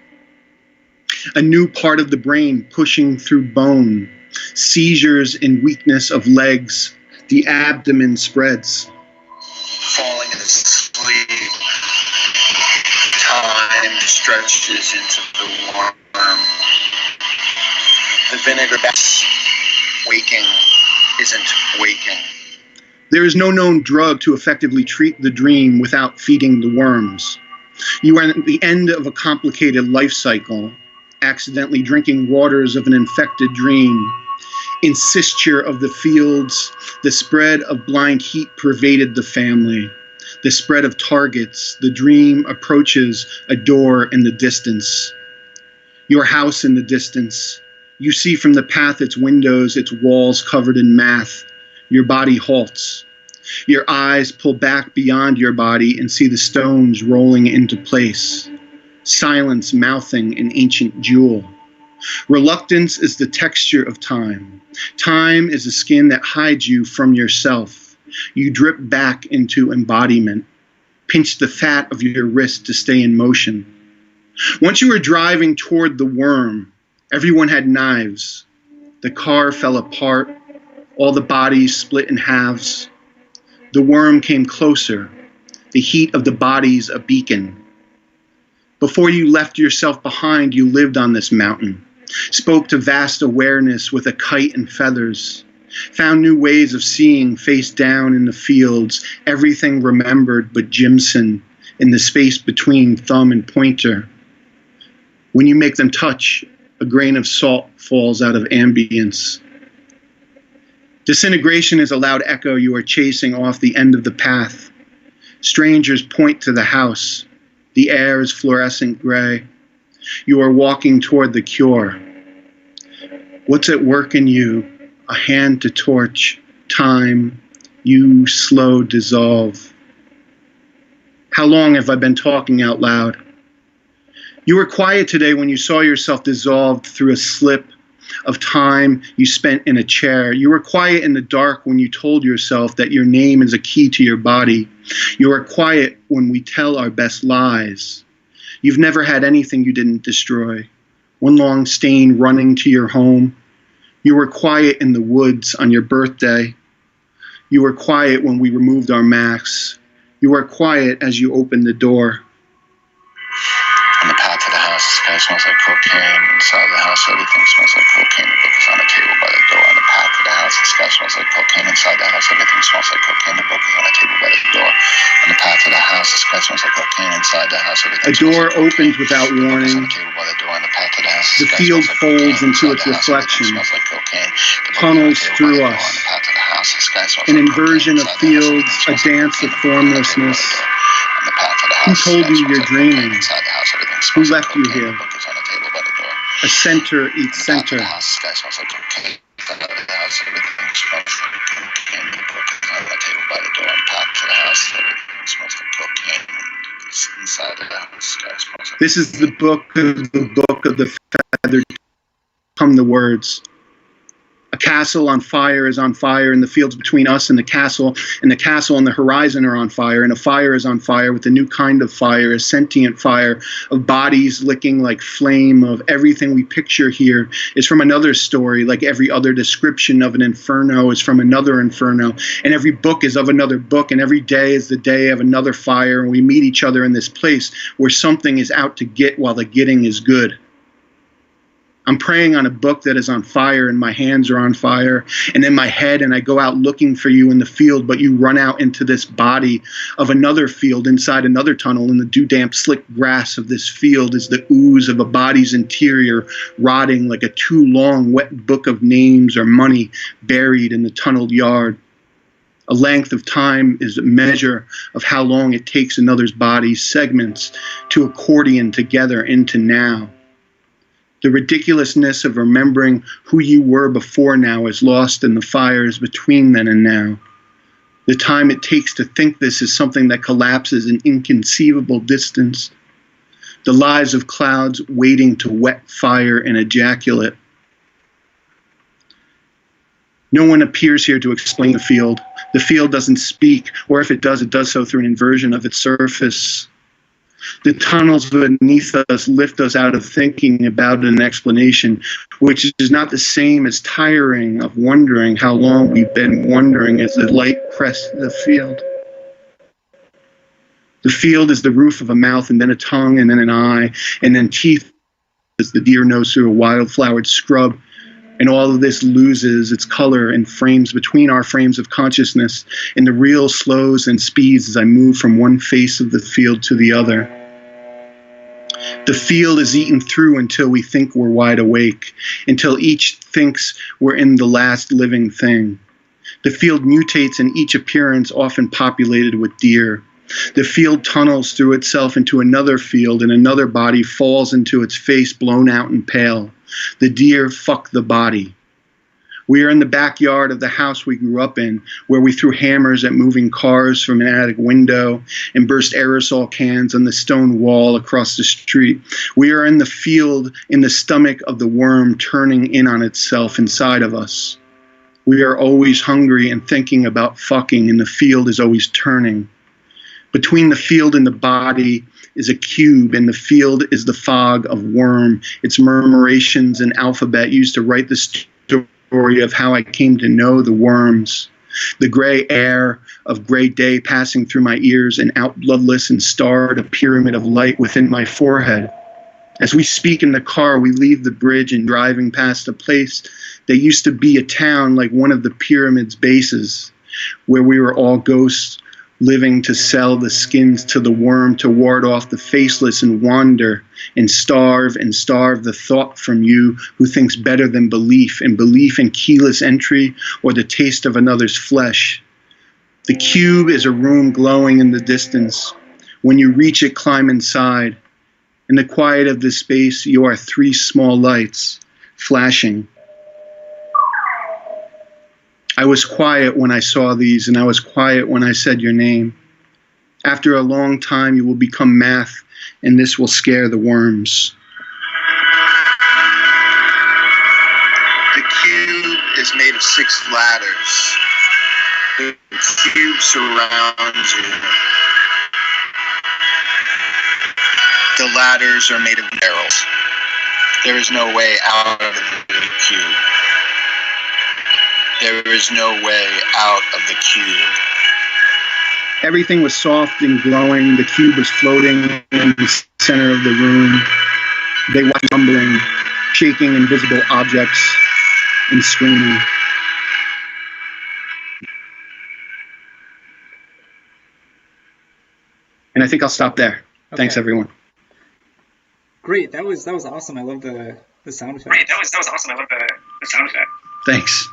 A new part of the brain pushing through bone, seizures and weakness of legs, the abdomen spreads. Falling asleep, time stretches into the worm. The vinegar that's waking isn't waking. There is no known drug to effectively treat the dream without feeding the worms. You are at the end of a complicated life cycle, accidentally drinking waters of an infected dream. Insisture of the fields, the spread of blind heat pervaded the family. The spread of targets, the dream approaches a door in the distance. Your house in the distance. You see from the path its windows, its walls covered in math. Your body halts. Your eyes pull back beyond your body and see the stones rolling into place. Silence mouthing an ancient jewel. Reluctance is the texture of time. Time is the skin that hides you from yourself. You drip back into embodiment. Pinch the fat of your wrist to stay in motion. Once you were driving toward the worm, everyone had knives. The car fell apart. All the bodies split in halves. The worm came closer. The heat of the bodies a beacon. Before you left yourself behind, you lived on this mountain. Spoke to vast awareness with a kite and feathers. Found new ways of seeing face down in the fields. Everything remembered but Jimson in the space between thumb and pointer. When you make them touch, a grain of salt falls out of ambience. Disintegration is a loud echo you are chasing off the end of the path. Strangers point to the house. The air is fluorescent gray. You are walking toward the cure. What's at work in you? A hand to torch, time, you slow dissolve. How long have I been talking out loud? You were quiet today when you saw yourself dissolved through a slip of time you spent in a chair. You were quiet in the dark when you told yourself that your name is a key to your body. You are quiet when we tell our best lies. You've never had anything you didn't destroy. One long stain running to your home. You were quiet in the woods on your birthday. You were quiet when we removed our masks. You were quiet as you opened the door. On the path to the house, the sky smells like cocaine. Inside the house, everything smells like cocaine. The book is on a table by the door. On the path to the house, the sky smells like cocaine. Inside the house, everything smells like cocaine. The book is on a table by the door. On the path to the house, the sky smells like cocaine. Inside the house, everything a door opens without warning. The field folds into its reflection. Tunnels through us. An inversion of fields, a dance of formlessness. Who told you you're dreaming? Who left you here? A center eats center. This is the book of the feathered. Come the words. A castle on fire is on fire, and the fields between us and the castle and the horizon are on fire, and a fire is on fire with a new kind of fire, a sentient fire of bodies licking like flame, of everything we picture here is from another story, like every other description of an inferno is from another inferno, and every book is of another book, and every day is the day of another fire, and we meet each other in this place where something is out to get while the getting is good. I'm praying on a book that is on fire, and my hands are on fire, and in my head, and I go out looking for you in the field, but you run out into this body of another field inside another tunnel, and the dew-damp slick grass of this field is the ooze of a body's interior, rotting like a too long wet book of names or money buried in the tunneled yard. A length of time is a measure of how long it takes another's body's segments to accordion together into now. The ridiculousness of remembering who you were before now is lost in the fires between then and now. The time it takes to think this is something that collapses in inconceivable distance. the lives of clouds waiting to wet fire and ejaculate. No one appears here to explain the field. The field doesn't speak, or if it does so through an inversion of its surface. The tunnels beneath us lift us out of thinking about an explanation, which is not the same as tiring of wondering how long we've been wondering as the light pressed the field. The field is the roof of a mouth, and then a tongue, and then an eye, and then teeth as the deer nose through a wild-flowered scrub. And all of this loses its color and frames between our frames of consciousness, and the real slows and speeds as I move from one face of the field to the other. The field is eaten through until we think we're wide awake, until each thinks we're in the last living thing. The field mutates in each appearance, often populated with deer. The field tunnels through itself into another field, and another body falls into its face, blown out and pale. The deer fuck the body. We are in the backyard of the house we grew up in, where we threw hammers at moving cars from an attic window and burst aerosol cans on the stone wall across the street. We are in the field, in the stomach of the worm turning in on itself inside of us. We are always hungry and thinking about fucking, and the field is always turning. Between the field and the body is a cube, and the field is the fog of worm, its murmurations and alphabet used to write the story of how I came to know the worms. The gray air of gray day passing through my ears and out bloodless and starred, a pyramid of light within my forehead. As we speak in the car, we leave the bridge and driving past a place that used to be a town like one of the pyramid's bases, where we were all ghosts, living to sell the skins to the worm to ward off the faceless and wander and starve the thought from you who thinks better than belief, and belief in keyless entry or the taste of another's flesh. The cube is a room glowing in the distance. When you reach it, climb inside. In the quiet of this space, you are 3 small lights flashing. I was quiet when I saw these, and I was quiet when I said your name. After a long time, you will become math, and this will scare the worms. The cube is made of 6 ladders. The cube surrounds you. The ladders are made of barrels. There is no way out of the cube. There is no way out of the cube. Everything was soft and glowing. The cube was floating in the center of the room. They watched tumbling, shaking invisible objects, and screaming. And I think I'll stop there. Okay. Thanks, everyone. Great. That was awesome. I love the sound effect. Great. That was awesome. I love the sound effect. Thanks.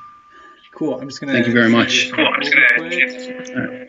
Cool. I'm just gonna. Thank you very much. Cool. I'm just gonna. All right.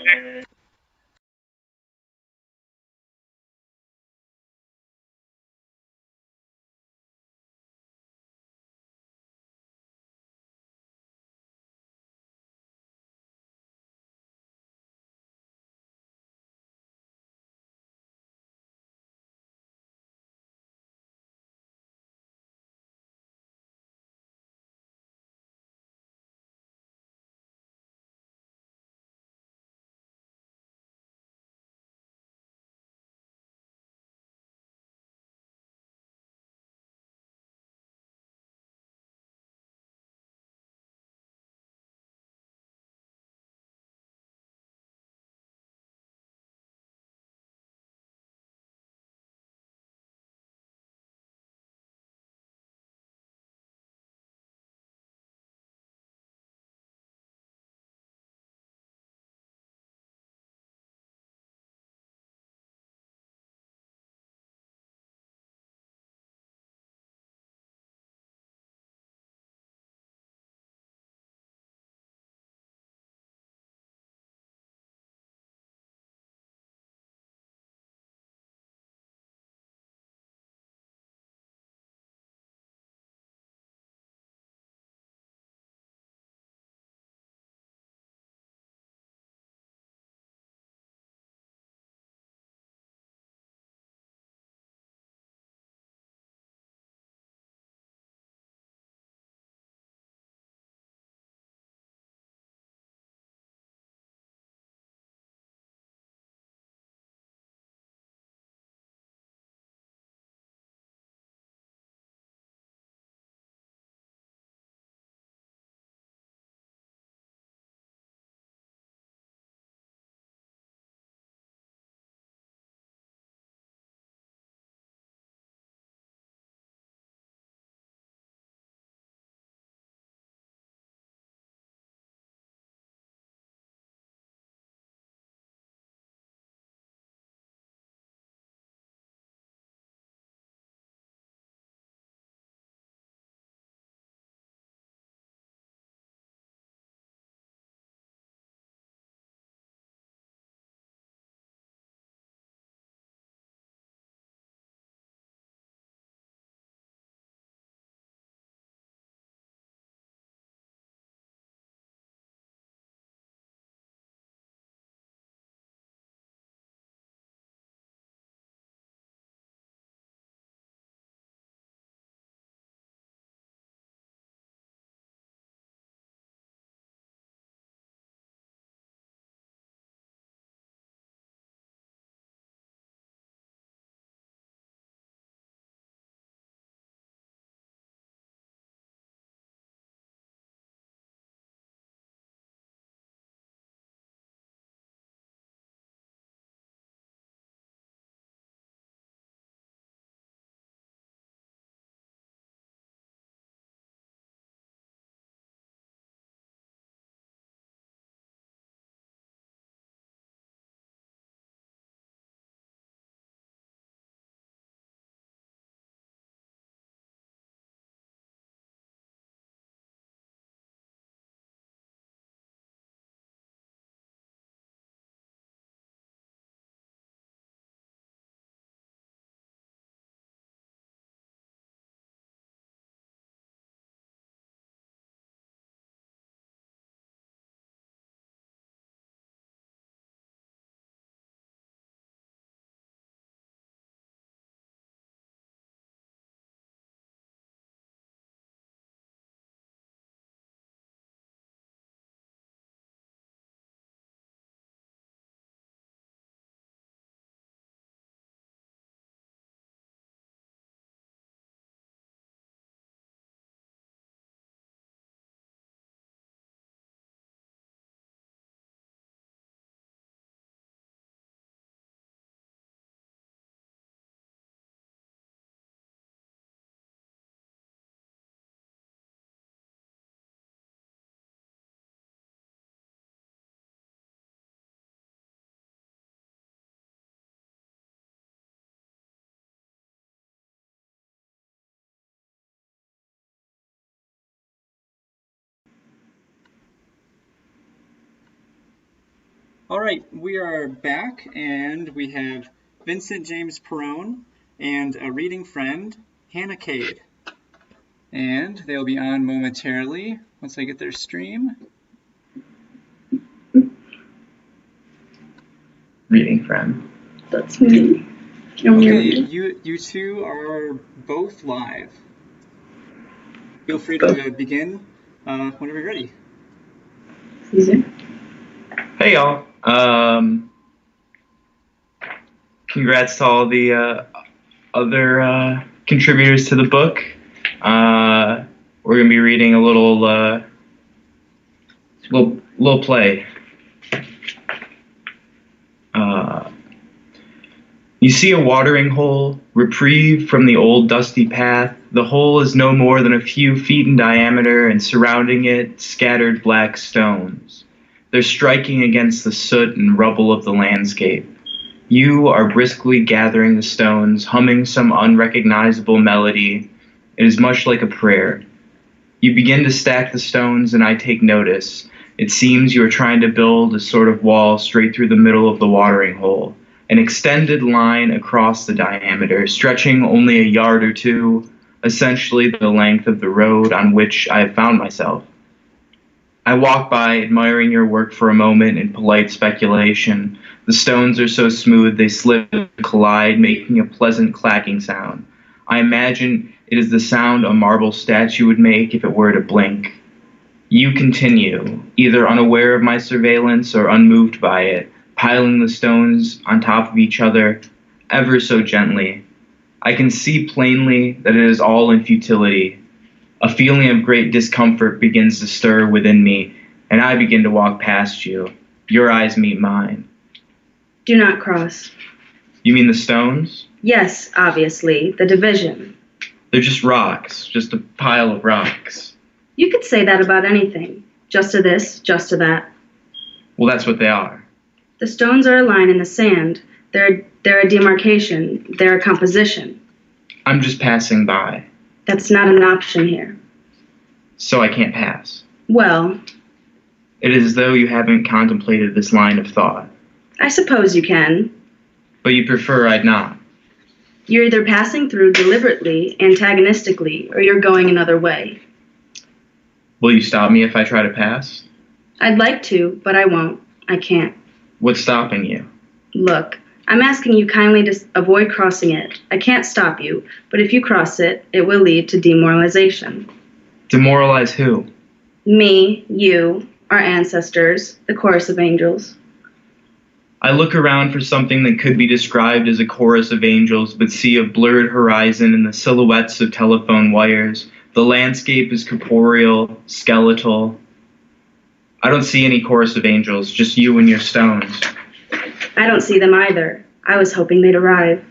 All right, we are back, and we have Vincent James Peron and a reading friend, Hannah Cade. And they'll be on momentarily once I get their stream. Reading friend. That's me. Okay, you two are both live. Feel free to begin whenever you're ready. Hey y'all. Congrats to all the other contributors to the book. We're gonna be reading a little play. You see a watering hole, reprieve from the old dusty path. The hole is no more than a few feet in diameter, and surrounding it, scattered black stones. They're striking against the soot and rubble of the landscape. You are briskly gathering the stones, humming some unrecognizable melody. It is much like a prayer. You begin to stack the stones, and I take notice. It seems you are trying to build a sort of wall straight through the middle of the watering hole. An extended line across the diameter, stretching only a yard or two, essentially the length of the road on which I have found myself. I walk by, admiring your work for a moment in polite speculation. The stones are so smooth they slip and collide, making a pleasant clacking sound. I imagine it is the sound a marble statue would make if it were to blink. You continue, either unaware of my surveillance or unmoved by it, piling the stones on top of each other, ever so gently. I can see plainly that it is all in futility. A feeling of great discomfort begins to stir within me, and I begin to walk past you. Your eyes meet mine. Do not cross. You mean the stones? Yes, obviously, the division. They're just rocks, just a pile of rocks. You could say that about anything. Just to this, just to that. Well, that's what they are. The stones are a line in the sand. They're a demarcation. They're a composition. I'm just passing by. That's not an option here. So I can't pass. Well, it is as though you haven't contemplated this line of thought. I suppose you can. But you prefer I'd not. You're either passing through deliberately, antagonistically, or you're going another way. Will you stop me if I try to pass? I'd like to, but I won't. I can't. What's stopping you? Look, I'm asking you kindly to avoid crossing it. I can't stop you, but if you cross it, it will lead to demoralization. Demoralize who? Me, you, our ancestors, the chorus of angels. I look around for something that could be described as a chorus of angels, but see a blurred horizon and the silhouettes of telephone wires. The landscape is corporeal, skeletal. I don't see any chorus of angels, just you and your stones. I don't see them either. I was hoping they'd arrive.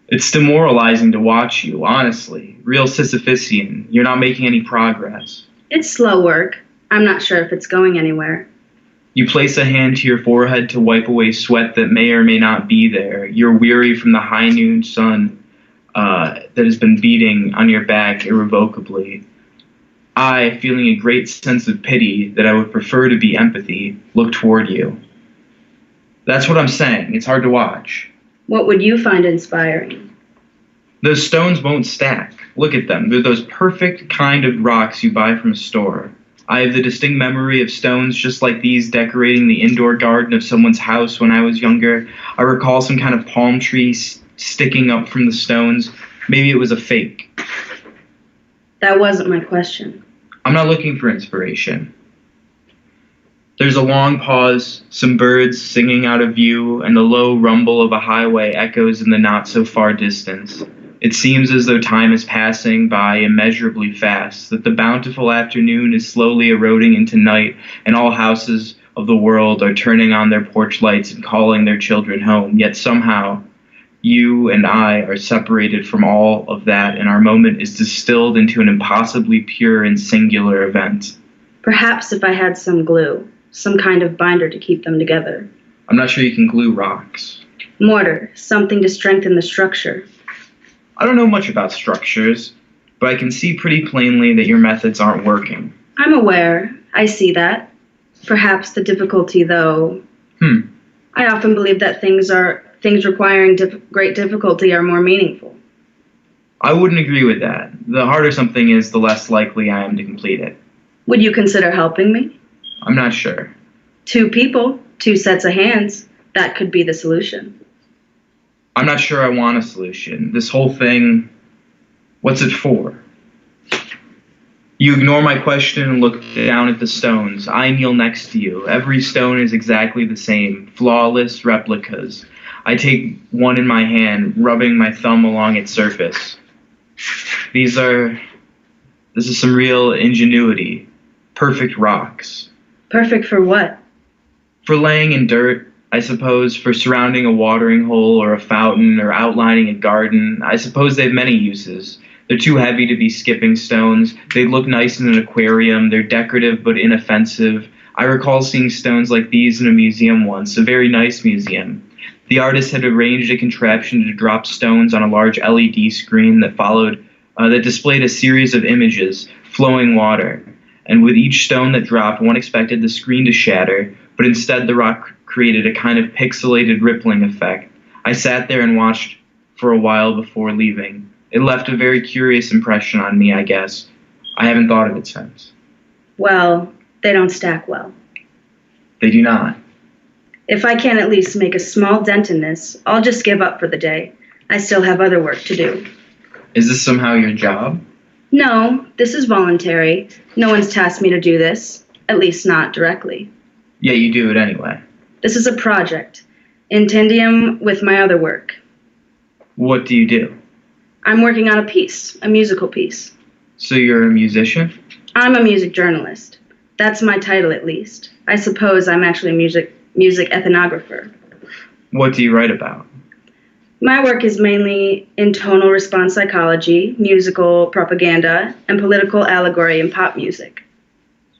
It's demoralizing to watch you, honestly. Real Sisyphusian. You're not making any progress. It's slow work. I'm not sure if it's going anywhere. You place a hand to your forehead to wipe away sweat that may or may not be there. You're weary from the high noon sun that has been beating on your back irrevocably. I, feeling a great sense of pity that I would prefer to be empathy, look toward you. That's what I'm saying. It's hard to watch. What would you find inspiring? Those stones won't stack. Look at them. They're those perfect kind of rocks you buy from a store. I have the distinct memory of stones just like these decorating the indoor garden of someone's house when I was younger. I recall some kind of palm tree sticking up from the stones. Maybe it was a fake. That wasn't my question. I'm not looking for inspiration. There's a long pause, some birds singing out of view, and the low rumble of a highway echoes in the not-so-far distance. It seems as though time is passing by immeasurably fast, that the bountiful afternoon is slowly eroding into night, and all houses of the world are turning on their porch lights and calling their children home. Yet somehow, you and I are separated from all of that, and our moment is distilled into an impossibly pure and singular event. Perhaps if I had some glue, some kind of binder to keep them together. I'm not sure you can glue rocks. Mortar, something to strengthen the structure. I don't know much about structures, but I can see pretty plainly that your methods aren't working. I'm aware. I see that. Perhaps the difficulty, though. I often believe that things requiring great difficulty are more meaningful. I wouldn't agree with that. The harder something is, the less likely I am to complete it. Would you consider helping me? I'm not sure. 2 people, 2 sets of hands. That could be the solution. I'm not sure I want a solution. This whole thing, what's it for? You ignore my question and look down at the stones. I kneel next to you. Every stone is exactly the same, flawless replicas. I take one in my hand, rubbing my thumb along its surface. This is some real ingenuity. Perfect rocks. Perfect for what? For laying in dirt, I suppose, for surrounding a watering hole or a fountain or outlining a garden. I suppose they have many uses. They're too heavy to be skipping stones. They look nice in an aquarium. They're decorative but inoffensive. I recall seeing stones like these in a museum once, a very nice museum. The artist had arranged a contraption to drop stones on a large LED screen that displayed a series of images, flowing water. And with each stone that dropped, one expected the screen to shatter, but instead the rock created a kind of pixelated rippling effect. I sat there and watched for a while before leaving. It left a very curious impression on me, I guess. I haven't thought of it since. Well, they don't stack well. They do not. If I can't at least make a small dent in this, I'll just give up for the day. I still have other work to do. Is this somehow your job? No, this is voluntary. No one's tasked me to do this, at least not directly. Yeah, you do it anyway. This is a project, in tandem with my other work. What do you do? I'm working on a musical piece. So you're a musician? I'm a music journalist. That's my title, at least. I suppose I'm actually a music ethnographer. What do you write about? My work is mainly in tonal response psychology, musical propaganda, and political allegory in pop music.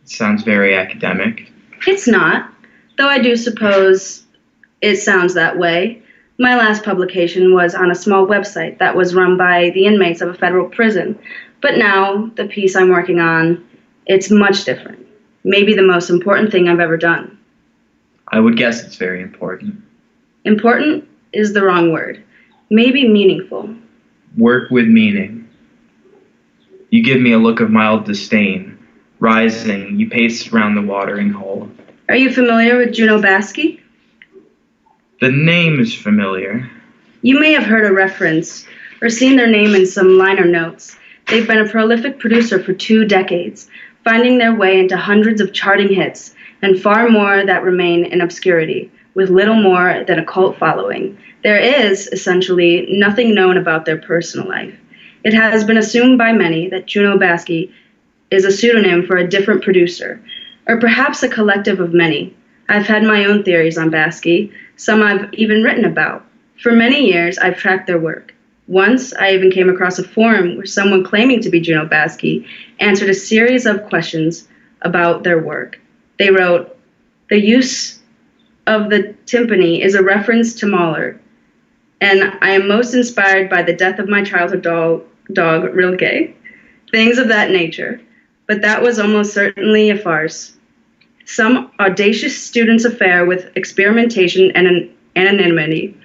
It sounds very academic. It's not, though I do suppose it sounds that way. My last publication was on a small website that was run by the inmates of a federal prison. But now, the piece I'm working on, it's much different. Maybe the most important thing I've ever done. I would guess it's very important. Important is the wrong word. Maybe meaningful. Work with meaning. You give me a look of mild disdain. Rising, you pace around the watering hole. Are you familiar with Juno Baskey? The name is familiar. You may have heard a reference or seen their name in some liner notes. They've been a prolific producer for 2 decades, finding their way into hundreds of charting hits and far more that remain in obscurity, with little more than a cult following. There is, essentially, nothing known about their personal life. It has been assumed by many that Juno Baskey is a pseudonym for a different producer, or perhaps a collective of many. I've had my own theories on Baskey, some I've even written about. For many years, I've tracked their work. Once, I even came across a forum where someone claiming to be Juno Baskey answered a series of questions about their work. They wrote, "The use of the timpani is a reference to Mahler, and I am most inspired by the death of my childhood dog Rilke." Things of that nature. But that was almost certainly a farce. Some audacious student's affair with experimentation and anonymity.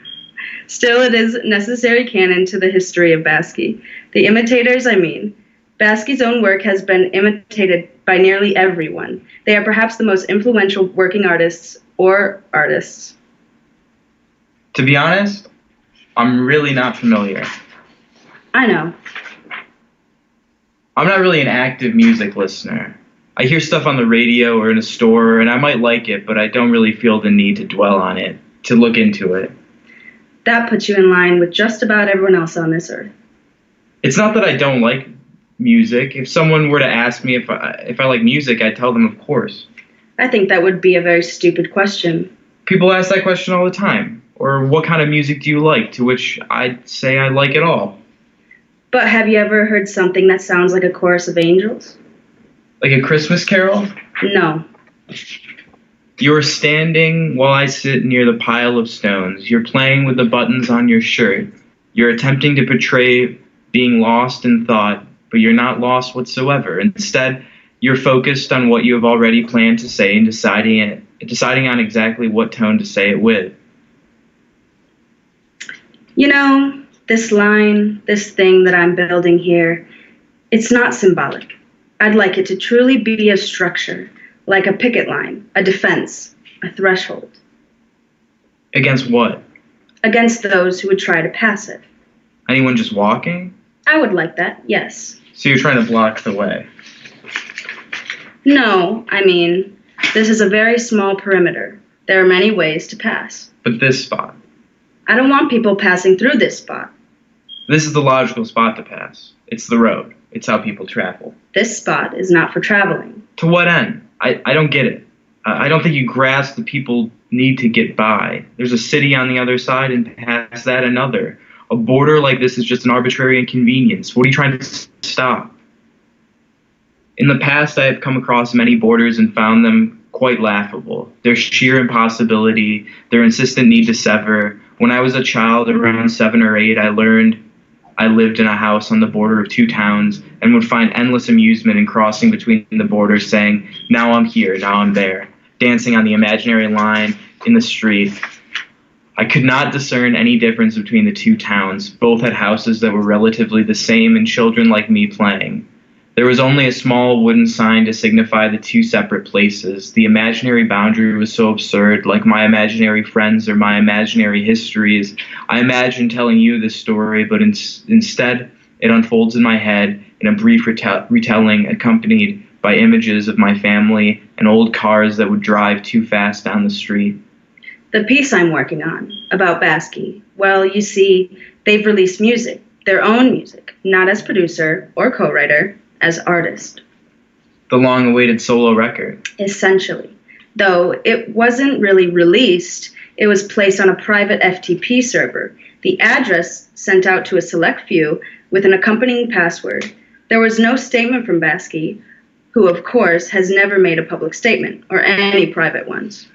Still, it is necessary canon to the history of Baskey. The imitators, I mean. Baskey's own work has been imitated by nearly everyone. They are perhaps the most influential working artists or artists. To be honest, I'm really not familiar. I know. I'm not really an active music listener. I hear stuff on the radio or in a store, and I might like it, but I don't really feel the need to dwell on it, to look into it. That puts you in line with just about everyone else on this earth. It's not that I don't like music. If someone were to ask me if I like music, I'd tell them of course. I think that would be a very stupid question. People ask that question all the time. Or what kind of music do you like? To which I'd say I like it all. But have you ever heard something that sounds like a chorus of angels? Like a Christmas carol? No. You're standing while I sit near the pile of stones. You're playing with the buttons on your shirt. You're attempting to portray being lost in thought, but you're not lost whatsoever. Instead, You're focused on what you have already planned to say and deciding on exactly what tone to say it with. You know, this line, this thing that I'm building here, it's not symbolic. I'd like it to truly be a structure, like a picket line, a defense, a threshold. Against what? Against those who would try to pass it. Anyone just walking? I would like that, yes. So you're trying to block the way? No, I mean, this is a very small perimeter. There are many ways to pass. But this spot? I don't want people passing through this spot. This is the logical spot to pass. It's the road. It's how people travel. This spot is not for traveling. To what end? I don't get it. I don't think you grasp that people need to get by. There's a city on the other side, and past that another. A border like this is just an arbitrary inconvenience. What are you trying to stop? In the past, I have come across many borders and found them quite laughable. Their sheer impossibility, their insistent need to sever. When I was a child, around 7 or 8, I learned I lived in a house on the border of 2 towns and would find endless amusement in crossing between the borders, saying, now I'm here, now I'm there, dancing on the imaginary line in the street. I could not discern any difference between the 2 towns. Both had houses that were relatively the same and children like me playing. There was only a small wooden sign to signify the 2 separate places. The imaginary boundary was so absurd, like my imaginary friends or my imaginary histories. I imagined telling you this story, but instead it unfolds in my head in a brief retelling accompanied by images of my family and old cars that would drive too fast down the street. The piece I'm working on, about Baskey, well, you see, they've released music, their own music, not as producer or co-writer, as artist. The long-awaited solo record. Essentially. Though it wasn't really released, it was placed on a private FTP server. The address sent out to a select few with an accompanying password. There was no statement from Baskey, who of course has never made a public statement, or any private ones.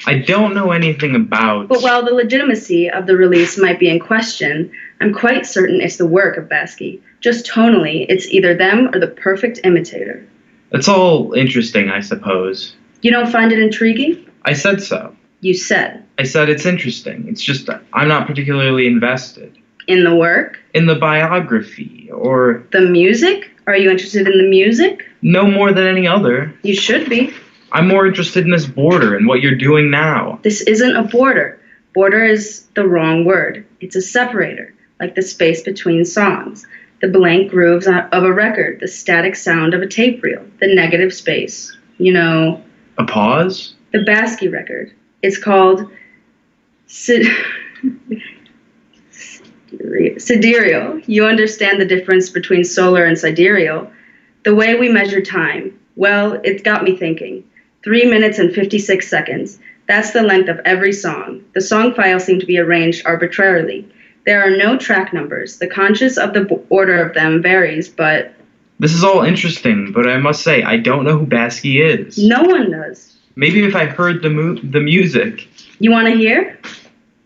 I don't know anything about... But while the legitimacy of the release might be in question, I'm quite certain it's the work of Baskey. Just tonally, it's either them or the perfect imitator. It's all interesting, I suppose. You don't find it intriguing? I said so. You said. I said it's interesting. It's just I'm not particularly invested. In the work? In the biography, or... The music? Are you interested in the music? No more than any other. You should be. I'm more interested in this border and what you're doing now. This isn't a border. Border is the wrong word. It's a separator, like the space between songs. The blank grooves of a record, the static sound of a tape reel, the negative space. You know... A pause? The Baskey record. It's called... Sidereal. You understand the difference between solar and sidereal. The way we measure time. Well, it got me thinking. 3 minutes and 56 seconds. That's the length of every song. The song files seem to be arranged arbitrarily. There are no track numbers. The conscious of the order of them varies, but... This is all interesting, but I must say, I don't know who Baskey is. No one does. Maybe if I heard the music. You want to hear?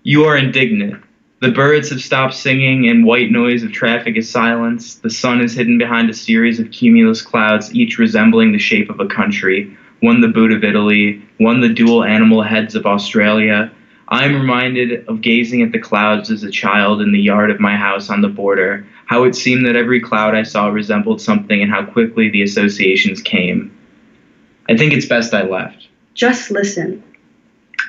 You are indignant. The birds have stopped singing, and white noise of traffic is silenced. The sun is hidden behind a series of cumulus clouds, each resembling the shape of a country. One the boot of Italy, one the dual animal heads of Australia. I am reminded of gazing at the clouds as a child in the yard of my house on the border, how it seemed that every cloud I saw resembled something and how quickly the associations came. I think it's best I left. Just listen.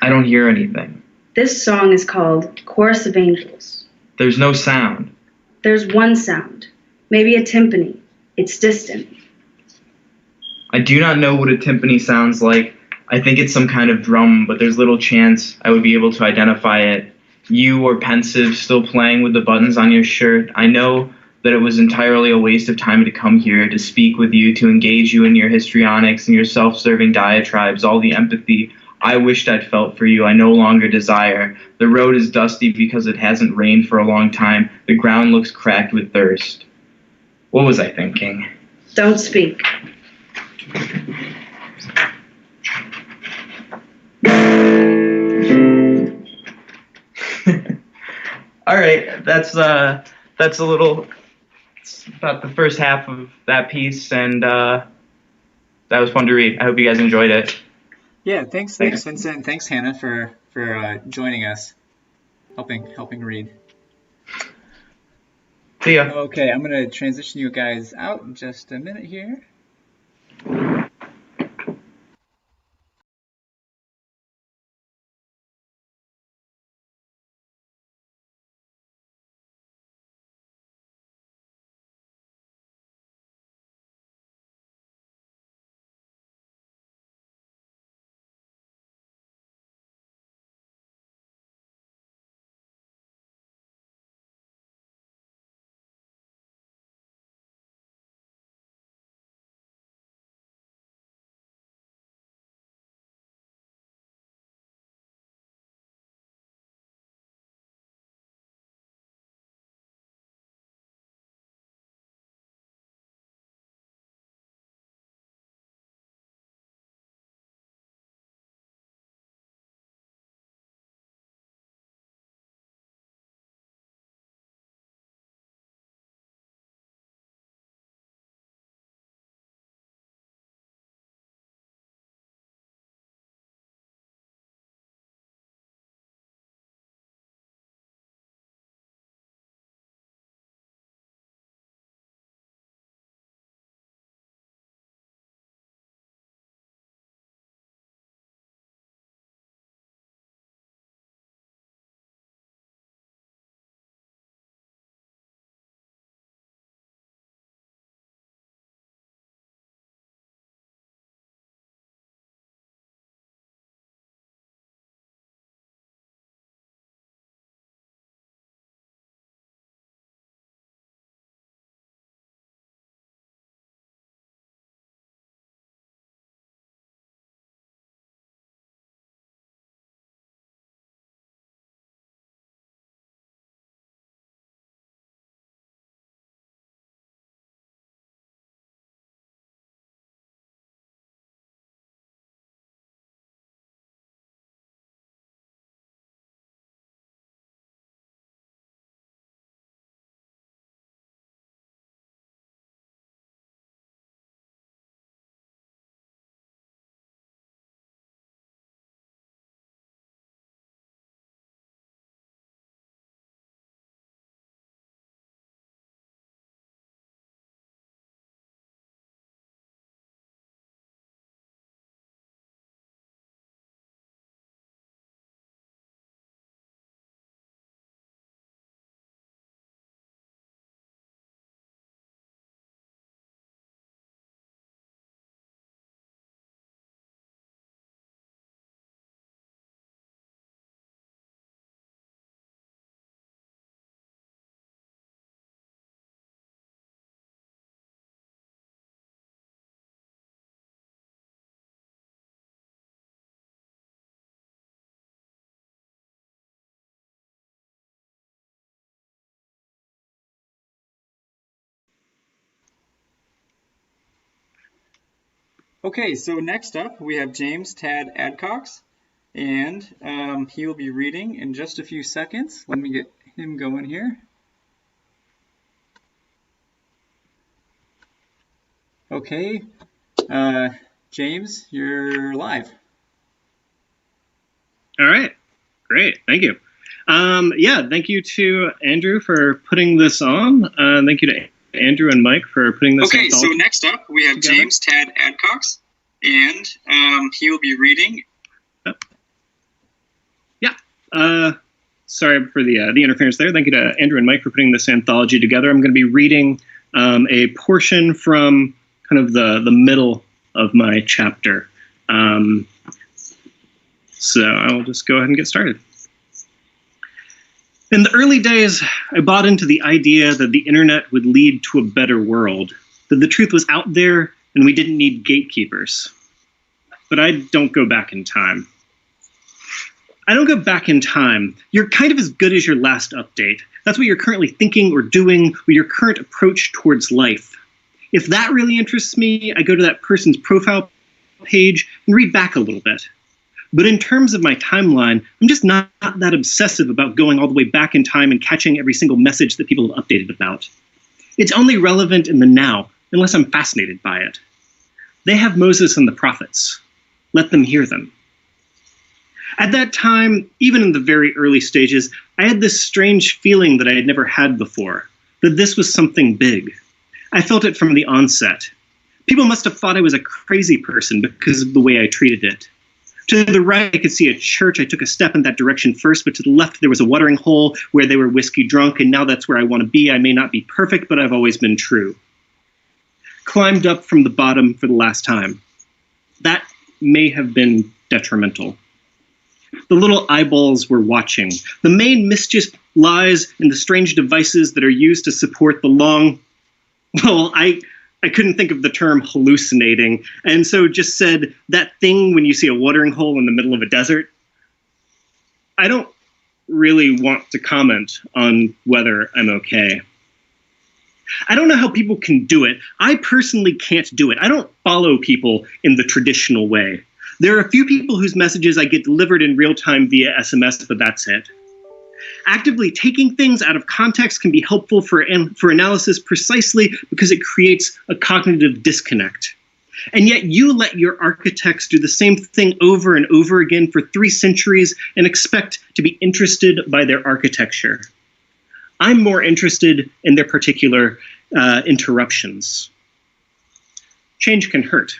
I don't hear anything. This song is called Chorus of Angels. There's no sound. There's one sound. Maybe a timpani. It's distant. I do not know what a timpani sounds like. I think it's some kind of drum, but there's little chance I would be able to identify it. You were pensive, still playing with the buttons on your shirt. I know that it was entirely a waste of time to come here, to speak with you, to engage you in your histrionics and your self-serving diatribes, all the empathy I wished I'd felt for you, I no longer desire. The road is dusty because it hasn't rained for a long time. The ground looks cracked with thirst. What was I thinking? Don't speak. All right, that's a little. It's about the first half of that piece, and that was fun to read. I hope you guys enjoyed it. Yeah, thanks Vincent. Thanks Hannah for joining us, helping read. See ya. Okay, I'm gonna transition you guys out in just a minute here. Okay, so next up we have James Tad Adcx, and he will be reading in just a few seconds. Let me get him going here. Okay, James, you're live. All right, great, thank you. Yeah, thank you to Andrew for putting this on. Thank you to Andrew and Mike for putting this on. Okay, so next up we have together. James Tad Adcx, and he will be reading. Sorry for the interference there. Thank you to Andrew and Mike for putting this anthology together. I'm going to be reading a portion from kind of the middle of my chapter. So I'll just go ahead and get started. In the early days, I bought into the idea that the internet would lead to a better world, that the truth was out there and we didn't need gatekeepers. But I don't go back in time. I don't go back in time. You're kind of as good as your last update. That's what you're currently thinking or doing, or your current approach towards life. If that really interests me, I go to that person's profile page and read back a little bit. But in terms of my timeline, I'm just not that obsessive about going all the way back in time and catching every single message that people have updated about. It's only relevant in the now, unless I'm fascinated by it. They have Moses and the prophets. Let them hear them. At that time, even in the very early stages, I had this strange feeling that I had never had before, that this was something big. I felt it from the onset. People must have thought I was a crazy person because of the way I treated it. To the right, I could see a church. I took a step in that direction first, but to the left, there was a watering hole where they were whiskey drunk, and now that's where I want to be. I may not be perfect, but I've always been true. Climbed up from the bottom for the last time. That may have been detrimental. The little eyeballs were watching. The main mischief lies in the strange devices that are used to support the long... Well, I couldn't think of the term hallucinating, and so just said that thing when you see a watering hole in the middle of a desert. I don't really want to comment on whether I'm okay. I don't know how people can do it. I personally can't do it. I don't follow people in the traditional way. There are a few people whose messages I get delivered in real time via SMS, but that's it. Actively taking things out of context can be helpful for analysis precisely because it creates a cognitive disconnect. And yet you let your architects do the same thing over and over again for 3 centuries and expect to be interested by their architecture. I'm more interested in their particular interruptions. Change can hurt.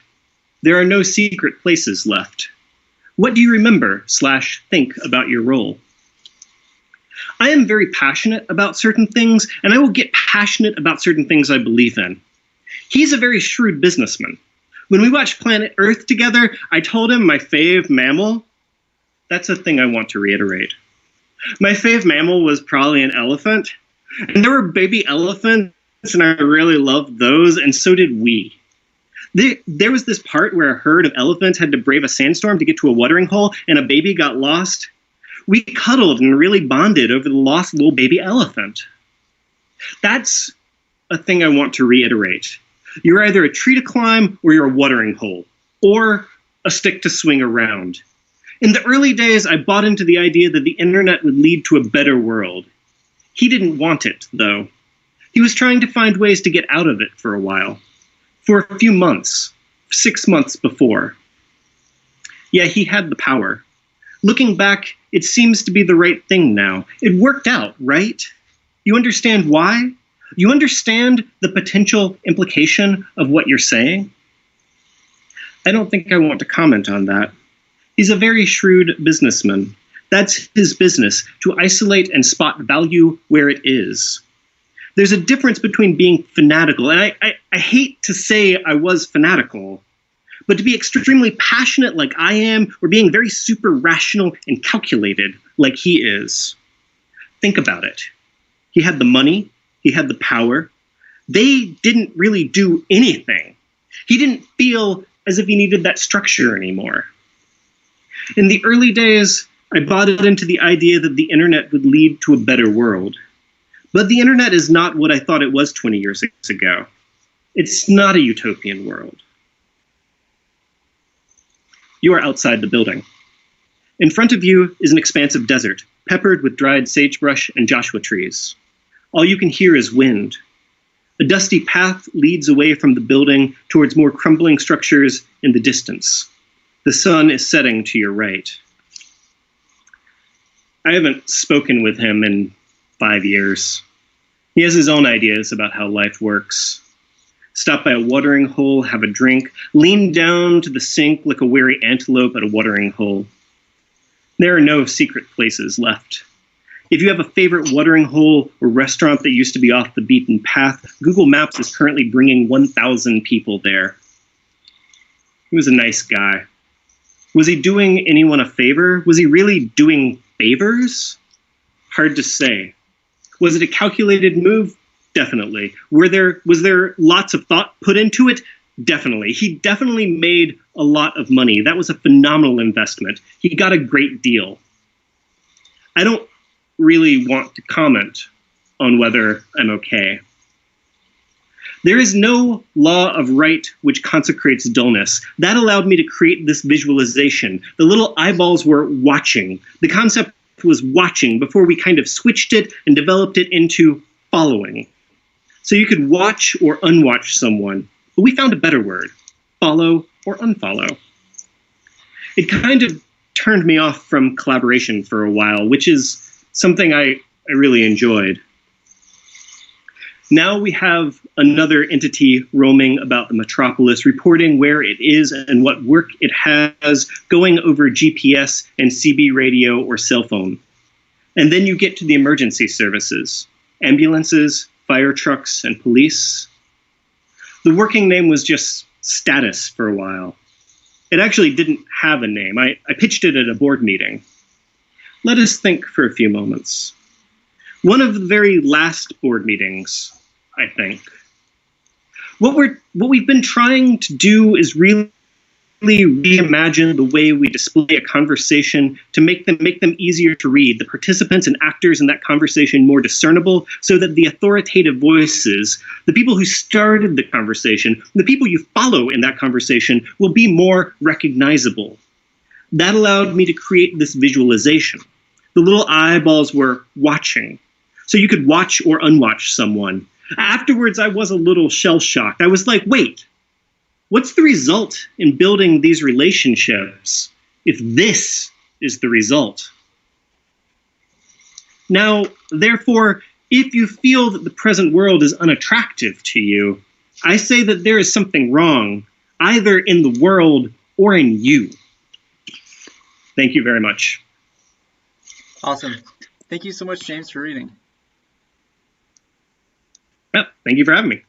There are no secret places left. What do you remember / think about your role? I am very passionate about certain things, and I will get passionate about certain things I believe in. He's a very shrewd businessman. When we watched Planet Earth together, I told him my fave mammal. That's a thing I want to reiterate. My fave mammal was probably an elephant, and there were baby elephants, and I really loved those, and so did we. There was this part where a herd of elephants had to brave a sandstorm to get to a watering hole, and a baby got lost. We cuddled and really bonded over the lost little baby elephant. That's a thing I want to reiterate. You're either a tree to climb or you're a watering hole, or a stick to swing around. In the early days, I bought into the idea that the internet would lead to a better world. He didn't want it, though. He was trying to find ways to get out of it for a while. For a few months, 6 months before. Yeah, he had the power. Looking back, it seems to be the right thing now. It worked out, right? You understand why? You understand the potential implication of what you're saying? I don't think I want to comment on that. He's a very shrewd businessman. That's his business, to isolate and spot value where it is. There's a difference between being fanatical, and I hate to say I was fanatical, but to be extremely passionate like I am, or being very super rational and calculated like he is. Think about it. He had the money, he had the power. They didn't really do anything. He didn't feel as if he needed that structure anymore. In the early days, I bought into the idea that the internet would lead to a better world. But the internet is not what I thought it was 20 years ago. It's not a utopian world. You are outside the building. In front of you is an expanse of desert, peppered with dried sagebrush and Joshua trees. All you can hear is wind. A dusty path leads away from the building towards more crumbling structures in the distance. The sun is setting to your right. I haven't spoken with him in 5 years. He has his own ideas about how life works. Stop by a watering hole, have a drink, lean down to the sink like a wary antelope at a watering hole. There are no secret places left. If you have a favorite watering hole or restaurant that used to be off the beaten path, Google Maps is currently bringing 1,000 people there. He was a nice guy. Was he doing anyone a favor? Was he really doing favors? Hard to say. Was it a calculated move? Definitely. Was there lots of thought put into it? Definitely. He definitely made a lot of money. That was a phenomenal investment. He got a great deal. I don't really want to comment on whether I'm okay. There is no law of right which consecrates dullness. That allowed me to create this visualization. The little eyeballs were watching. The concept was watching before we kind of switched it and developed it into following. So you could watch or unwatch someone, but we found a better word, follow or unfollow. It kind of turned me off from collaboration for a while, which is something I really enjoyed. Now we have another entity roaming about the metropolis, reporting where it is and what work it has, going over GPS and CB radio or cell phone. And then you get to the emergency services, ambulances, fire trucks, and police. The working name was just Status for a while. It actually didn't have a name. I pitched it at a board meeting. Let us think for a few moments. One of the very last board meetings, I think. What we've been trying to do is really reimagine the way we display a conversation to make them easier to read, the participants and actors in that conversation more discernible, so that the authoritative voices, the people who started the conversation, the people you follow in that conversation, will be more recognizable. That allowed me to create this visualization. The little eyeballs were watching, so you could watch or unwatch someone. Afterwards, I was a little shell-shocked. I was like, wait, what's the result in building these relationships if this is the result? Now, therefore, if you feel that the present world is unattractive to you, I say that there is something wrong, either in the world or in you. Thank you very much. Awesome. Thank you so much, James, for reading. Well, thank you for having me.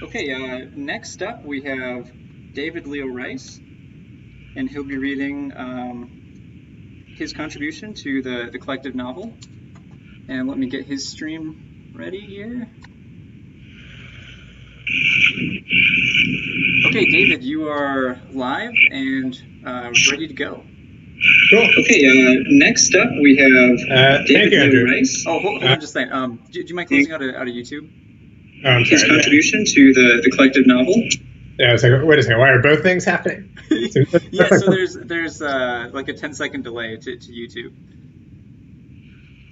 Okay, next up we have David Leo Rice, and he'll be reading his contribution to the collective novel. And let me get his stream ready here. Okay, David, you are live, and ready to go. Cool. Okay. Next up, we have thank you, Andrew. Rice. Oh, hold on just a second. Do you mind closing out of YouTube? Oh, I'm His sorry, contribution to the collective novel. Yeah, I was like, wait a second, why are both things happening? Yeah, so there's like a 10-second delay to YouTube.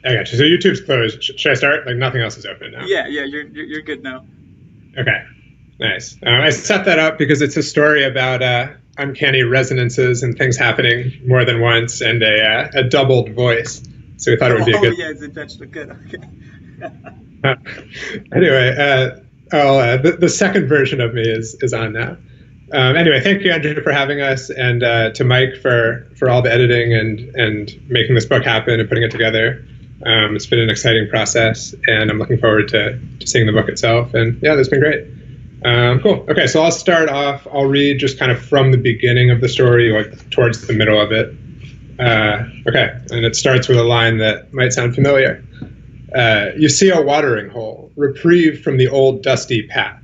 I got you. So YouTube's closed. Should I start? Like nothing else is open now. Yeah, you're good now. Okay, nice. I set that up because it's a story about uncanny resonances and things happening more than once, and a doubled voice. So we thought it would be a good. Oh yeah, it's intentional. Good. Okay. Anyway, the second version of me is on now. Anyway, thank you, Andrew, for having us, and to Mike for all the editing and making this book happen and putting it together. It's been an exciting process, and I'm looking forward to seeing the book itself. And yeah, that's been great. Cool. Okay, so I'll start off. I'll read just kind of from the beginning of the story, like towards the middle of it. Okay, and it starts with a line that might sound familiar. You see a watering hole, reprieve from the old dusty path.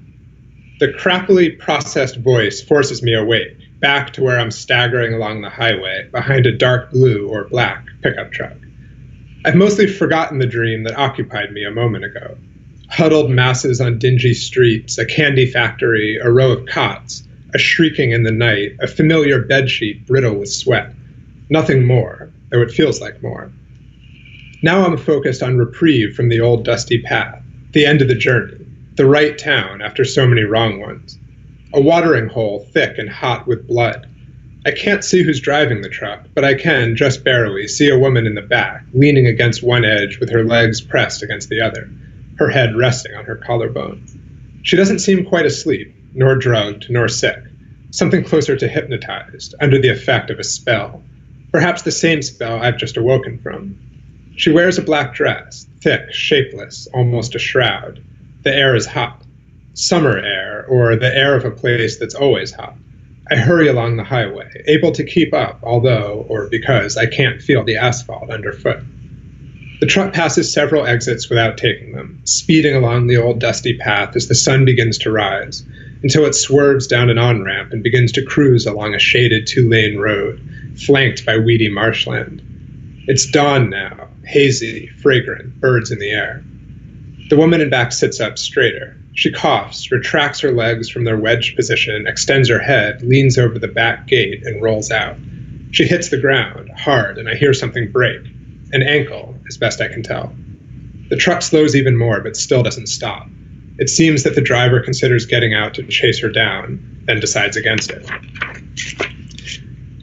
The crappily processed voice forces me awake, back to where I'm staggering along the highway behind a dark blue or black pickup truck. I've mostly forgotten the dream that occupied me a moment ago. Huddled masses on dingy streets, a candy factory, a row of cots, a shrieking in the night, a familiar bedsheet brittle with sweat. Nothing more, though it feels like more. Now I'm focused on reprieve from the old dusty path, the end of the journey, the right town after so many wrong ones. A watering hole thick and hot with blood. I can't see who's driving the truck, but I can, just barely, see a woman in the back, leaning against one edge with her legs pressed against the other, her head resting on her collarbone. She doesn't seem quite asleep, nor drugged, nor sick. Something closer to hypnotized, under the effect of a spell. Perhaps the same spell I've just awoken from. She wears a black dress, thick, shapeless, almost a shroud. The air is hot. Summer air, or the air of a place that's always hot. I hurry along the highway, able to keep up, although, or because, I can't feel the asphalt underfoot. The truck passes several exits without taking them, speeding along the old dusty path as the sun begins to rise, until it swerves down an on-ramp and begins to cruise along a shaded two-lane road, flanked by weedy marshland. It's dawn now, hazy, fragrant, birds in the air. The woman in back sits up straighter. She coughs, retracts her legs from their wedged position, extends her head, leans over the back gate, and rolls out. She hits the ground, hard, and I hear something break. An ankle, as best I can tell. The truck slows even more, but still doesn't stop. It seems that the driver considers getting out to chase her down, then decides against it.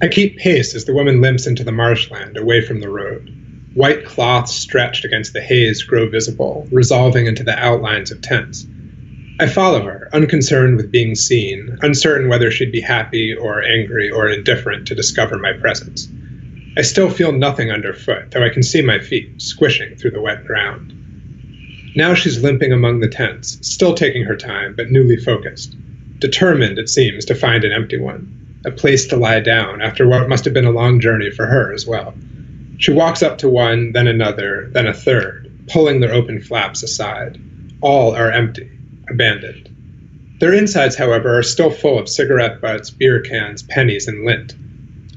I keep pace as the woman limps into the marshland, away from the road. White cloths stretched against the haze grow visible, resolving into the outlines of tents. I follow her, unconcerned with being seen, uncertain whether she'd be happy or angry or indifferent to discover my presence. I still feel nothing underfoot, though I can see my feet, squishing through the wet ground. Now she's limping among the tents, still taking her time, but newly focused. Determined, it seems, to find an empty one, a place to lie down after what must have been a long journey for her as well. She walks up to one, then another, then a third, pulling their open flaps aside. All are empty. Abandoned. Their insides, however, are still full of cigarette butts, beer cans, pennies, and lint.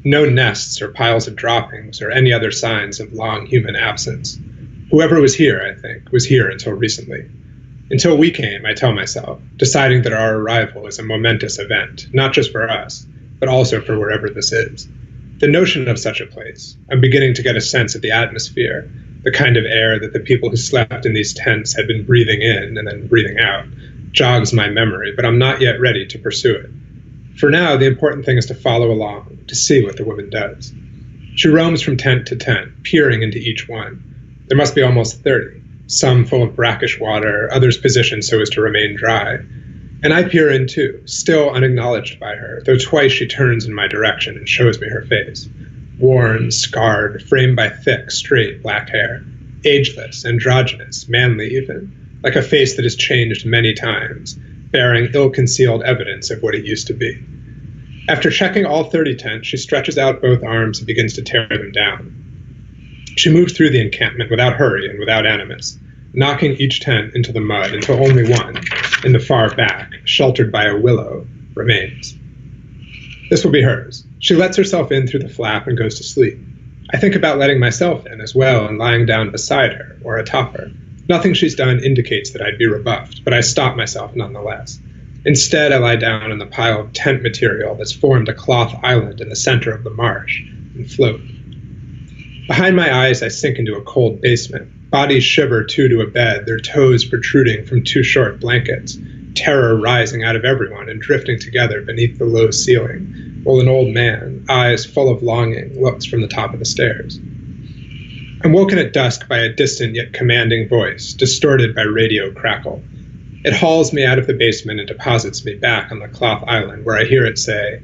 No nests or piles of droppings or any other signs of long human absence. Whoever was here, I think, was here until recently. Until we came, I tell myself, deciding that our arrival is a momentous event, not just for us, but also for wherever this is. The notion of such a place, I'm beginning to get a sense of the atmosphere, the kind of air that the people who slept in these tents had been breathing in and then breathing out, jogs my memory, but I'm not yet ready to pursue it. For now, the important thing is to follow along, to see what the woman does. She roams from tent to tent, peering into each one. There must be almost 30, some full of brackish water, others positioned so as to remain dry. And I peer in too, still unacknowledged by her, though twice she turns in my direction and shows me her face. Worn, scarred, framed by thick, straight black hair. Ageless, androgynous, manly even, like a face that has changed many times, bearing ill-concealed evidence of what it used to be. After checking all 30 tents, she stretches out both arms and begins to tear them down. She moves through the encampment without hurry and without animus, knocking each tent into the mud until only one, in the far back, sheltered by a willow, remains. This will be hers. She lets herself in through the flap and goes to sleep. I think about letting myself in as well and lying down beside her or atop her. Nothing she's done indicates that I'd be rebuffed, but I stop myself nonetheless. Instead, I lie down on the pile of tent material that's formed a cloth island in the center of the marsh and float. Behind my eyes, I sink into a cold basement. Bodies shiver two to a bed, their toes protruding from two short blankets, terror rising out of everyone and drifting together beneath the low ceiling, while an old man, eyes full of longing, looks from the top of the stairs. I'm woken at dusk by a distant yet commanding voice, distorted by radio crackle. It hauls me out of the basement and deposits me back on the cloth island, where I hear it say,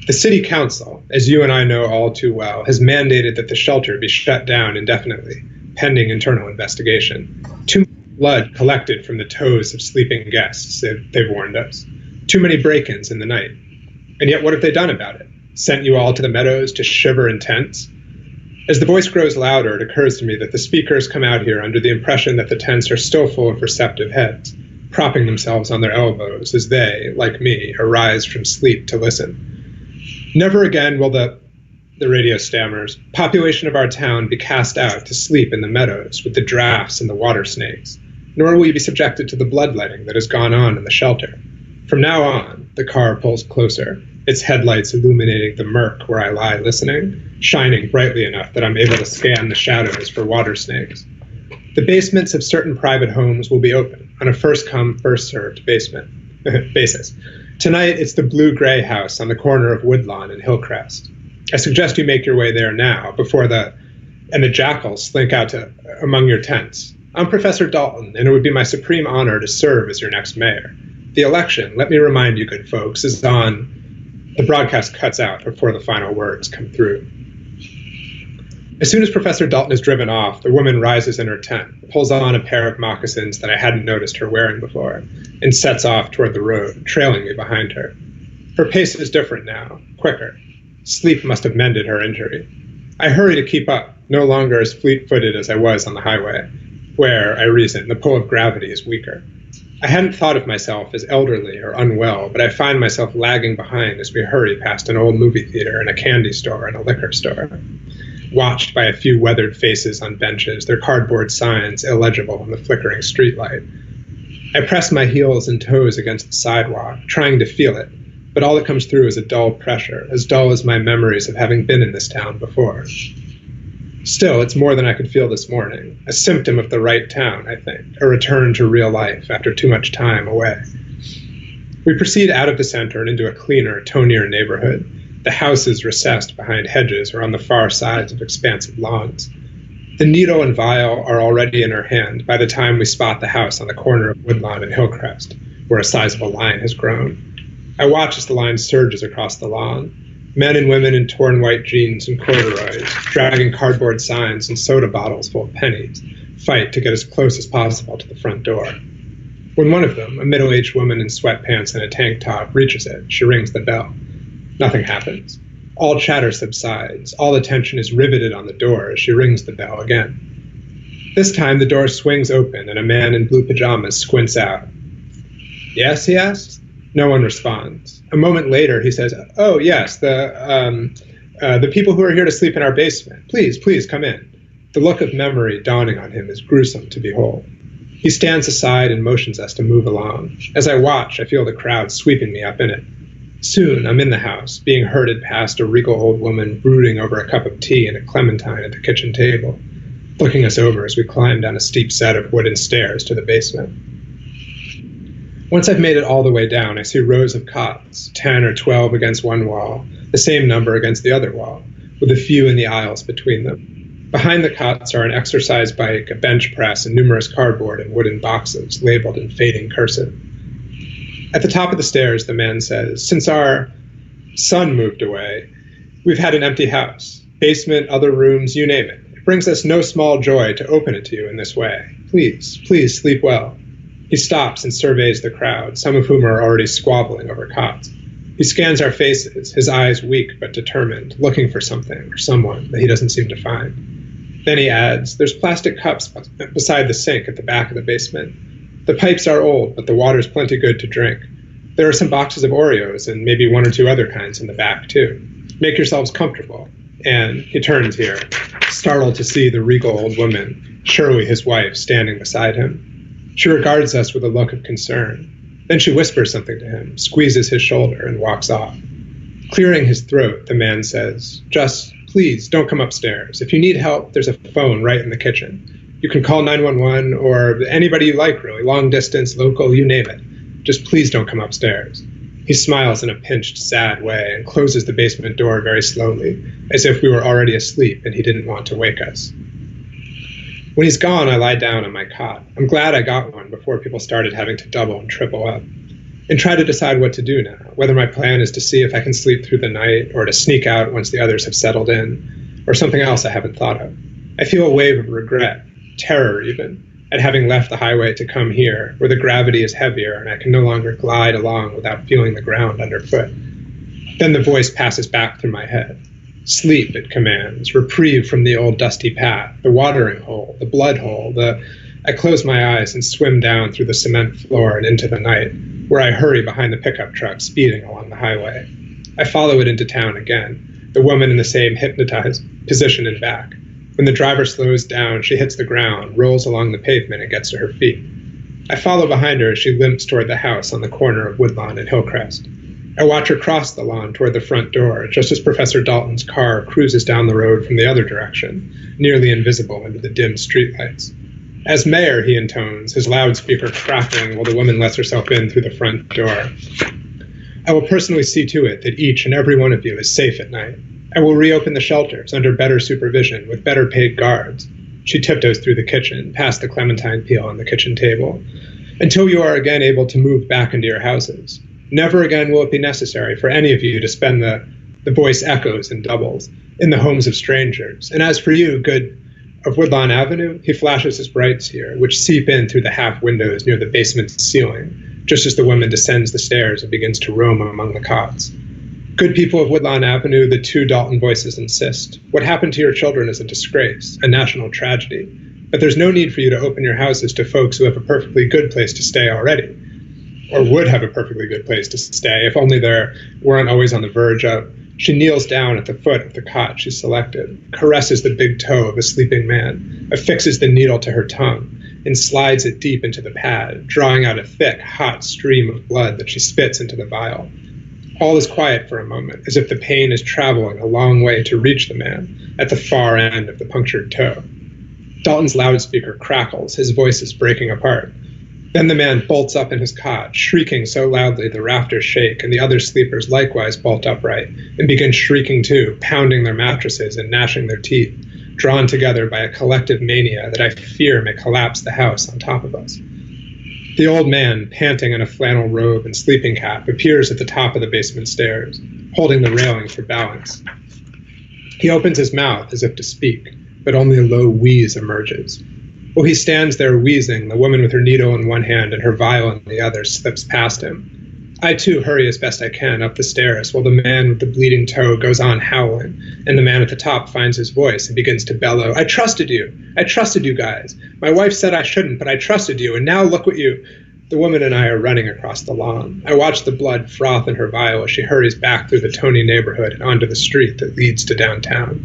"The city council, as you and I know all too well, has mandated that the shelter be shut down indefinitely, pending internal investigation. Too much blood collected from the toes of sleeping guests, they've warned us. Too many break-ins in the night. And yet what have they done about it? Sent you all to the meadows to shiver in tents?" As the voice grows louder, it occurs to me that the speakers come out here under the impression that the tents are still full of receptive heads, propping themselves on their elbows as they, like me, arise from sleep to listen. "Never again will the radio stammers, population of our town be cast out to sleep in the meadows with the drafts and the water snakes, nor will you be subjected to the bloodletting that has gone on in the shelter. From now on," the car pulls closer, its headlights illuminating the murk where I lie listening, shining brightly enough that I'm able to scan the shadows for water snakes. "The basements of certain private homes will be open on a first-come, first-served basis. Tonight, it's the blue-gray house on the corner of Woodlawn and Hillcrest. I suggest you make your way there now, before the jackals slink out among your tents. I'm Professor Dalton, and it would be my supreme honor to serve as your next mayor. The election, let me remind you good folks, is on..." The broadcast cuts out before the final words come through. As soon as Professor Dalton is driven off, the woman rises in her tent, pulls on a pair of moccasins that I hadn't noticed her wearing before, and sets off toward the road, trailing me behind her. Her pace is different now, quicker. Sleep must have mended her injury. I hurry to keep up, no longer as fleet-footed as I was on the highway, where, I reason, the pull of gravity is weaker. I hadn't thought of myself as elderly or unwell, but I find myself lagging behind as we hurry past an old movie theater and a candy store and a liquor store, watched by a few weathered faces on benches, their cardboard signs illegible in the flickering streetlight. I press my heels and toes against the sidewalk, trying to feel it, but all that comes through is a dull pressure, as dull as my memories of having been in this town before. Still, it's more than I could feel this morning, a symptom of the right town, I think, a return to real life after too much time away. We proceed out of the center and into a cleaner, tonier neighborhood, the houses recessed behind hedges or on the far sides of expansive lawns. The needle and vial are already in her hand by the time we spot the house on the corner of Woodlawn and Hillcrest, where a sizable line has grown. I watch as the line surges across the lawn. Men and women in torn white jeans and corduroys, dragging cardboard signs and soda bottles full of pennies, fight to get as close as possible to the front door. When one of them, a middle-aged woman in sweatpants and a tank top, reaches it, she rings the bell. Nothing happens. All chatter subsides. All attention is riveted on the door as she rings the bell again. This time the door swings open and a man in blue pajamas squints out. "Yes?" he asks. No one responds. A moment later, he says, "Oh, yes, the people who are here to sleep in our basement. Please, please come in." The look of memory dawning on him is gruesome to behold. He stands aside and motions us to move along. As I watch, I feel the crowd sweeping me up in it. Soon, I'm in the house, being herded past a regal old woman brooding over a cup of tea and a clementine at the kitchen table, looking us over as we climb down a steep set of wooden stairs to the basement. Once I've made it all the way down, I see rows of cots, 10 or 12 against one wall, the same number against the other wall, with a few in the aisles between them. Behind the cots are an exercise bike, a bench press, and numerous cardboard and wooden boxes, labeled in fading cursive. At the top of the stairs, the man says, "Since our son moved away, we've had an empty house. Basement, other rooms, you name it. It brings us no small joy to open it to you in this way. Please, please sleep well." He stops and surveys the crowd, some of whom are already squabbling over cots. He scans our faces, his eyes weak but determined, looking for something or someone that he doesn't seem to find. Then he adds, "There's plastic cups beside the sink at the back of the basement. The pipes are old, but the water's plenty good to drink. There are some boxes of Oreos and maybe one or two other kinds in the back, too. Make yourselves comfortable. And he turns here, startled to see the regal old woman, surely his wife, standing beside him. She regards us with a look of concern. Then she whispers something to him, squeezes his shoulder, and walks off. Clearing his throat, the man says, "Just, please, don't come upstairs. If you need help, there's a phone right in the kitchen. You can call 911 or anybody you like, really, long distance, local, you name it. Just please don't come upstairs." He smiles in a pinched, sad way and closes the basement door very slowly, as if we were already asleep and he didn't want to wake us. When he's gone, I lie down on my cot. I'm glad I got one before people started having to double and triple up, and try to decide what to do now, whether my plan is to see if I can sleep through the night or to sneak out once the others have settled in, or something else I haven't thought of. I feel a wave of regret, terror even, at having left the highway to come here, where the gravity is heavier and I can no longer glide along without feeling the ground underfoot. Then the voice passes back through my head. Sleep, it commands, reprieve from the old dusty path, the watering hole, the blood hole, I close my eyes and swim down through the cement floor and into the night, where I hurry behind the pickup truck speeding along the highway. I follow it into town again, the woman in the same hypnotized position in back. When the driver slows down, she hits the ground, rolls along the pavement, and gets to her feet. I follow behind her as she limps toward the house on the corner of Woodlawn and Hillcrest. I watch her cross the lawn toward the front door, just as Professor Dalton's car cruises down the road from the other direction, nearly invisible into the dim streetlights. "As mayor," he intones, his loudspeaker crackling while the woman lets herself in through the front door. "I will personally see to it that each and every one of you is safe at night. I will reopen the shelters under better supervision with better paid guards." She tiptoes through the kitchen, past the clementine peel on the kitchen table. "Until you are again able to move back into your houses. Never again will it be necessary for any of you to spend the voice echoes and doubles in the homes of strangers. And as for you, good of Woodlawn Avenue," he flashes his brights here, which seep in through the half windows near the basement ceiling, just as the woman descends the stairs and begins to roam among the cots. "Good people of Woodlawn Avenue," the two Dalton voices insist. "What happened to your children is a disgrace, a national tragedy. But there's no need for you to open your houses to folks who have a perfectly good place to stay already. Or would have a perfectly good place to stay, if only they weren't always on the verge of." She kneels down at the foot of the cot she selected, caresses the big toe of a sleeping man, affixes the needle to her tongue, and slides it deep into the pad, drawing out a thick, hot stream of blood that she spits into the vial. All is quiet for a moment, as if the pain is traveling a long way to reach the man at the far end of the punctured toe. Dalton's loudspeaker crackles, his voice is breaking apart. Then the man bolts up in his cot, shrieking so loudly the rafters shake, and the other sleepers likewise bolt upright and begin shrieking too, pounding their mattresses and gnashing their teeth, drawn together by a collective mania that I fear may collapse the house on top of us. The old man, panting in a flannel robe and sleeping cap, appears at the top of the basement stairs, holding the railing for balance. He opens his mouth as if to speak, but only a low wheeze emerges. While he stands there wheezing, the woman with her needle in one hand and her vial in the other slips past him. I too hurry as best I can up the stairs while the man with the bleeding toe goes on howling, and the man at the top finds his voice and begins to bellow, "I trusted you! I trusted you guys! My wife said I shouldn't, but I trusted you, and now look what you..." The woman and I are running across the lawn. I watch the blood froth in her vial as she hurries back through the Tony neighborhood and onto the street that leads to downtown.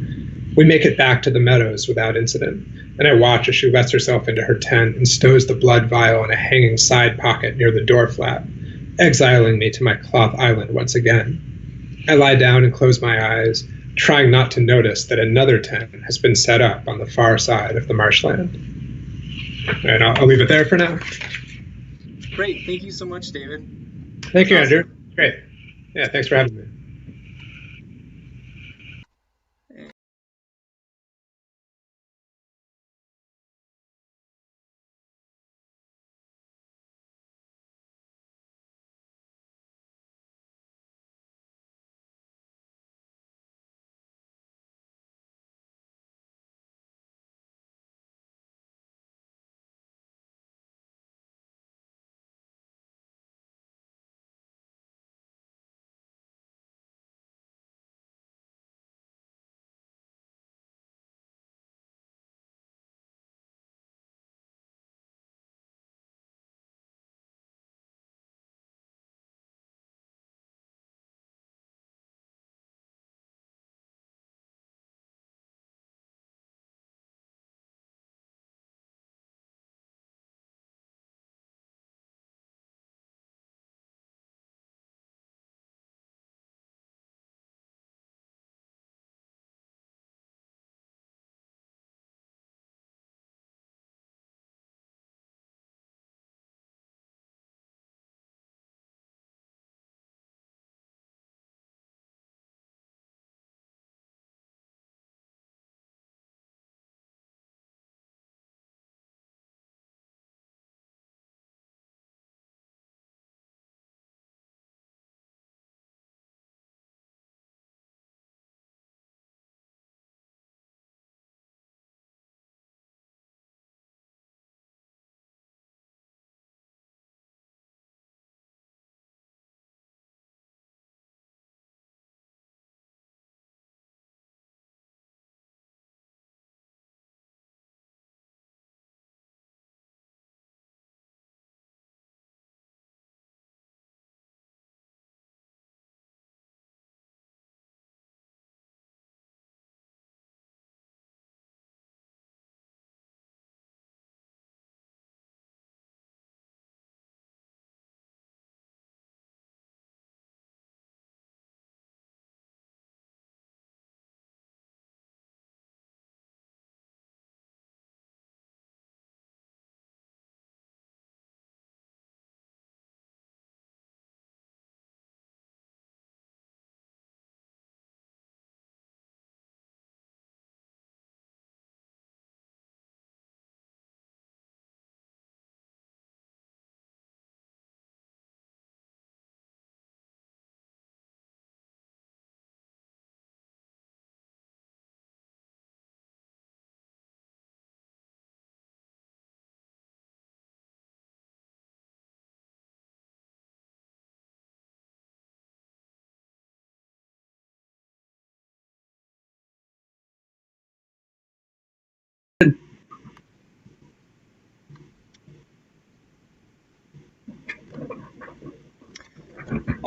We make it back to the meadows without incident, and I watch as she lets herself into her tent and stows the blood vial in a hanging side pocket near the door flap, exiling me to my cloth island once again. I lie down and close my eyes, trying not to notice that another tent has been set up on the far side of the marshland. And I'll leave it there for now. Great. Thank you so much, David. Thank you, Andrew. Great. Yeah, thanks for having me.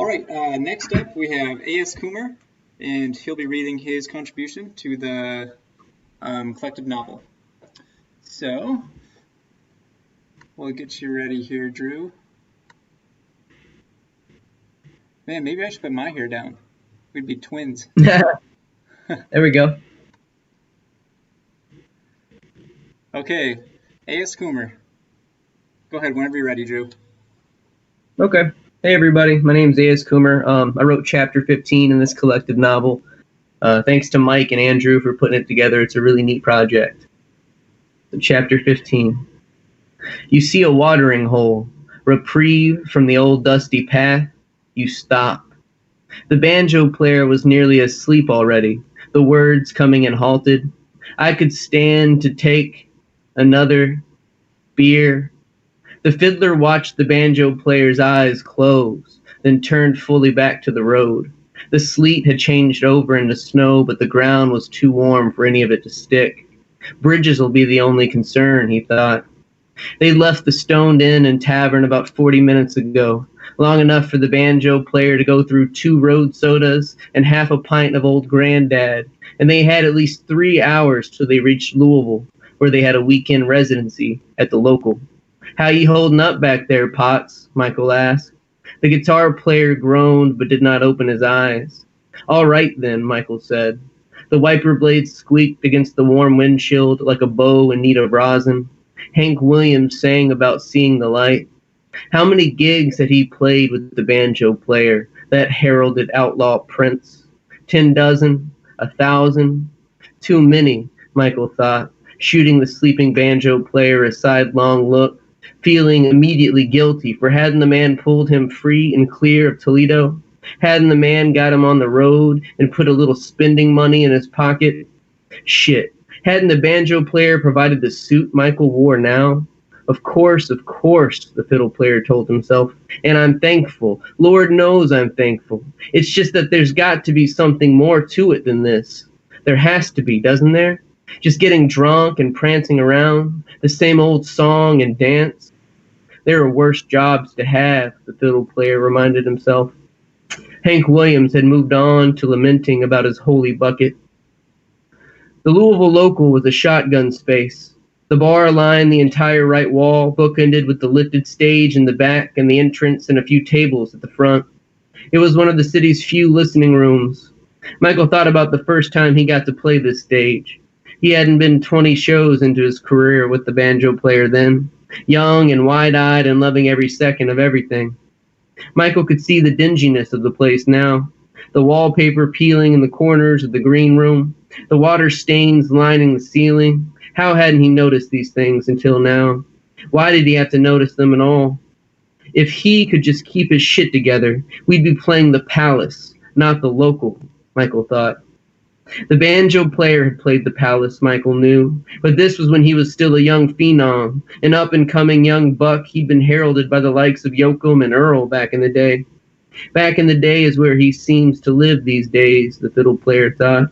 All right, next up we have As Cummer, and he'll be reading his contribution to the collective novel. So, we'll get you ready here, Drew. Man, maybe I should put my hair down. We'd be twins. There we go. Okay, As Cummer. Go ahead whenever you're ready, Drew. Okay. Hey, everybody. My name's As Cummer. I wrote Chapter 15 in this collective novel. Thanks to Mike and Andrew for putting it together. It's a really neat project. So, Chapter 15. You see a watering hole, reprieve from the old dusty path. You stop. The banjo player was nearly asleep already, the words coming in halted. I could stand to take another beer. The fiddler watched the banjo player's eyes close, then turned fully back to the road. The sleet had changed over into snow, but the ground was too warm for any of it to stick. Bridges will be the only concern, he thought. They left the Stoned Inn and Tavern about 40 minutes ago, long enough for the banjo player to go through 2 road sodas and half a pint of Old Granddad, and they had at least 3 hours till they reached Louisville, where they had a weekend residency at the local. How you holding up back there, Potts? Michael asked. The guitar player groaned but did not open his eyes. All right then, Michael said. The wiper blades squeaked against the warm windshield like a bow in need of rosin. Hank Williams sang about seeing the light. How many gigs had he played with the banjo player, that heralded outlaw prince? 10 dozen? 1,000? Too many, Michael thought, shooting the sleeping banjo player a sidelong look, feeling immediately guilty, for hadn't the man pulled him free and clear of Toledo? Hadn't the man got him on the road and put a little spending money in his pocket? Shit. Hadn't the banjo player provided the suit Michael wore now? Of course, the fiddle player told himself. And I'm thankful. Lord knows I'm thankful. It's just that there's got to be something more to it than this. There has to be, doesn't there? Just getting drunk and prancing around, the same old song and dance. There are worse jobs to have, the fiddle player reminded himself. Hank Williams had moved on to lamenting about his holy bucket. The Louisville local was a shotgun space. The bar lined the entire right wall, bookended with the lifted stage in the back and the entrance and a few tables at the front. It was one of the city's few listening rooms. Michael thought about the first time he got to play this stage. He hadn't been 20 shows into his career with the banjo player then, young and wide-eyed and loving every second of everything. Michael could see the dinginess of the place now, the wallpaper peeling in the corners of the green room, the water stains lining the ceiling. How hadn't he noticed these things until now? Why did he have to notice them at all? If he could just keep his shit together, we'd be playing the Palace, not the local, Michael thought. The banjo player had played the Palace, Michael knew, but this was when he was still a young phenom, an up-and-coming young buck. He'd been heralded by the likes of Yoakum and Earl back in the day. Back in the day is where he seems to live these days, the fiddle player thought.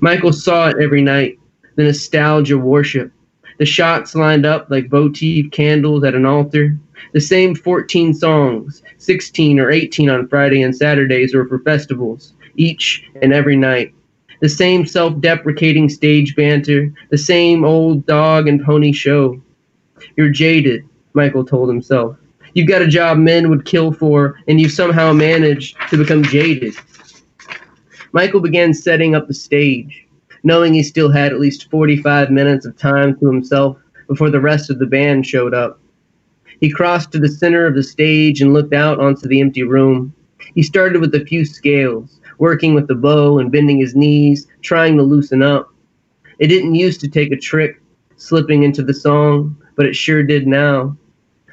Michael saw it every night, the nostalgia worship, the shots lined up like votive candles at an altar, the same 14 songs, 16 or 18 on Friday and Saturdays or for festivals, each and every night. The same self-deprecating stage banter, the same old dog and pony show. You're jaded, Michael told himself. You've got a job men would kill for, and you've somehow managed to become jaded. Michael began setting up the stage, knowing he still had at least 45 minutes of time to himself before the rest of the band showed up. He crossed to the center of the stage and looked out onto the empty room. He started with a few scales, working with the bow and bending his knees, trying to loosen up. It didn't used to take a trick, slipping into the song, but it sure did now.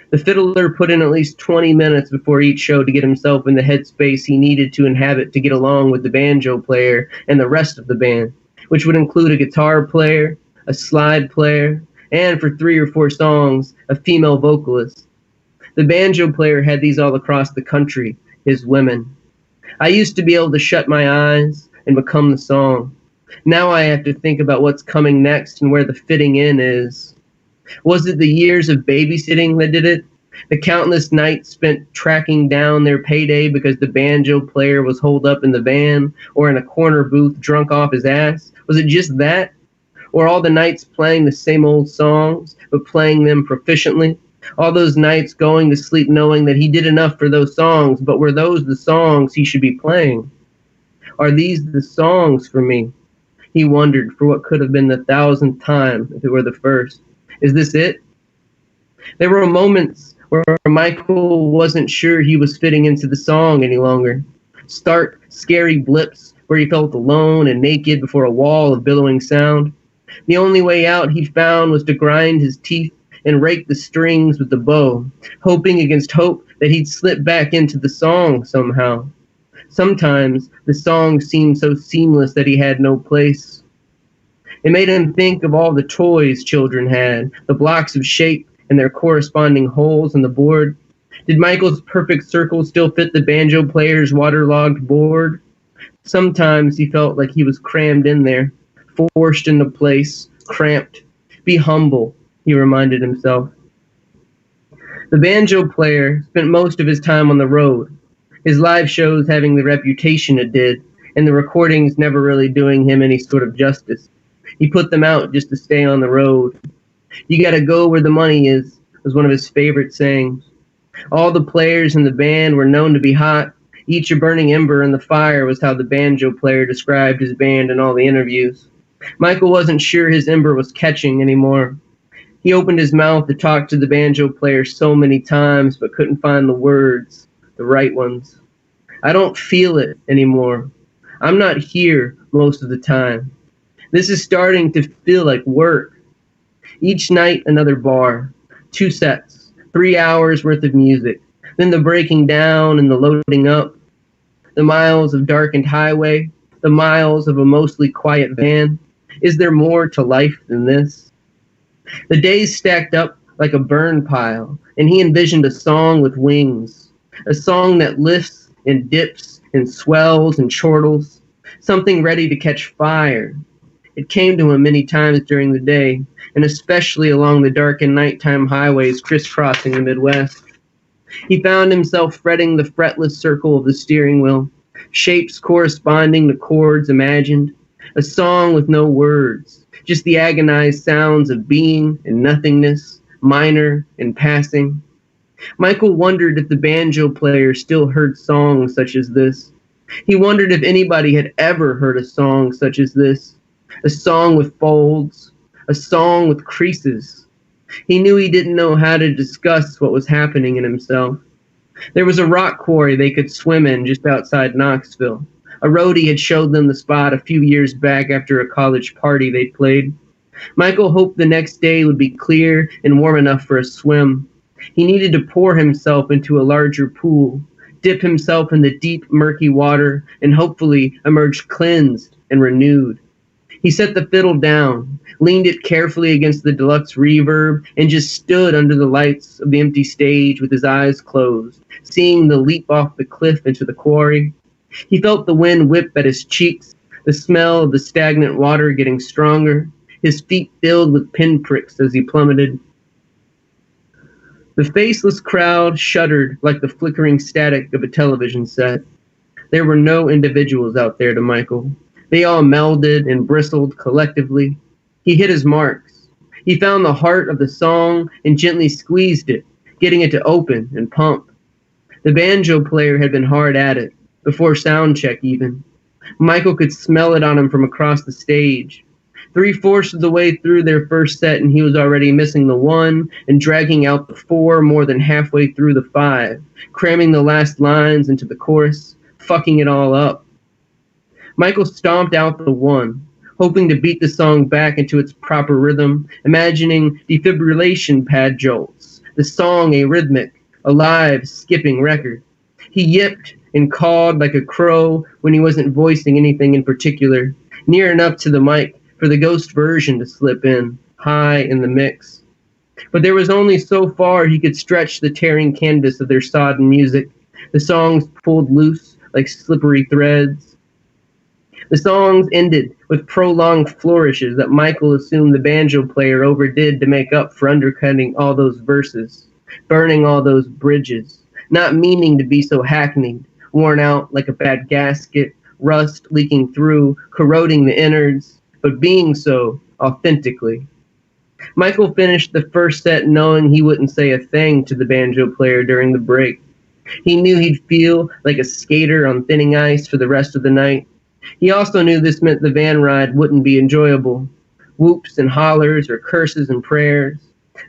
The fiddler put in at least 20 minutes before each show to get himself in the headspace he needed to inhabit to get along with the banjo player and the rest of the band, which would include a guitar player, a slide player, and for 3 or 4 songs, a female vocalist. The banjo player had these all across the country, his women. I used to be able to shut my eyes and become the song. Now I have to think about what's coming next and where the fitting in is. Was it the years of babysitting that did it? The countless nights spent tracking down their payday because the banjo player was holed up in the van or in a corner booth drunk off his ass? Was it just that? Or all the nights playing the same old songs, but playing them proficiently? All those nights going to sleep knowing that he did enough for those songs, but were those the songs he should be playing? Are these the songs for me? He wondered for what could have been the 1,000th time if it were the first. Is this it? There were moments where Michael wasn't sure he was fitting into the song any longer. Stark, scary blips where he felt alone and naked before a wall of billowing sound. The only way out he found was to grind his teeth and rake the strings with the bow, hoping against hope that he'd slip back into the song somehow. Sometimes the song seemed so seamless that he had no place. It made him think of all the toys children had, the blocks of shape and their corresponding holes in the board. Did Michael's perfect circle still fit the banjo player's waterlogged board? Sometimes he felt like he was crammed in there, forced into place, cramped. Be humble, he reminded himself. The banjo player spent most of his time on the road, his live shows having the reputation it did, and the recordings never really doing him any sort of justice. He put them out just to stay on the road. You gotta go where the money is, was one of his favorite sayings. All the players in the band were known to be hot. Each a burning ember in the fire was how the banjo player described his band in all the interviews. Michael wasn't sure his ember was catching anymore. He opened his mouth to talk to the banjo player so many times, but couldn't find the words, the right ones. I don't feel it anymore. I'm not here most of the time. This is starting to feel like work. Each night, another bar. 2 sets, 3 hours worth of music. Then the breaking down and the loading up. The miles of darkened highway. The miles of a mostly quiet van. Is there more to life than this? The days stacked up like a burn pile, and he envisioned a song with wings. A song that lifts and dips and swells and chortles. Something ready to catch fire. It came to him many times during the day, and especially along the darkened nighttime highways crisscrossing the Midwest. He found himself fretting the fretless circle of the steering wheel, shapes corresponding to chords imagined, a song with no words, just the agonized sounds of being and nothingness, minor and passing. Michael wondered if the banjo player still heard songs such as this. He wondered if anybody had ever heard a song such as this. A song with folds, a song with creases. He knew he didn't know how to discuss what was happening in himself. There was a rock quarry they could swim in just outside Knoxville. A roadie had showed them the spot a few years back after a college party they'd played. Michael hoped the next day would be clear and warm enough for a swim. He needed to pour himself into a larger pool, dip himself in the deep, murky water, and hopefully emerge cleansed and renewed. He set the fiddle down, leaned it carefully against the deluxe reverb, and just stood under the lights of the empty stage with his eyes closed, seeing the leap off the cliff into the quarry. He felt the wind whip at his cheeks, the smell of the stagnant water getting stronger, his feet filled with pinpricks as he plummeted. The faceless crowd shuddered like the flickering static of a television set. There were no individuals out there to Michael. They all melded and bristled collectively. He hit his marks. He found the heart of the song and gently squeezed it, getting it to open and pump. The banjo player had been hard at it, before sound check even. Michael could smell it on him from across the stage. 3/4 of the way through their first set, and he was already missing the 1 and dragging out the 4 more than halfway through the 5, cramming the last lines into the chorus, fucking it all up. Michael stomped out the 1, hoping to beat the song back into its proper rhythm, imagining defibrillation pad jolts, the song a rhythmic, alive, skipping record. He yipped and cawed like a crow when he wasn't voicing anything in particular, near enough to the mic for the ghost version to slip in, high in the mix. But there was only so far he could stretch the tearing canvas of their sodden music. The songs pulled loose like slippery threads. The songs ended with prolonged flourishes that Michael assumed the banjo player overdid to make up for undercutting all those verses. burning all those bridges, not meaning to be so hackneyed, worn out like a bad gasket, rust leaking through, corroding the innards, but being so authentically. Michael finished the first set knowing he wouldn't say a thing to the banjo player during the break. He knew he'd feel like a skater on thinning ice for the rest of the night. He also knew this meant the van ride wouldn't be enjoyable. Whoops and hollers or curses and prayers.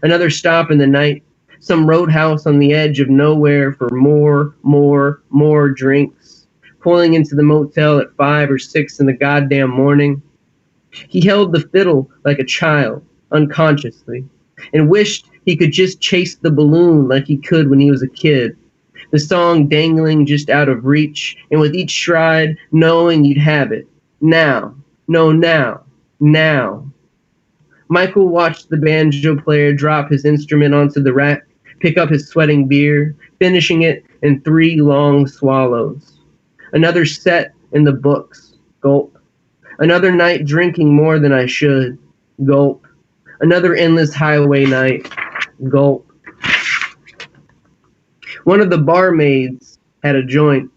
Another stop in the night. Some roadhouse on the edge of nowhere for more drinks. Pulling into the motel at 5 or 6 in the goddamn morning. He held the fiddle like a child, unconsciously, and wished he could just chase the balloon like he could when he was a kid. The song dangling just out of reach, and with each stride, knowing you'd have it. Now. No, now. Now. Michael watched the banjo player drop his instrument onto the rack, pick up his sweating beer, finishing it in 3 long swallows. Another set in the books. Gulp. Another night drinking more than I should. Gulp. Another endless highway night. Gulp. One of the barmaids had a joint.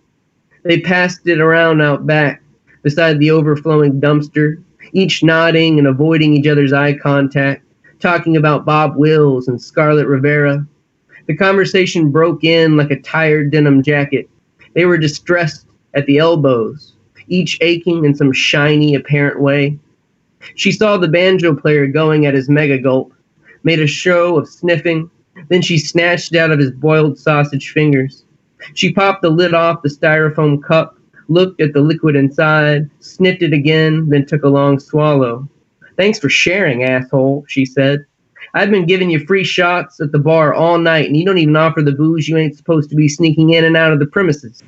They passed it around out back, beside the overflowing dumpster, each nodding and avoiding each other's eye contact, talking about Bob Wills and Scarlett Rivera. The conversation broke in like a tired denim jacket. They were distressed at the elbows, each aching in some shiny, apparent way. She saw the banjo player going at his mega gulp, made a show of sniffing, then she snatched it out of his boiled sausage fingers. She popped the lid off the styrofoam cup, looked at the liquid inside, sniffed it again, then took a long swallow. "Thanks for sharing, asshole," she said. "I've been giving you free shots at the bar all night, and you don't even offer the booze you ain't supposed to be sneaking in and out of the premises."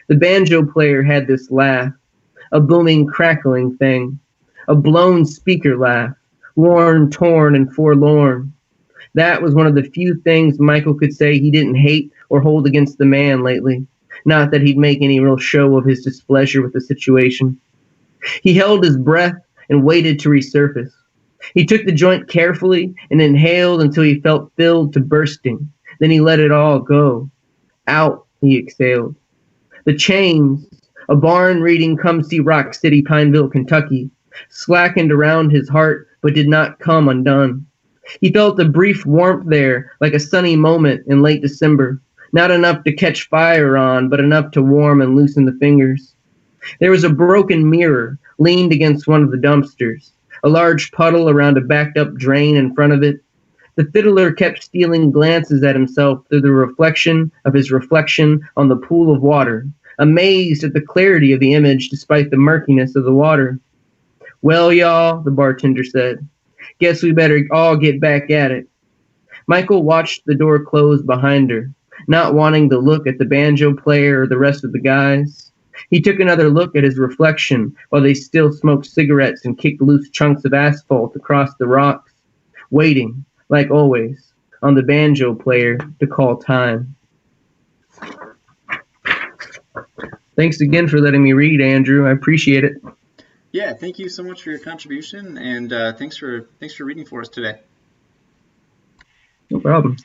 The banjo player had this laugh, a booming, crackling thing, a blown speaker laugh, worn, torn, and forlorn. That was one of the few things Michael could say he didn't hate or hold against the man lately. Not that he'd make any real show of his displeasure with the situation. He held his breath and waited to resurface. He took the joint carefully and inhaled until he felt filled to bursting. Then he let it all go. Out, he exhaled. The chains, a barn reading "Come See Rock City, Pineville, Kentucky," slackened around his heart but did not come undone. He felt a brief warmth there, like a sunny moment in late December. Not enough to catch fire on, but enough to warm and loosen the fingers. There was a broken mirror leaned against one of the dumpsters, a large puddle around a backed-up drain in front of it. The fiddler kept stealing glances at himself through the reflection of his reflection on the pool of water, amazed at the clarity of the image despite the murkiness of the water. "Well, y'all," the bartender said, "guess we better all get back at it." Michael watched the door close behind her, not wanting to look at the banjo player or the rest of the guys. He took another look at his reflection while they still smoked cigarettes and kicked loose chunks of asphalt across the rocks, waiting, like always, on the banjo player to call time. Thanks again for letting me read, Andrew. I appreciate it. Yeah, thank you so much for your contribution, and thanks for reading for us today. No problem.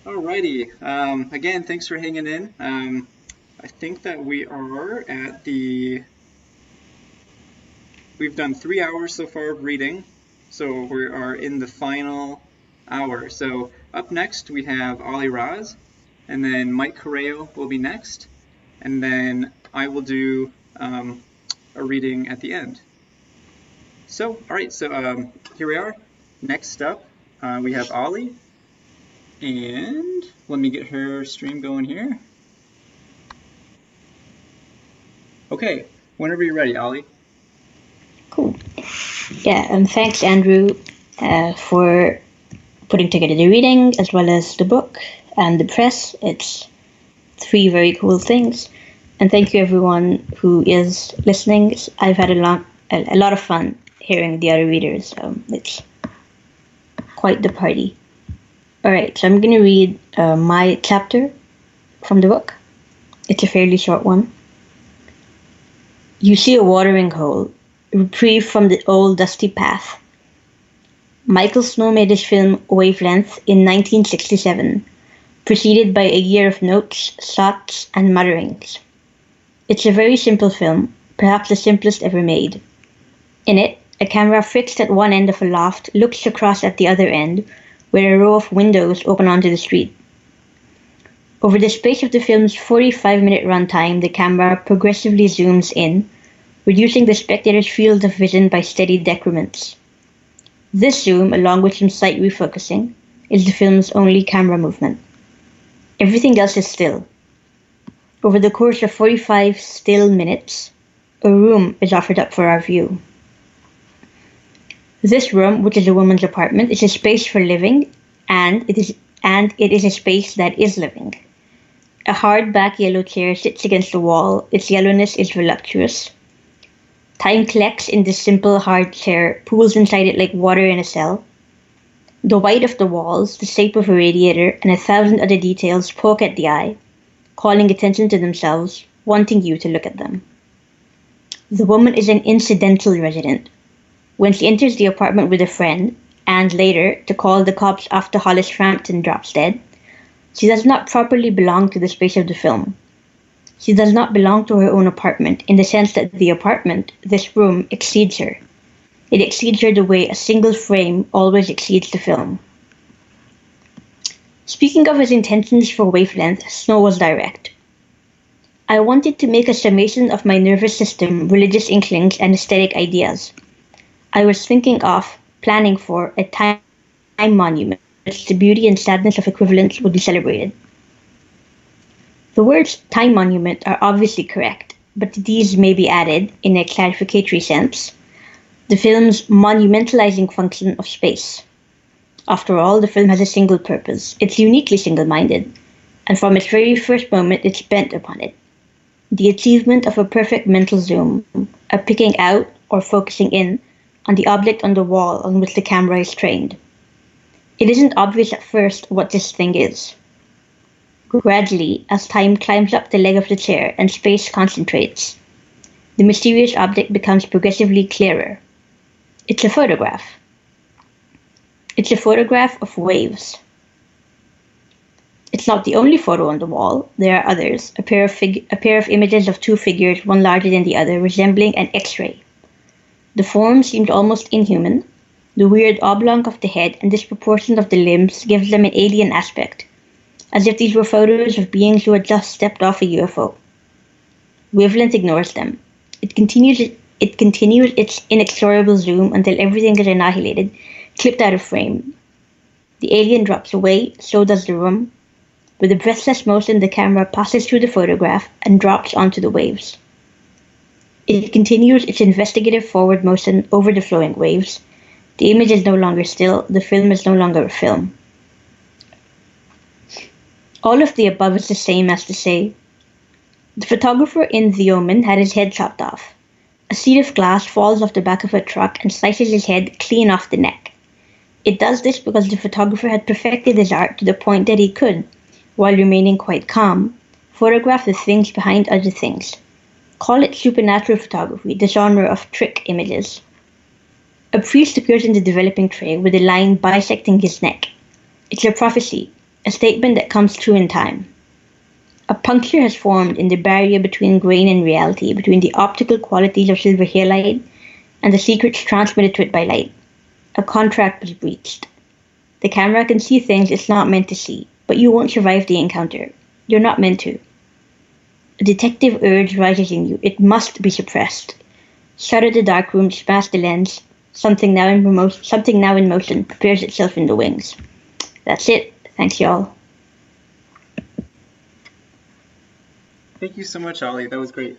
Alrighty. Again, thanks for hanging in. I think that we are at we've done 3 hours so far of reading, so we are in the final hour. So up next we have Ollie Raz, and then Mike Correo will be next, and then I will do a reading at the end. So, alright, so here we are. Next up, we have Ollie, and let me get her stream going here. Okay, whenever you're ready, Ollie. Cool. Yeah, thanks, Andrew, for putting together the reading as well as the book and the press. It's 3 very cool things. And thank you, everyone who is listening. I've had a lot of fun hearing the other readers. It's quite the party. All right, so I'm going to read my chapter from the book. It's a fairly short one. You see a watering hole, reprieve from the old dusty path. Michael Snow made his film Wavelength in 1967, preceded by a year of notes, thoughts, and mutterings. It's a very simple film, perhaps the simplest ever made. In it, a camera fixed at one end of a loft looks across at the other end, where a row of windows open onto the street. Over the space of the film's 45-minute runtime, the camera progressively zooms in, reducing the spectator's field of vision by steady decrements. This zoom, along with some slight refocusing, is the film's only camera movement. Everything else is still. Over the course of 45 still minutes, a room is offered up for our view. This room, which is a woman's apartment, is a space for living, and it is a space that is living. A hard-back yellow chair sits against the wall. Its yellowness is voluptuous. Time collects in this simple, hard chair, pools inside it like water in a cell. The white of the walls, the shape of a radiator, and 1,000 other details poke at the eye, calling attention to themselves, wanting you to look at them. The woman is an incidental resident. When she enters the apartment with a friend, and later, to call the cops after Hollis Frampton drops dead, she does not properly belong to the space of the film. She does not belong to her own apartment in the sense that the apartment, this room, exceeds her. It exceeds her the way a single frame always exceeds the film. Speaking of his intentions for Wavelength, Snow was direct. I wanted to make a summation of my nervous system, religious inklings, and aesthetic ideas. I was planning for a time monument in which the beauty and sadness of equivalence would be celebrated. The words time monument are obviously correct, but these may be added, in a clarificatory sense, the film's monumentalizing function of space. After all, the film has a single purpose. It's uniquely single-minded, and from its very first moment it's bent upon it. The achievement of a perfect mental zoom, a picking out or focusing in on the object on the wall on which the camera is trained. It isn't obvious at first what this thing is. Gradually, as time climbs up the leg of the chair and space concentrates, the mysterious object becomes progressively clearer. It's a photograph. It's a photograph of waves. It's not the only photo on the wall. There are others, a pair of images of 2 figures, one larger than the other, resembling an X-ray. The form seemed almost inhuman. The weird oblong of the head and disproportion of the limbs gives them an alien aspect, as if these were photos of beings who had just stepped off a UFO. Wavelength ignores them. It continues its inexorable zoom until everything is annihilated, clipped out of frame. The alien drops away, so does the room. With a breathless motion, the camera passes through the photograph and drops onto the waves. It continues its investigative forward motion over the flowing waves. The image is no longer still. The film is no longer a film. All of the above is the same as to say, the photographer in The Omen had his head chopped off. A sheet of glass falls off the back of a truck and slices his head clean off the neck. It does this because the photographer had perfected his art to the point that he could, while remaining quite calm, photograph the things behind other things. Call it supernatural photography, the genre of trick images. A priest appears in the developing tray with a line bisecting his neck. It's a prophecy, a statement that comes true in time. A puncture has formed in the barrier between grain and reality, between the optical qualities of silver halide and the secrets transmitted to it by light. A contract was breached. The camera can see things it's not meant to see, but you won't survive the encounter. You're not meant to. A detective urge rises in you. It must be suppressed. Shutter the darkroom, smash the lens. Something now in motion prepares itself in the wings. That's it. Thanks, y'all. Thank you so much, Ollie. That was great.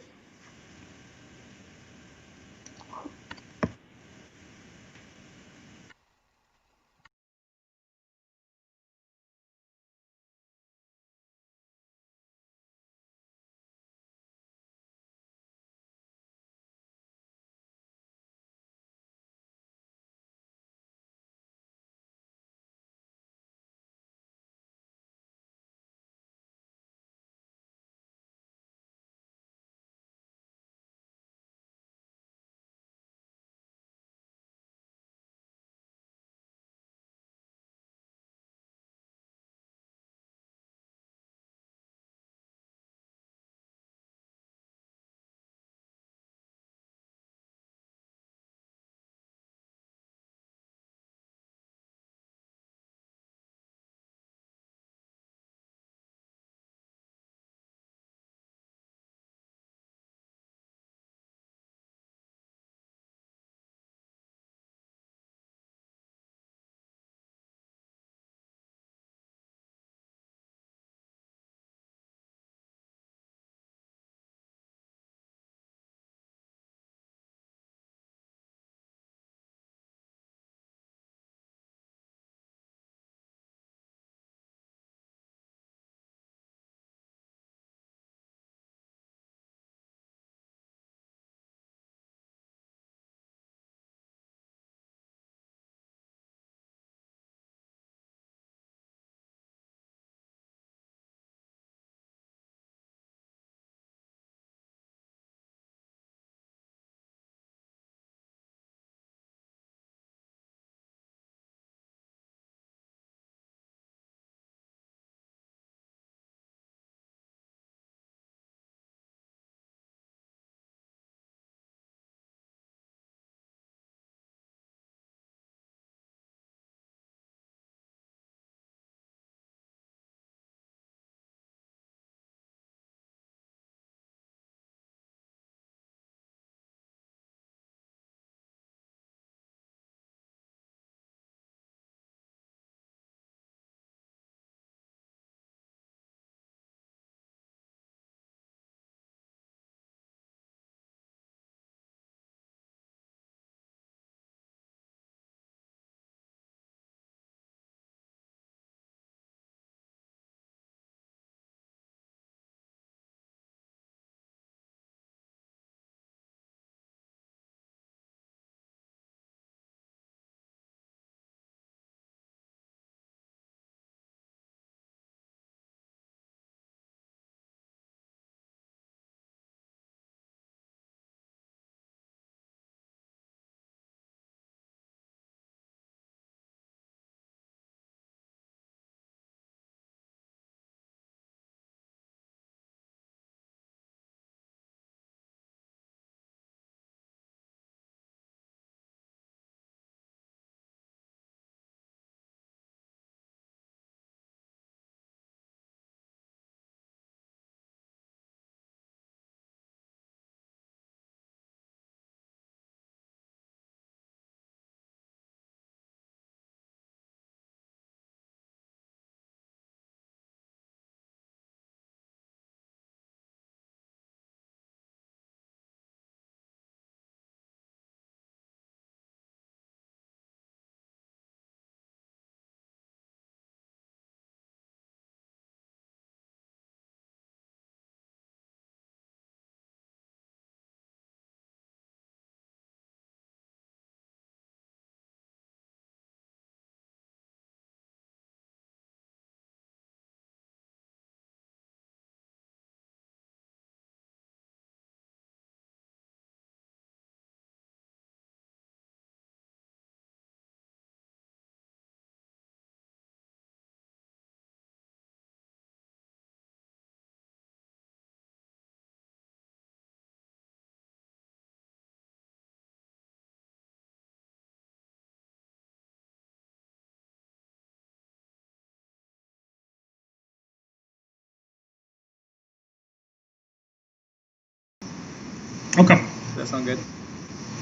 Okay. Does that sound good?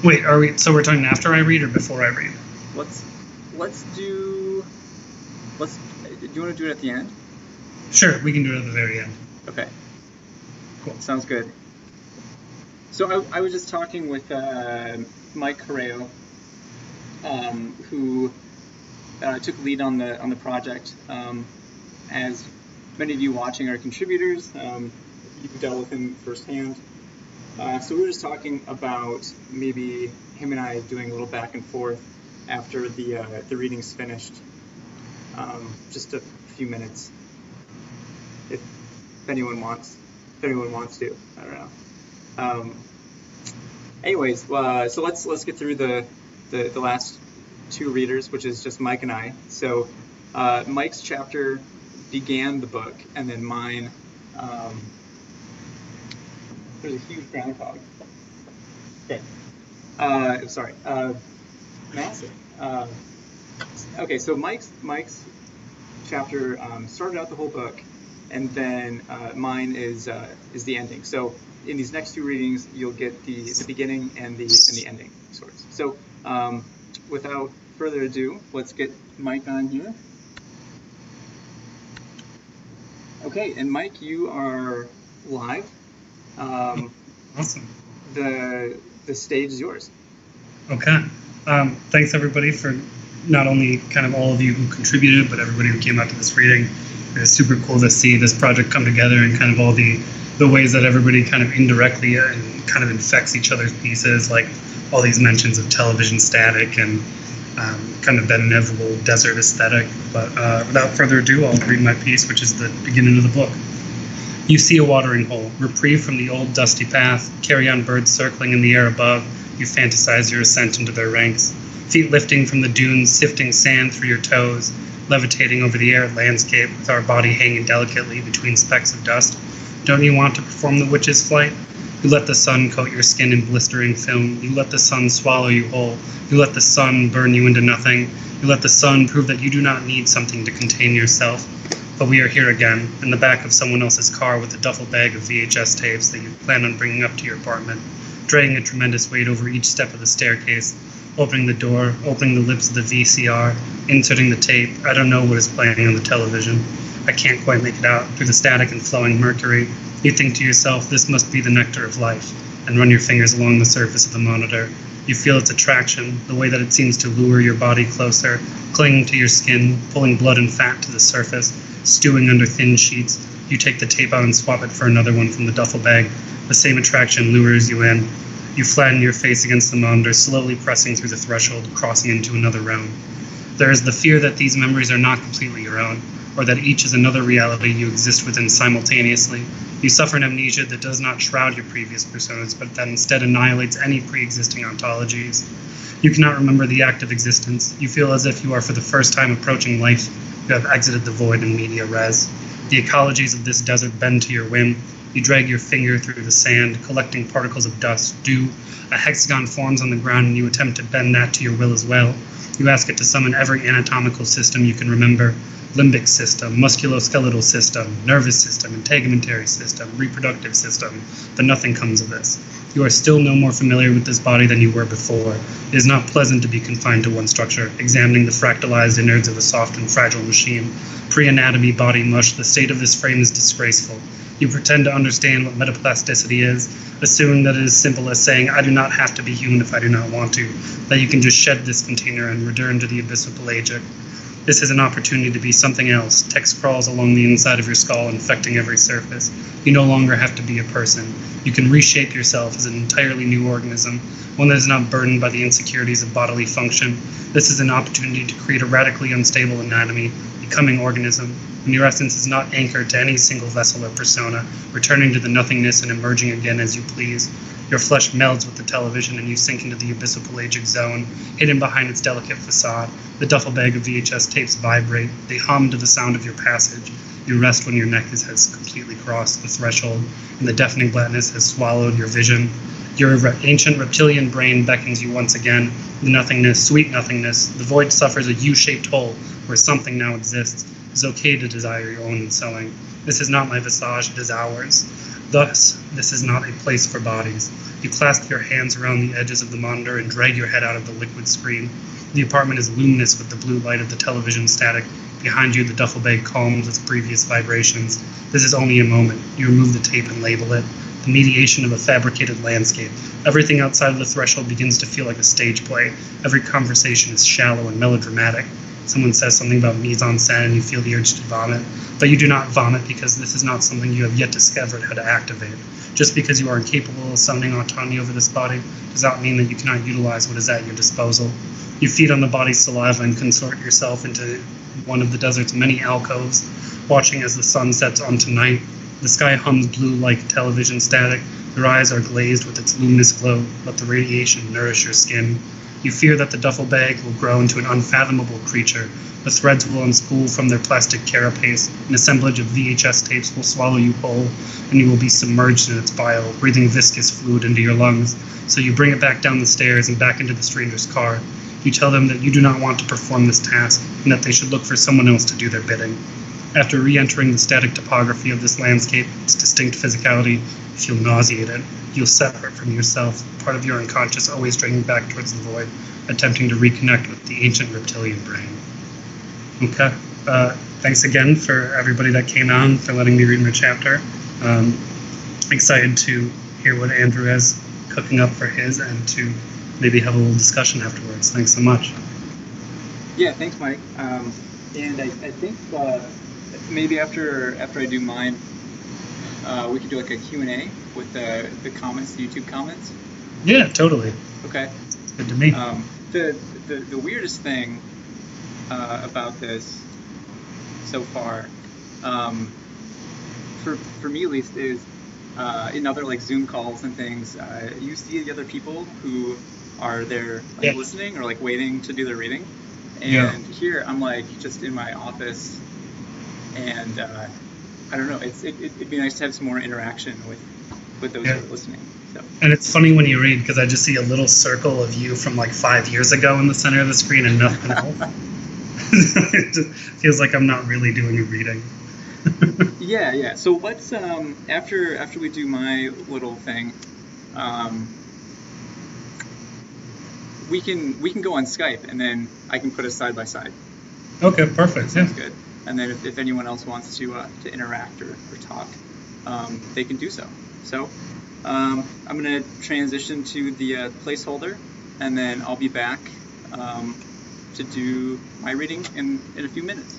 Wait, are we? So we're talking after I read or before I read? Do you want to do it at the end? Sure, we can do it at the very end. Okay. Cool. Sounds good. So I was just talking with Mike Coro, who took lead on the project. As many of you watching are contributors, you've dealt with him firsthand. So we were just talking about maybe him and I doing a little back and forth after the reading's finished. Just a few minutes, if anyone wants to. I don't know. Anyways, so let's get through the last two readers, which is just Mike and I. So Mike's chapter began the book, and then mine. There's a huge groundhog. Okay. Sorry. Massive. Okay, so Mike's chapter started out the whole book, and then mine is the ending. So in these next two readings, you'll get the beginning and the ending sorts. So without further ado, let's get Mike on here. Okay, and Mike, you are live. Awesome. The stage is yours. Okay. Thanks everybody for not only kind of all of you who contributed, but everybody who came out to this reading. It's super cool to see this project come together and kind of all the ways that everybody kind of indirectly and kind of infects each other's pieces, like all these mentions of television static and kind of that inevitable desert aesthetic. But without further ado, I'll read my piece, which is the beginning of the book. You see a watering hole, reprieve from the old dusty path, carry on birds circling in the air above. You fantasize your ascent into their ranks, feet lifting from the dunes, sifting sand through your toes, levitating over the arid landscape with our body hanging delicately between specks of dust. Don't you want to perform the witch's flight? You let the sun coat your skin in blistering film. You let the sun swallow you whole. You let the sun burn you into nothing. You let the sun prove that you do not need something to contain yourself. But we are here again, in the back of someone else's car with a duffel bag of VHS tapes that you plan on bringing up to your apartment, dragging a tremendous weight over each step of the staircase, opening the door, opening the lips of the VCR, inserting the tape. I don't know what is playing on the television. I can't quite make it out through the static and flowing mercury. You think to yourself, this must be the nectar of life, and run your fingers along the surface of the monitor. You feel its attraction, the way that it seems to lure your body closer, clinging to your skin, pulling blood and fat to the surface, stewing under thin sheets. You take the tape out and swap it for another one from the duffel bag. The same attraction lures you in. You flatten your face against the monitor, slowly pressing through the threshold, crossing into another realm. There is the fear that these memories are not completely your own, or that each is another reality you exist within simultaneously. You suffer an amnesia that does not shroud your previous personas, but that instead annihilates any pre-existing ontologies. You cannot remember the act of existence. You feel as if you are for the first time approaching life. You have exited the void in media res. The ecologies of this desert bend to your whim. You drag your finger through the sand, collecting particles of dust, dew. A hexagon forms on the ground, and you attempt to bend that to your will as well. You ask it to summon every anatomical system you can remember. Limbic system, musculoskeletal system, nervous system, integumentary system, reproductive system, but nothing comes of this. You are still no more familiar with this body than you were before. It is not pleasant to be confined to one structure, examining the fractalized innards of a soft and fragile machine. Pre-anatomy body mush, the state of this frame is disgraceful. You pretend to understand what metaplasticity is, assuming that it is simple as saying, I do not have to be human if I do not want to, that you can just shed this container and return to the abyssal pelagic. This is an opportunity to be something else. Text crawls along the inside of your skull, infecting every surface. You no longer have to be a person. You can reshape yourself as an entirely new organism, one that is not burdened by the insecurities of bodily function. This is an opportunity to create a radically unstable anatomy, becoming organism, when your essence is not anchored to any single vessel or persona, returning to the nothingness and emerging again as you please. Your flesh melds with the television and you sink into the abyssal pelagic zone, hidden behind its delicate facade. The duffel bag of VHS tapes vibrate. They hum to the sound of your passage. You rest when your neck has completely crossed the threshold and the deafening blackness has swallowed your vision. Your ancient reptilian brain beckons you once again. The nothingness, sweet nothingness. The void suffers a U-shaped hole where something now exists. It is okay to desire your own sewing. This is not my visage, it is ours. Thus, this is not a place for bodies. You clasp your hands around the edges of the monitor and drag your head out of the liquid screen. The apartment is luminous with the blue light of the television static. Behind you, the duffel bag calms its previous vibrations. This is only a moment. You remove the tape and label it. The mediation of a fabricated landscape. Everything outside of the threshold begins to feel like a stage play. Every conversation is shallow and melodramatic. Someone says something about mise en scène and you feel the urge to vomit. But you do not vomit because this is not something you have yet discovered how to activate. Just because you are incapable of summoning autonomy over this body does not mean that you cannot utilize what is at your disposal. You feed on the body's saliva and consort yourself into one of the desert's many alcoves, watching as the sun sets onto night. The sky hums blue like television static. Your eyes are glazed with its luminous glow. Let the radiation nourish your skin. You fear that the duffel bag will grow into an unfathomable creature. The threads will unspool from their plastic carapace. An assemblage of VHS tapes will swallow you whole, and you will be submerged in its bile, breathing viscous fluid into your lungs. So you bring it back down the stairs and back into the stranger's car. You tell them that you do not want to perform this task, and that they should look for someone else to do their bidding. After re-entering the static topography of this landscape, its distinct physicality, you feel nauseated. You feel separate from yourself, part of your unconscious always draining back towards the void, attempting to reconnect with the ancient reptilian brain. Okay. Thanks again for everybody that came on, for letting me read my chapter. Excited to hear what Andrew has cooking up for his and to maybe have a little discussion afterwards. Thanks so much. Yeah, thanks, Mike. And I think maybe after I do mine, we could do like a Q&A with the comments, the YouTube comments. Yeah, totally. Okay. It's good to me. The weirdest thing about this so far, for me at least, is in other like Zoom calls and things, you see the other people who are there like listening or like waiting to do their reading, and here I'm like just in my office, and I don't know. It'd be nice to have some more interaction with those who are listening. So. And it's funny when you read because I just see a little circle of you from like 5 years ago in the center of the screen and nothing else. It just feels like I'm not really doing a reading. Yeah. So let's after we do my little thing, we can go on Skype and then I can put us side by side. Okay, perfect. Sounds good. And then if anyone else wants to interact or talk, they can do so. So I'm going to transition to the placeholder, and then I'll be back to do my reading in a few minutes.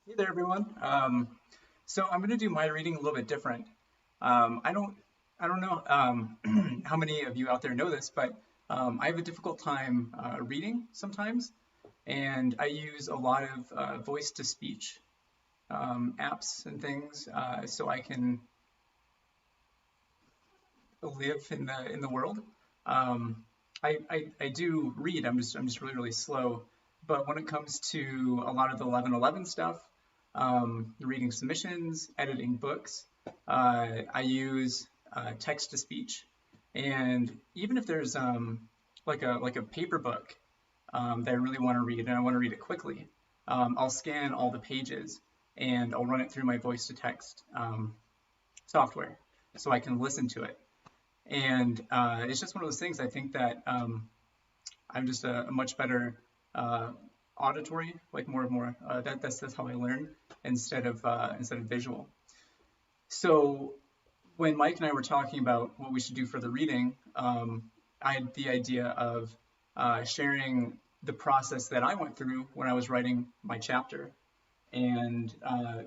Hey there, everyone. So I'm going to do my reading a little bit different. I don't know how many of you out there know this, but I have a difficult time reading sometimes, and I use a lot of voice-to-speech apps and things so I can live in the world. I do read. I'm just really slow. But when it comes to a lot of the 1111 stuff, reading submissions, editing books, I use text to speech. And even if there's like a paper book that I really want to read and I want to read it quickly, I'll scan all the pages and I'll run it through my voice to text software so I can listen to it. And it's just one of those things. I think that I'm just a much better auditory, like more. That's how I learn instead of visual. So when Mike and I were talking about what we should do for the reading, I had the idea of sharing the process that I went through when I was writing my chapter, and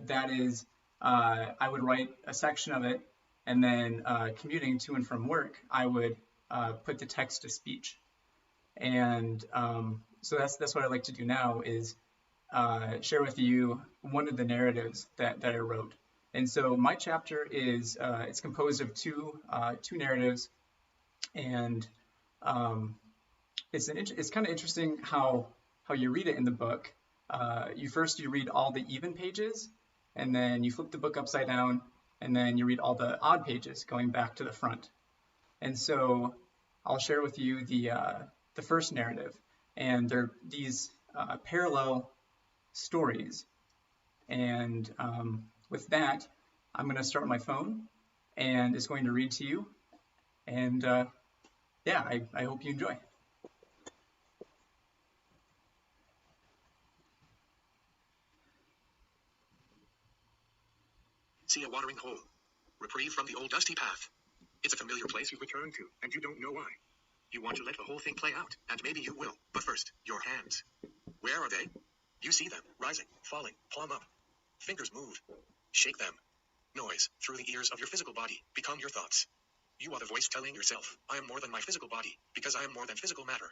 that is I would write a section of it, and then commuting to and from work, I would put the text to speech. And so that's what I like to do now is share with you one of the narratives that I wrote. And so my chapter is it's composed of two narratives, and it's kind of interesting how you read it in the book. You read all the even pages, and then you flip the book upside down, and then you read all the odd pages going back to the front. And so I'll share with you the first narrative, and they're these parallel stories. And with that, I'm going to start my phone, and it's going to read to you. And yeah, I hope you enjoy. See a watering hole. Reprieve from the old dusty path. It's a familiar place you've returned to, and you don't know why. You want to let the whole thing play out, and maybe you will. But first, your hands. Where are they? You see them, rising, falling, palm up. Fingers move. Shake them. Noise, through the ears of your physical body, become your thoughts. You are the voice telling yourself, I am more than my physical body, because I am more than physical matter.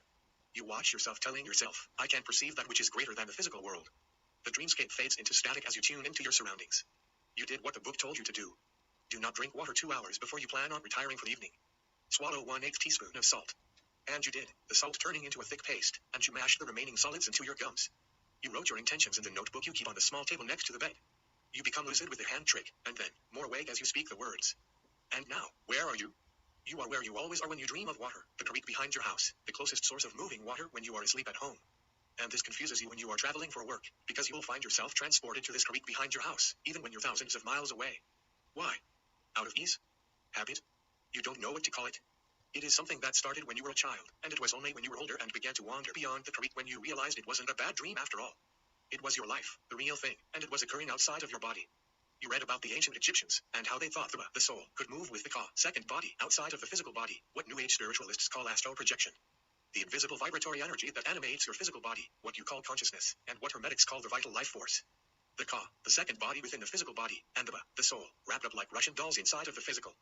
You watch yourself telling yourself, I can perceive that which is greater than the physical world. The dreamscape fades into static as you tune into your surroundings. You did what the book told you to do. Do not drink water 2 hours before you plan on retiring for the evening. Swallow 1/8 teaspoon of salt. And you did, the salt turning into a thick paste, and you mashed the remaining solids into your gums. You wrote your intentions in the notebook you keep on the small table next to the bed. You become lucid with the hand trick, and then, more awake as you speak the words. And now, where are you? You are where you always are when you dream of water, the creek behind your house, the closest source of moving water when you are asleep at home. And this confuses you when you are traveling for work, because you will find yourself transported to this creek behind your house, even when you're thousands of miles away. Why? Out of ease? Habit? You don't know what to call it? It is something that started when you were a child, and it was only when you were older and began to wander beyond the creek when you realized it wasn't a bad dream after all. It was your life, the real thing, and it was occurring outside of your body. You read about the ancient Egyptians, and how they thought the soul could move with the ka, second body, outside of the physical body, what New Age spiritualists call astral projection. The invisible vibratory energy that animates your physical body, what you call consciousness, and what hermetics call the vital life force. The ka, the second body within the physical body, and the soul, wrapped up like Russian dolls inside of the physical.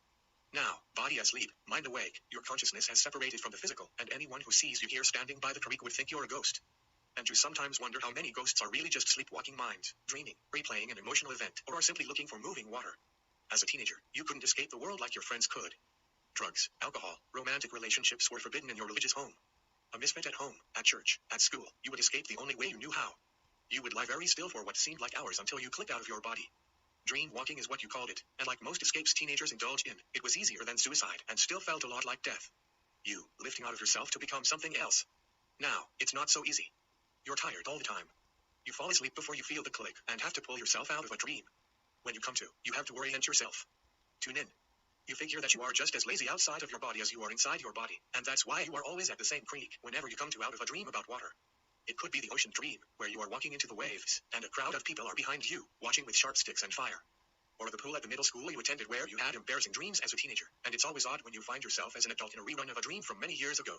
Now, body asleep, mind awake, your consciousness has separated from the physical, and anyone who sees you here standing by the creek would think you're a ghost. And you sometimes wonder how many ghosts are really just sleepwalking minds, dreaming, replaying an emotional event, or are simply looking for moving water. As a teenager, you couldn't escape the world like your friends could. Drugs, alcohol, romantic relationships were forbidden in your religious home. A misfit at home, at church, at school, you would escape the only way you knew how. You would lie very still for what seemed like hours until you clicked out of your body. Dream walking is what you called it, and like most escapes teenagers indulge in, it was easier than suicide and still felt a lot like death. You, lifting out of yourself to become something else. Now, it's not so easy. You're tired all the time. You fall asleep before you feel the click and have to pull yourself out of a dream. When you come to, you have to orient yourself. Tune in. You figure that you are just as lazy outside of your body as you are inside your body, and that's why you are always at the same creek whenever you come to out of a dream about water. It could be the ocean dream, where you are walking into the waves, and a crowd of people are behind you, watching with sharp sticks and fire. Or the pool at the middle school you attended where you had embarrassing dreams as a teenager, and it's always odd when you find yourself as an adult in a rerun of a dream from many years ago.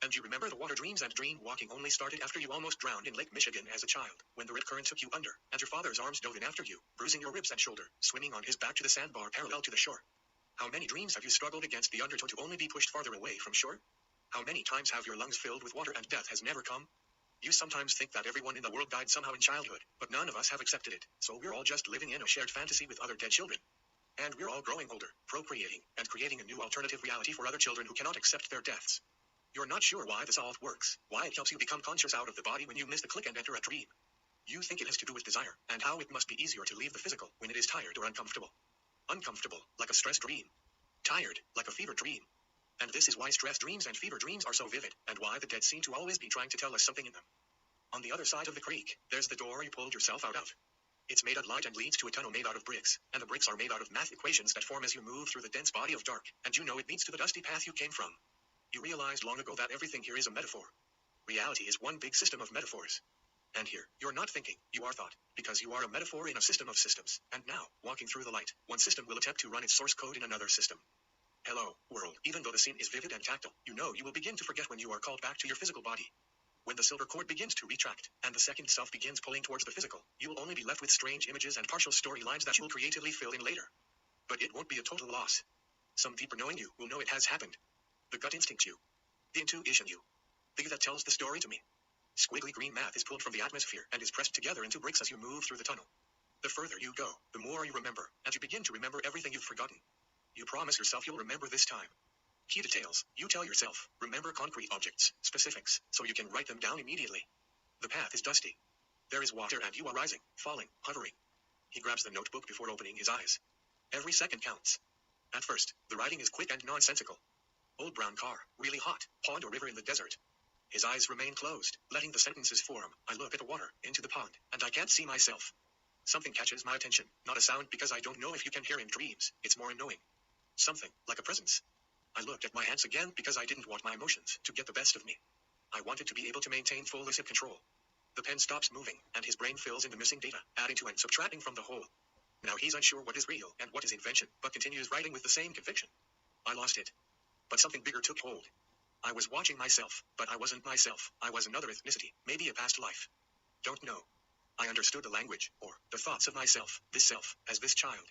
And you remember the water dreams and dream walking only started after you almost drowned in Lake Michigan as a child, when the rip current took you under, and your father's arms dove in after you, bruising your ribs and shoulder, swimming on his back to the sandbar parallel to the shore. How many dreams have you struggled against the undertow to only be pushed farther away from shore? How many times have your lungs filled with water and death has never come? You sometimes think that everyone in the world died somehow in childhood, but none of us have accepted it, so we're all just living in a shared fantasy with other dead children. And we're all growing older, procreating, and creating a new alternative reality for other children who cannot accept their deaths. You're not sure why this all works, why it helps you become conscious out of the body when you miss the click and enter a dream. You think it has to do with desire, and how it must be easier to leave the physical when it is tired or uncomfortable. Uncomfortable, like a stress dream. Tired, like a fever dream. And this is why stress dreams and fever dreams are so vivid, and why the dead seem to always be trying to tell us something in them. On the other side of the creek, there's the door you pulled yourself out of. It's made of light and leads to a tunnel made out of bricks, and the bricks are made out of math equations that form as you move through the dense body of dark, and you know it leads to the dusty path you came from. You realized long ago that everything here is a metaphor. Reality is one big system of metaphors. And here, you're not thinking, you are thought, because you are a metaphor in a system of systems, and now, walking through the light, one system will attempt to run its source code in another system. Hello, world. Even though the scene is vivid and tactile, you know you will begin to forget when you are called back to your physical body. When the silver cord begins to retract, and the second self begins pulling towards the physical, you will only be left with strange images and partial storylines that you will creatively fill in later. But it won't be a total loss. Some deeper knowing you will know it has happened. The gut instinct you. The intuition you. The that tells the story to me. Squiggly green math is pulled from the atmosphere and is pressed together into bricks as you move through the tunnel. The further you go, the more you remember, and you begin to remember everything you've forgotten. You promise yourself you'll remember this time. Key details. You tell yourself, remember concrete objects, specifics, so you can write them down immediately. The path is dusty. There is water and you are rising, falling, hovering. He grabs the notebook before opening his eyes. Every second counts. At first, the writing is quick and nonsensical. Old brown car, really hot, pond or river in the desert. His eyes remain closed, letting the sentences form. I look at the water, into the pond, and I can't see myself. Something catches my attention, not a sound because I don't know if you can hear in dreams, it's more in knowing. Something, like a presence. I looked at my hands again because I didn't want my emotions to get the best of me. I wanted to be able to maintain full lucid control. The pen stops moving, and his brain fills in the missing data, adding to and subtracting from the whole. Now he's unsure what is real and what is invention, but continues writing with the same conviction. I lost it. But something bigger took hold. I was watching myself, but I wasn't myself. I was another ethnicity, maybe a past life. Don't know. I understood the language, or the thoughts of myself, this self, as this child.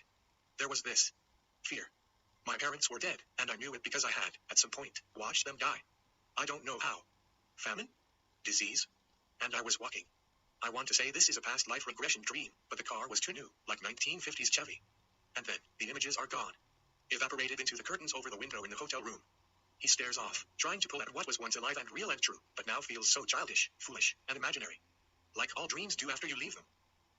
There was this. Fear. My parents were dead, and I knew it because I had, at some point, watched them die. I don't know how. Famine? Disease? And I was walking. I want to say this is a past life regression dream, but the car was too new, like 1950s Chevy. And then, the images are gone. Evaporated into the curtains over the window in the hotel room. He stares off, trying to pull at what was once alive and real and true, but now feels so childish, foolish, and imaginary. Like all dreams do after you leave them.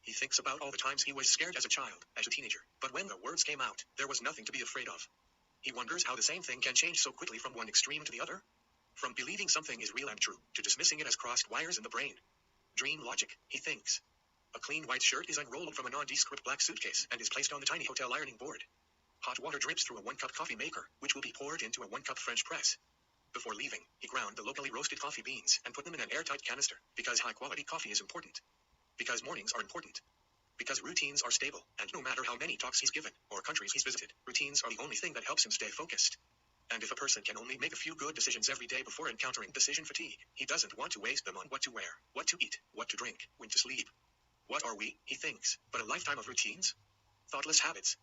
He thinks about all the times he was scared as a child, as a teenager, but when the words came out, there was nothing to be afraid of. He wonders how the same thing can change so quickly from one extreme to the other. From believing something is real and true, to dismissing it as crossed wires in the brain. Dream logic, he thinks. A clean white shirt is unrolled from a nondescript black suitcase and is placed on the tiny hotel ironing board. Hot water drips through a 1-cup coffee maker, which will be poured into a 1-cup French press. Before leaving, he ground the locally roasted coffee beans and put them in an airtight canister, because high-quality coffee is important. Because mornings are important. Because routines are stable, and no matter how many talks he's given, or countries he's visited, routines are the only thing that helps him stay focused. And if a person can only make a few good decisions every day before encountering decision fatigue, he doesn't want to waste them on what to wear, what to eat, what to drink, when to sleep. What are we, he thinks, but a lifetime of routines? Thoughtless habits.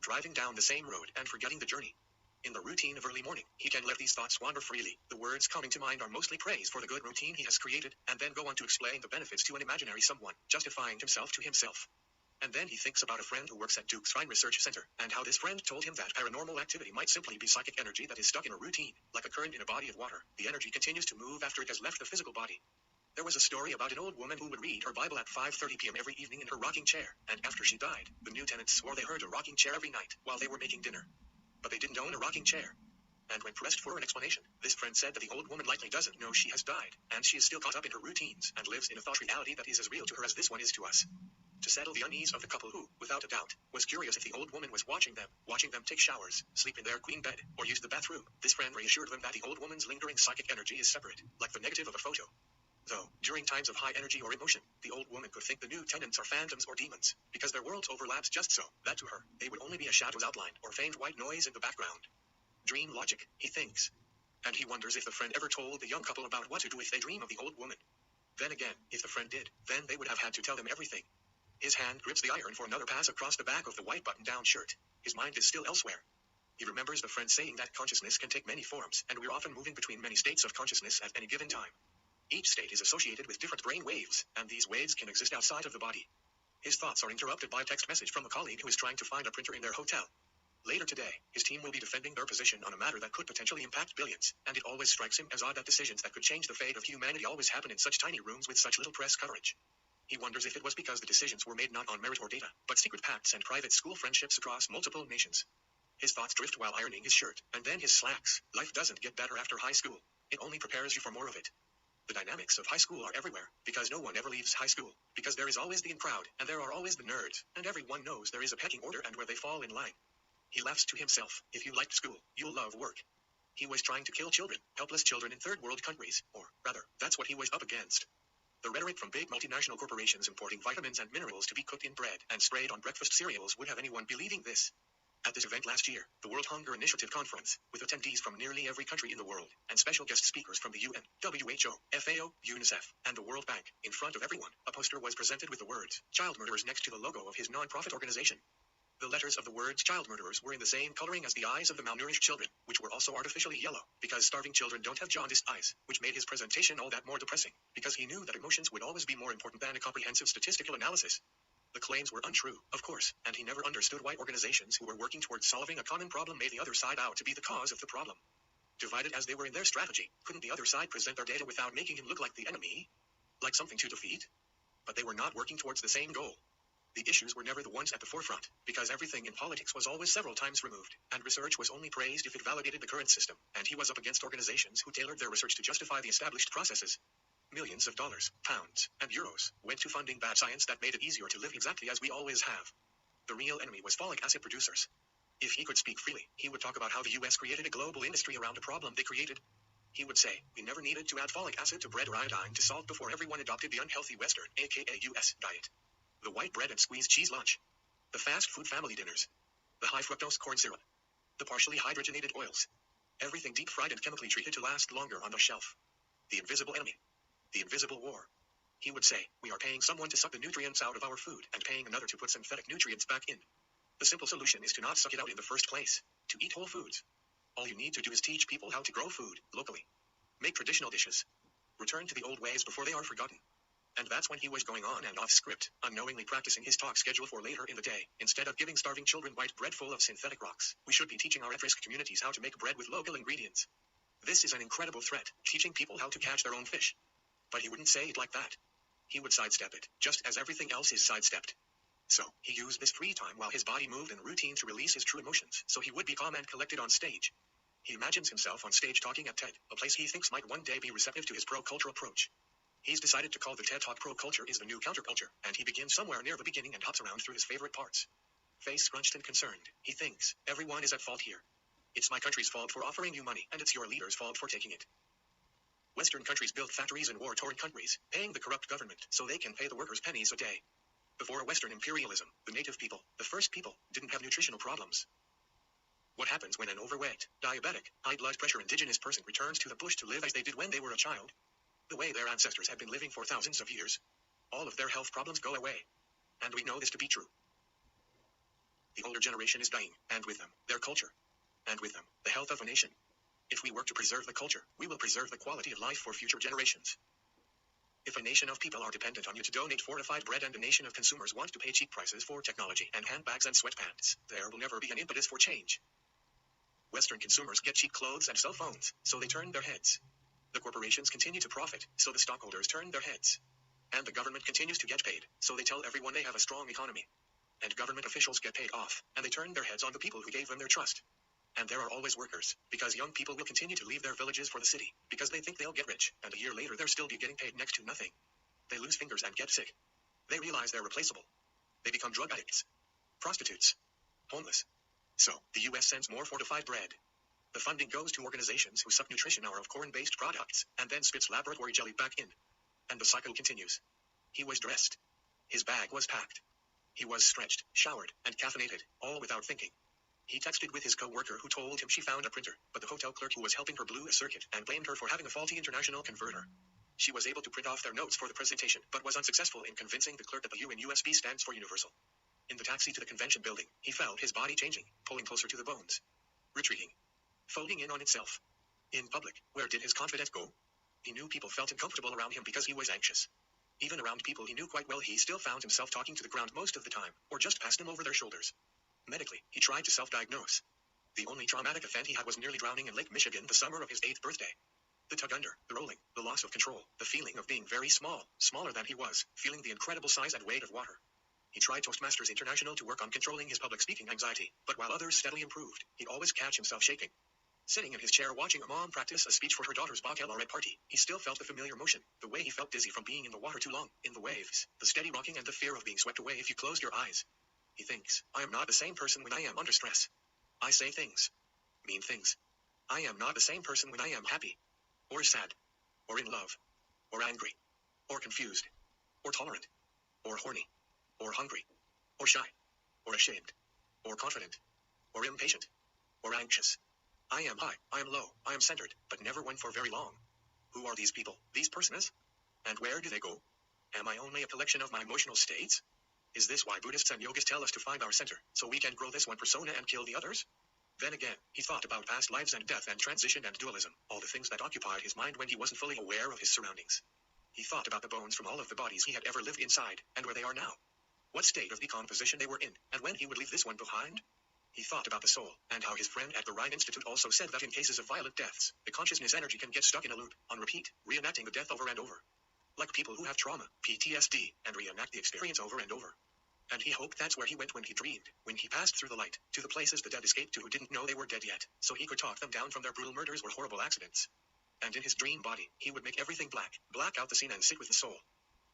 Driving down the same road and forgetting the journey. In the routine of early morning, he can let these thoughts wander freely. The words coming to mind are mostly praise for the good routine he has created, and then go on to explain the benefits to an imaginary someone, justifying himself to himself. And then he thinks about a friend who works at Duke's Fine Research Center, and how this friend told him that paranormal activity might simply be psychic energy that is stuck in a routine, like a current in a body of water. The energy continues to move after it has left the physical body. There was a story about an old woman who would read her Bible at 5:30 p.m. every evening in her rocking chair, and after she died, the new tenants swore they heard a rocking chair every night while they were making dinner. But they didn't own a rocking chair. And when pressed for an explanation, this friend said that the old woman likely doesn't know she has died, and she is still caught up in her routines and lives in a thought reality that is as real to her as this one is to us. To settle the unease of the couple who, without a doubt, was curious if the old woman was watching them take showers, sleep in their queen bed, or use the bathroom, this friend reassured them that the old woman's lingering psychic energy is separate, like the negative of a photo. Though, during times of high energy or emotion, the old woman could think the new tenants are phantoms or demons, because their worlds overlaps just so, that to her, they would only be a shadow's outline or faint white noise in the background. Dream logic, he thinks. And he wonders if the friend ever told the young couple about what to do if they dream of the old woman. Then again, if the friend did, then they would have had to tell them everything. His hand grips the iron for another pass across the back of the white button-down shirt. His mind is still elsewhere. He remembers the friend saying that consciousness can take many forms, and we're often moving between many states of consciousness at any given time. Each state is associated with different brain waves, and these waves can exist outside of the body. His thoughts are interrupted by a text message from a colleague who is trying to find a printer in their hotel. Later today, his team will be defending their position on a matter that could potentially impact billions, and it always strikes him as odd that decisions that could change the fate of humanity always happen in such tiny rooms with such little press coverage. He wonders if it was because the decisions were made not on merit or data, but secret pacts and private school friendships across multiple nations. His thoughts drift while ironing his shirt, and then his slacks. Life doesn't get better after high school. It only prepares you for more of it. The dynamics of high school are everywhere, because no one ever leaves high school, because there is always the in crowd, and there are always the nerds, and everyone knows there is a pecking order and where they fall in line. He laughs to himself. If you liked school, you'll love work. He was trying to kill children, helpless children in third world countries, or rather, that's what he was up against. The rhetoric from big multinational corporations importing vitamins and minerals to be cooked in bread and sprayed on breakfast cereals would have anyone believing this. At this event last year, the World Hunger Initiative Conference, with attendees from nearly every country in the world, and special guest speakers from the UN, WHO, FAO, UNICEF, and the World Bank, in front of everyone, a poster was presented with the words, child murderers next to the logo of his non-profit organization. The letters of the words child murderers were in the same coloring as the eyes of the malnourished children, which were also artificially yellow, because starving children don't have jaundiced eyes, which made his presentation all that more depressing, because he knew that emotions would always be more important than a comprehensive statistical analysis. The claims were untrue, of course, and he never understood why organizations who were working towards solving a common problem made the other side out to be the cause of the problem. Divided as they were in their strategy, couldn't the other side present their data without making him look like the enemy? Like something to defeat? But they were not working towards the same goal. The issues were never the ones at the forefront, because everything in politics was always several times removed, and research was only praised if it validated the current system, and he was up against organizations who tailored their research to justify the established processes. Millions of dollars, pounds, and euros went to funding bad science that made it easier to live exactly as we always have. The real enemy was folic acid producers. If he could speak freely, he would talk about how the US created a global industry around a problem they created. He would say, we never needed to add folic acid to bread or iodine to salt before everyone adopted the unhealthy Western, aka US, diet. The white bread and squeezed cheese lunch. The fast food family dinners. The high fructose corn syrup. The partially hydrogenated oils. Everything deep fried and chemically treated to last longer on the shelf. The invisible enemy. The invisible war. He would say, we are paying someone to suck the nutrients out of our food and paying another to put synthetic nutrients back in. The simple solution is to not suck it out in the first place, to eat whole foods. All you need to do is teach people how to grow food, locally. Make traditional dishes. Return to the old ways before they are forgotten. And that's when he was going on and off script, unknowingly practicing his talk schedule for later in the day. Instead of giving starving children white bread full of synthetic rocks, we should be teaching our at-risk communities how to make bread with local ingredients. This is an incredible threat, teaching people how to catch their own fish. But he wouldn't say it like that. He would sidestep it, just as everything else is sidestepped. So, he used this free time while his body moved in routine to release his true emotions, so he would be calm and collected on stage. He imagines himself on stage talking at TED, a place he thinks might one day be receptive to his pro-culture approach. He's decided to call the TED Talk pro-culture is the new counterculture, and he begins somewhere near the beginning and hops around through his favorite parts. Face scrunched and concerned, he thinks, everyone is at fault here. It's my country's fault for offering you money, and it's your leader's fault for taking it. Western countries built factories in war-torn countries, paying the corrupt government so they can pay the workers pennies a day. Before Western imperialism, the native people, the first people, didn't have nutritional problems. What happens when an overweight, diabetic, high blood pressure indigenous person returns to the bush to live as they did when they were a child? The way their ancestors had been living for thousands of years. All of their health problems go away. And we know this to be true. The older generation is dying, and with them, their culture. And with them, the health of a nation. If we work to preserve the culture, we will preserve the quality of life for future generations. If a nation of people are dependent on you to donate fortified bread and a nation of consumers want to pay cheap prices for technology and handbags and sweatpants, there will never be an impetus for change. Western consumers get cheap clothes and cell phones, so they turn their heads. The corporations continue to profit, so the stockholders turn their heads. And the government continues to get paid, so they tell everyone they have a strong economy. And government officials get paid off, and they turn their heads on the people who gave them their trust. And there are always workers, because young people will continue to leave their villages for the city, because they think they'll get rich, and a year later they'll still be getting paid next to nothing. They lose fingers and get sick. They realize they're replaceable. They become drug addicts, prostitutes, homeless. So, the US sends more fortified bread. The funding goes to organizations who suck nutrition out of corn-based products, and then spits laboratory jelly back in. And the cycle continues. He was dressed. His bag was packed. He was stretched, showered, and caffeinated, all without thinking. He texted with his co-worker who told him she found a printer, but the hotel clerk who was helping her blew a circuit and blamed her for having a faulty international converter. She was able to print off their notes for the presentation, but was unsuccessful in convincing the clerk that the U in USB stands for universal. In the taxi to the convention building, he felt his body changing, pulling closer to the bones. Retreating. Folding in on itself. In public, where did his confidence go? He knew people felt uncomfortable around him because he was anxious. Even around people he knew quite well, he still found himself talking to the ground most of the time, or just passed them over their shoulders. Medically, he tried to self-diagnose. The only traumatic event he had was nearly drowning in Lake Michigan the summer of his 8th birthday. The tug under, the rolling, the loss of control, the feeling of being very small, smaller than he was, feeling the incredible size and weight of water. He tried Toastmasters International to work on controlling his public speaking anxiety, but while others steadily improved, he'd always catch himself shaking. Sitting in his chair watching a mom practice a speech for her daughter's baccalaureate party, he still felt the familiar motion, the way he felt dizzy from being in the water too long, in the waves, the steady rocking and the fear of being swept away if you closed your eyes. He thinks, I am not the same person when I am under stress. I say things. Mean things. I am not the same person when I am happy. Or sad. Or in love. Or angry. Or confused. Or tolerant. Or horny. Or hungry. Or shy. Or ashamed. Or confident. Or impatient. Or anxious. I am high, I am low, I am centered, but never one for very long. Who are these people, these persons? And where do they go? Am I only a collection of my emotional states? Is this why Buddhists and yogis tell us to find our center, so we can grow this one persona and kill the others? Then again, he thought about past lives and death and transition and dualism, all the things that occupied his mind when he wasn't fully aware of his surroundings. He thought about the bones from all of the bodies he had ever lived inside, and where they are now. What state of decomposition they were in, and when he would leave this one behind? He thought about the soul, and how his friend at the Rhine Institute also said that in cases of violent deaths, the consciousness energy can get stuck in a loop, on repeat, reenacting the death over and over. Like people who have trauma, PTSD, and reenact the experience over and over. And he hoped that's where he went when he dreamed, when he passed through the light, to the places the dead escaped to who didn't know they were dead yet, so he could talk them down from their brutal murders or horrible accidents. And in his dream body, he would make everything black, black out the scene and sit with the soul.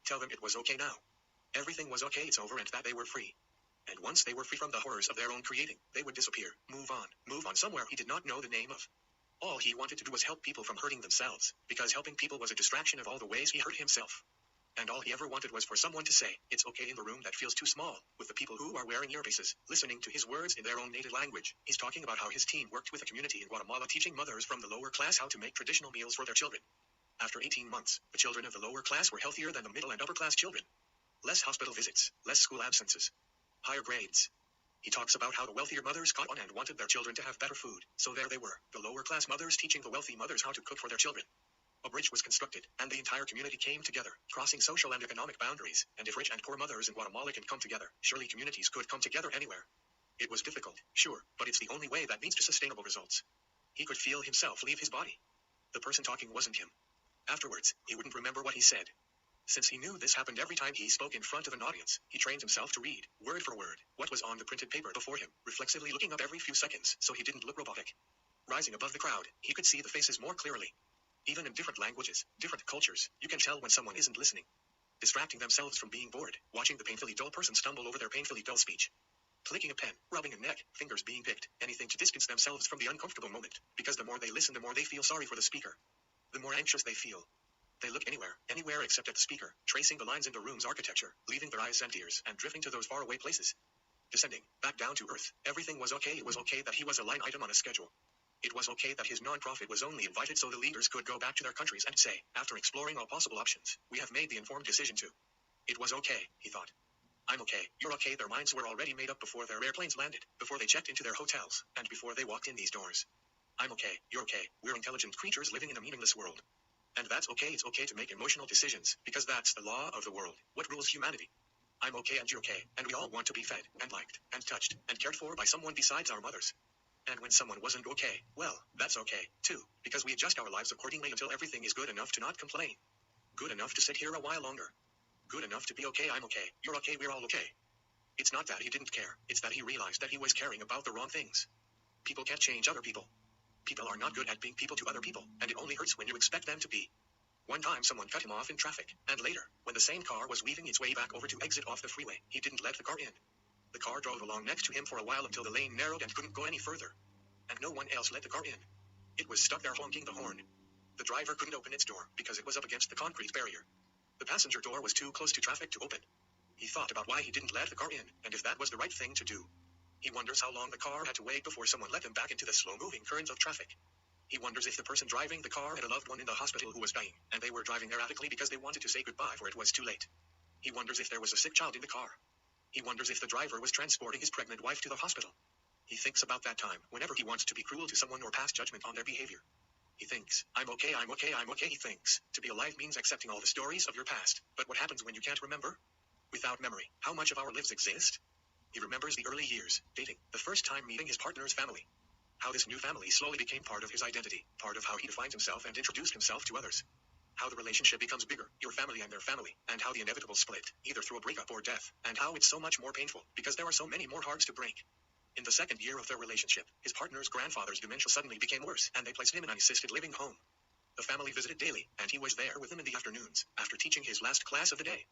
Tell them it was okay now. Everything was okay, it's over, and that they were free. And once they were free from the horrors of their own creating, they would disappear, move on somewhere he did not know the name of. All he wanted to do was help people from hurting themselves, because helping people was a distraction of all the ways he hurt himself. And all he ever wanted was for someone to say, it's okay in the room that feels too small, with the people who are wearing earpieces, listening to his words in their own native language. He's talking about how his team worked with a community in Guatemala teaching mothers from the lower class how to make traditional meals for their children. After 18 months, the children of the lower class were healthier than the middle and upper class children. Less hospital visits, less school absences. Higher grades. He talks about how the wealthier mothers caught on and wanted their children to have better food, so there they were, the lower class mothers teaching the wealthy mothers how to cook for their children. A bridge was constructed, and the entire community came together, crossing social and economic boundaries, and if rich and poor mothers in Guatemala can come together, surely communities could come together anywhere. It was difficult, sure, but it's the only way that leads to sustainable results. He could feel himself leave his body. The person talking wasn't him. Afterwards, he wouldn't remember what he said. Since he knew this happened every time he spoke in front of an audience, he trained himself to read, word for word, what was on the printed paper before him, reflexively looking up every few seconds so he didn't look robotic. Rising above the crowd, he could see the faces more clearly. Even in different languages, different cultures, you can tell when someone isn't listening. Distracting themselves from being bored, watching the painfully dull person stumble over their painfully dull speech. Clicking a pen, rubbing a neck, fingers being picked, anything to distance themselves from the uncomfortable moment, because the more they listen, the more they feel sorry for the speaker. The more anxious they feel. They look anywhere except at the speaker, tracing the lines in the room's architecture, leaving their eyes and ears, and drifting to those faraway places. Descending, back down to earth, everything was okay. It was okay that he was a line item on a schedule. It was okay that his non-profit was only invited so the leaders could go back to their countries and say, after exploring all possible options, we have made the informed decision to. It was okay, he thought. I'm okay, you're okay. Their minds were already made up before their airplanes landed, before they checked into their hotels, and before they walked in these doors. I'm okay, you're okay, we're intelligent creatures living in a meaningless world. And that's okay, it's okay to make emotional decisions, because that's the law of the world, what rules humanity. I'm okay and you're okay, and we all want to be fed, and liked, and touched, and cared for by someone besides our mothers. And when someone wasn't okay, well, that's okay, too, because we adjust our lives accordingly until everything is good enough to not complain. Good enough to sit here a while longer. Good enough to be okay. I'm okay, you're okay, we're all okay. It's not that he didn't care, it's that he realized that he was caring about the wrong things. People can't change other people. People are not good at being people to other people, and it only hurts when you expect them to be. One time someone cut him off in traffic, and later, when the same car was weaving its way back over to exit off the freeway, he didn't let the car in. The car drove along next to him for a while until the lane narrowed and couldn't go any further. And no one else let the car in. It was stuck there honking the horn. The driver couldn't open its door because it was up against the concrete barrier. The passenger door was too close to traffic to open. He thought about why he didn't let the car in, and if that was the right thing to do. He wonders how long the car had to wait before someone let them back into the slow-moving current of traffic. He wonders if the person driving the car had a loved one in the hospital who was dying, and they were driving erratically because they wanted to say goodbye for it was too late. He wonders if there was a sick child in the car. He wonders if the driver was transporting his pregnant wife to the hospital. He thinks about that time whenever he wants to be cruel to someone or pass judgment on their behavior. He thinks, I'm okay, I'm okay, I'm okay, he thinks. To be alive means accepting all the stories of your past. But what happens when you can't remember? Without memory, how much of our lives exist? He remembers the early years, dating, the first time meeting his partner's family. How this new family slowly became part of his identity, part of how he defined himself and introduced himself to others. How the relationship becomes bigger, your family and their family, and how the inevitable split, either through a breakup or death, and how it's so much more painful, because there are so many more hearts to break. In the second year of their relationship, his partner's grandfather's dementia suddenly became worse, and they placed him in an assisted living home. The family visited daily, and he was there with them in the afternoons, after teaching his last class of the day.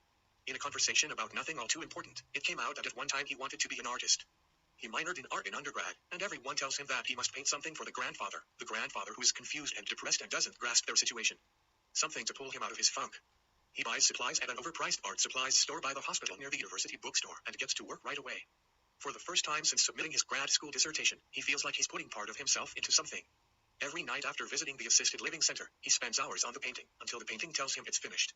In a conversation about nothing all too important, it came out that at one time he wanted to be an artist. He minored in art in undergrad, and everyone tells him that he must paint something for the grandfather who is confused and depressed and doesn't grasp their situation. Something to pull him out of his funk. He buys supplies at an overpriced art supplies store by the hospital near the university bookstore and gets to work right away. For the first time since submitting his grad school dissertation, he feels like he's putting part of himself into something. Every night after visiting the assisted living center, he spends hours on the painting, until the painting tells him it's finished.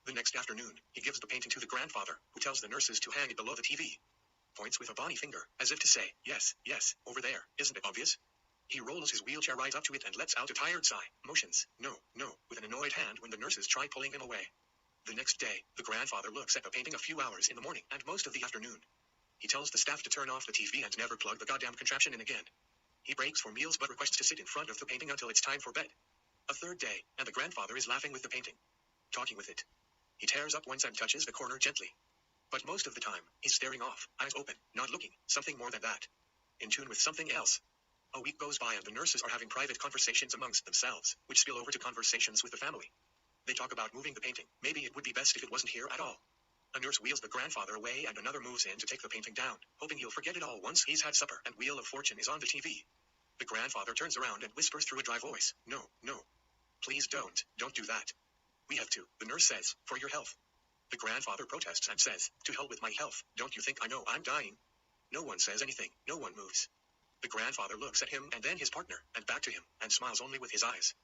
The next afternoon, he gives the painting to the grandfather, who tells the nurses to hang it below the TV. Points with a bony finger, as if to say, yes, yes, over there, isn't it obvious? He rolls his wheelchair right up to it and lets out a tired sigh, motions, no, no, with an annoyed hand when the nurses try pulling him away. The next day, the grandfather looks at the painting a few hours in the morning and most of the afternoon. He tells the staff to turn off the TV and never plug the goddamn contraption in again. He breaks for meals but requests to sit in front of the painting until it's time for bed. A third day, and the grandfather is laughing with the painting. Talking with it. He tears up once and touches the corner gently. But most of the time, he's staring off, eyes open, not looking, something more than that. In tune with something else. A week goes by and the nurses are having private conversations amongst themselves, which spill over to conversations with the family. They talk about moving the painting. Maybe it would be best if it wasn't here at all. A nurse wheels the grandfather away and another moves in to take the painting down, hoping he'll forget it all once he's had supper and Wheel of Fortune is on the TV. The grandfather turns around and whispers through a dry voice, no, no. Please don't do that. We have to, the nurse says, for your health. The grandfather protests and says, to hell with my health, don't you think I know I'm dying? No one says anything, no one moves. The grandfather looks at him and then his partner, and back to him, and smiles only with his eyes.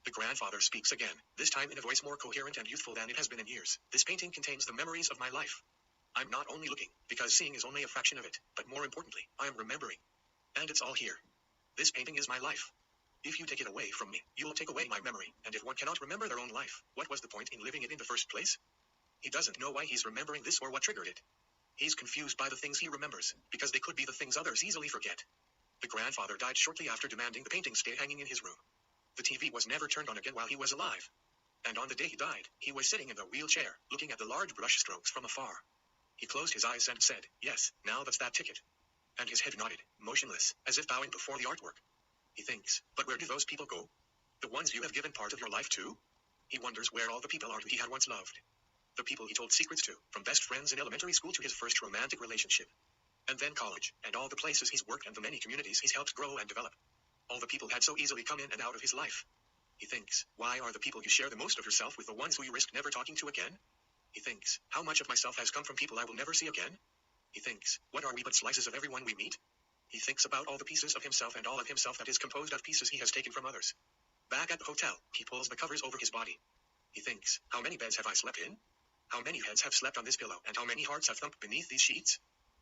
The grandfather speaks again, this time in a voice more coherent and youthful than it has been in years. This painting contains the memories of my life. I'm not only looking, because seeing is only a fraction of it, but more importantly, I am remembering. And it's all here. This painting is my life. If you take it away from me, you will take away my memory, and if one cannot remember their own life, what was the point in living it in the first place? He doesn't know why he's remembering this or what triggered it. He's confused by the things he remembers, because they could be the things others easily forget. The grandfather died shortly after demanding the painting stay hanging in his room. The TV was never turned on again while he was alive. And on the day he died, he was sitting in the wheelchair, looking at the large brush strokes from afar. He closed his eyes and said, yes, now that's that ticket. And his head nodded, motionless, as if bowing before the artwork. He thinks, but where do those people go? The ones you have given part of your life to? He wonders where all the people are he had once loved. The people he told secrets to, from best friends in elementary school to his first romantic relationship. And then college, and all the places he's worked and the many communities he's helped grow and develop. All the people had so easily come in and out of his life. He thinks, why are the people you share the most of yourself with the ones who you risk never talking to again? He thinks, how much of myself has come from people I will never see again? He thinks, what are we but slices of everyone we meet? He thinks about all the pieces of himself and all of himself that is composed of pieces he has taken from others. Back at the hotel, he pulls the covers over his body. He thinks, how many beds have I slept in? How many heads have slept on this pillow, and how many hearts have thumped beneath these sheets?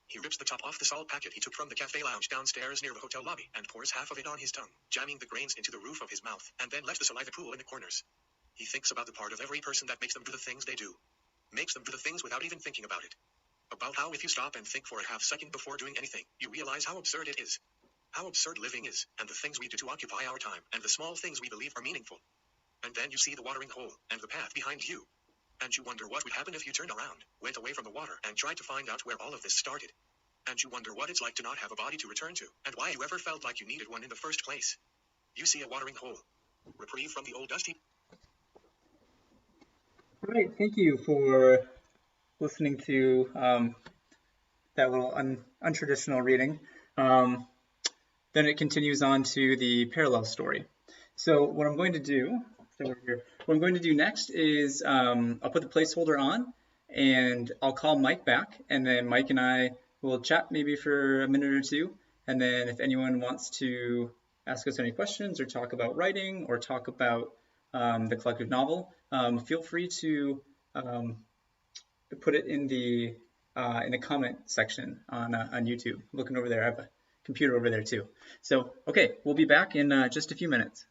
He rips the top off the salt packet he took from the cafe lounge downstairs near the hotel lobby and pours half of it on his tongue, jamming the grains into the roof of his mouth, and then lets the saliva pool in the corners. He thinks about the part of every person that makes them do the things they do. Makes them do the things without even thinking about it. About how if you stop and think for a half second before doing anything, you realize how absurd it is. How absurd living is, and the things we do to occupy our time, and the small things we believe are meaningful. And then you see the watering hole, and the path behind you. And you wonder what would happen if you turned around, went away from the water, and tried to find out where all of this started. And you wonder what it's like to not have a body to return to, and why you ever felt like you needed one in the first place. You see a watering hole. Reprieve from the old dusty. Great, thank you for listening to that little untraditional reading. Then it continues on to the parallel story. So what I'm going to do, next is I'll put the placeholder on, and I'll call Mike back, and then Mike and I we'll chat maybe for a minute or two, and then if anyone wants to ask us any questions or talk about writing or talk about the collective novel, feel free to put it in the comment section on YouTube. Looking over there, I have a computer over there too. So, okay, we'll be back in just a few minutes.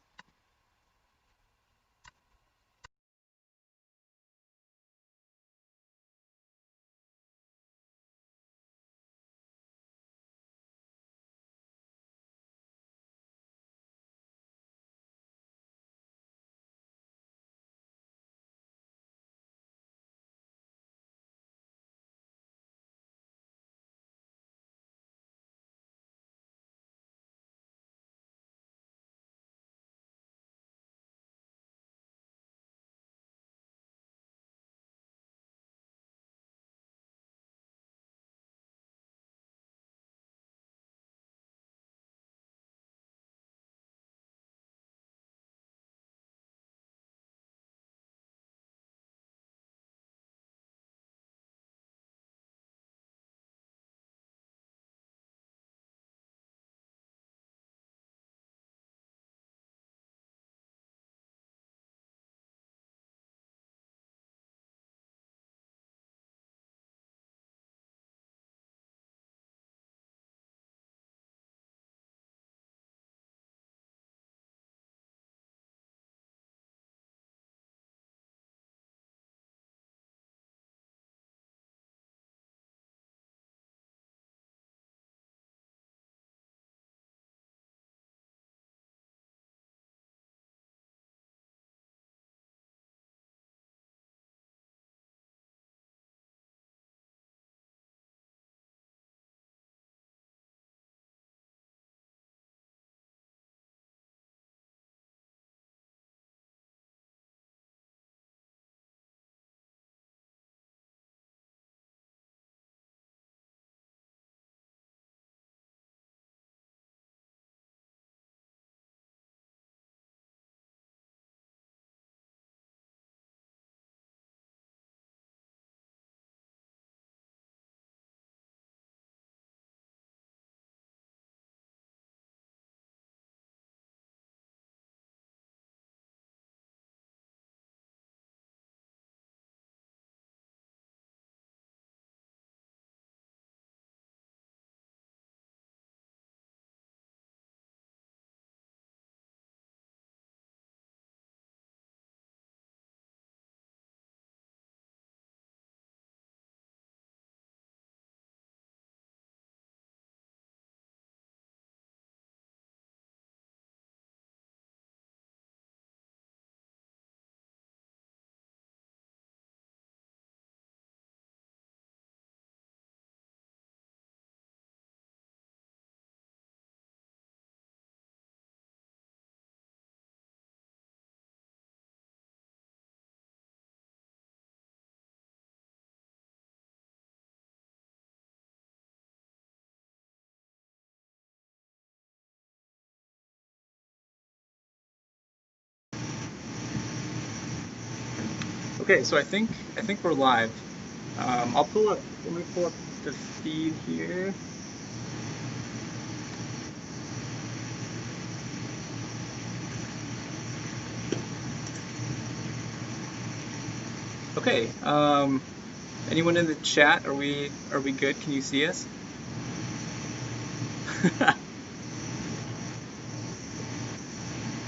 Okay, so I think we're live. Let me pull up the feed here. Okay, anyone in the chat, are we good? Can you see us?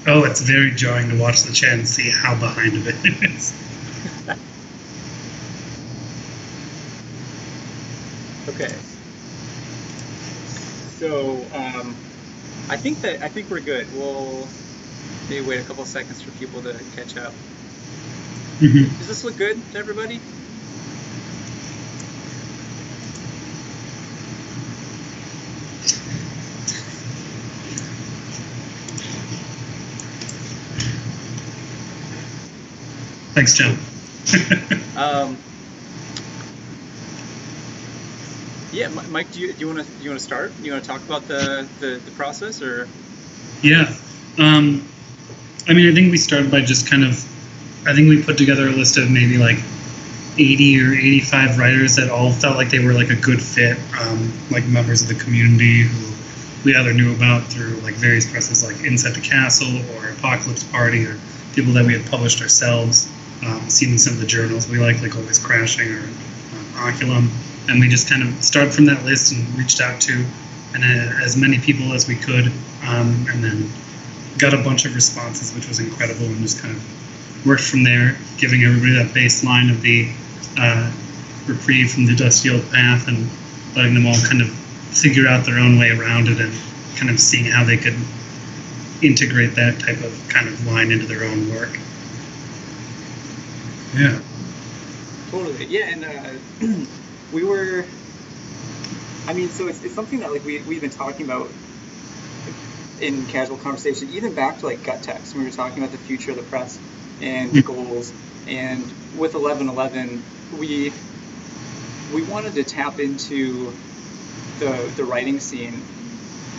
Oh, it's very jarring to watch the chat and see how behind of it is. Okay. So I think we're good. We'll maybe wait a couple seconds for people to catch up. Mm-hmm. Does this look good to everybody? Thanks, John. Yeah, Mike, do you want to start? You want to talk about the process, or? Yeah, I mean, I think we started by just kind of, I think we put together a list of maybe like 80 or 85 writers that all felt like they were like a good fit, like members of the community who we either knew about through like various presses like Inside the Castle or Apocalypse Party, or people that we had published ourselves, seen in some of the journals we like Always Crashing or Oculum, and we just kind of started from that list and reached out to as many people as we could, and then got a bunch of responses, which was incredible, and just kind of worked from there, giving everybody that baseline of the reprieve from the dusty old path and letting them all kind of figure out their own way around it and kind of seeing how they could integrate that type of kind of line into their own work. Yeah. Totally. Yeah, and we were, I mean, so it's something that like we've been talking about in casual conversation, even back to like Gut Text, when we were talking about the future of the press and the goals. And with 1111, we wanted to tap into the writing scene.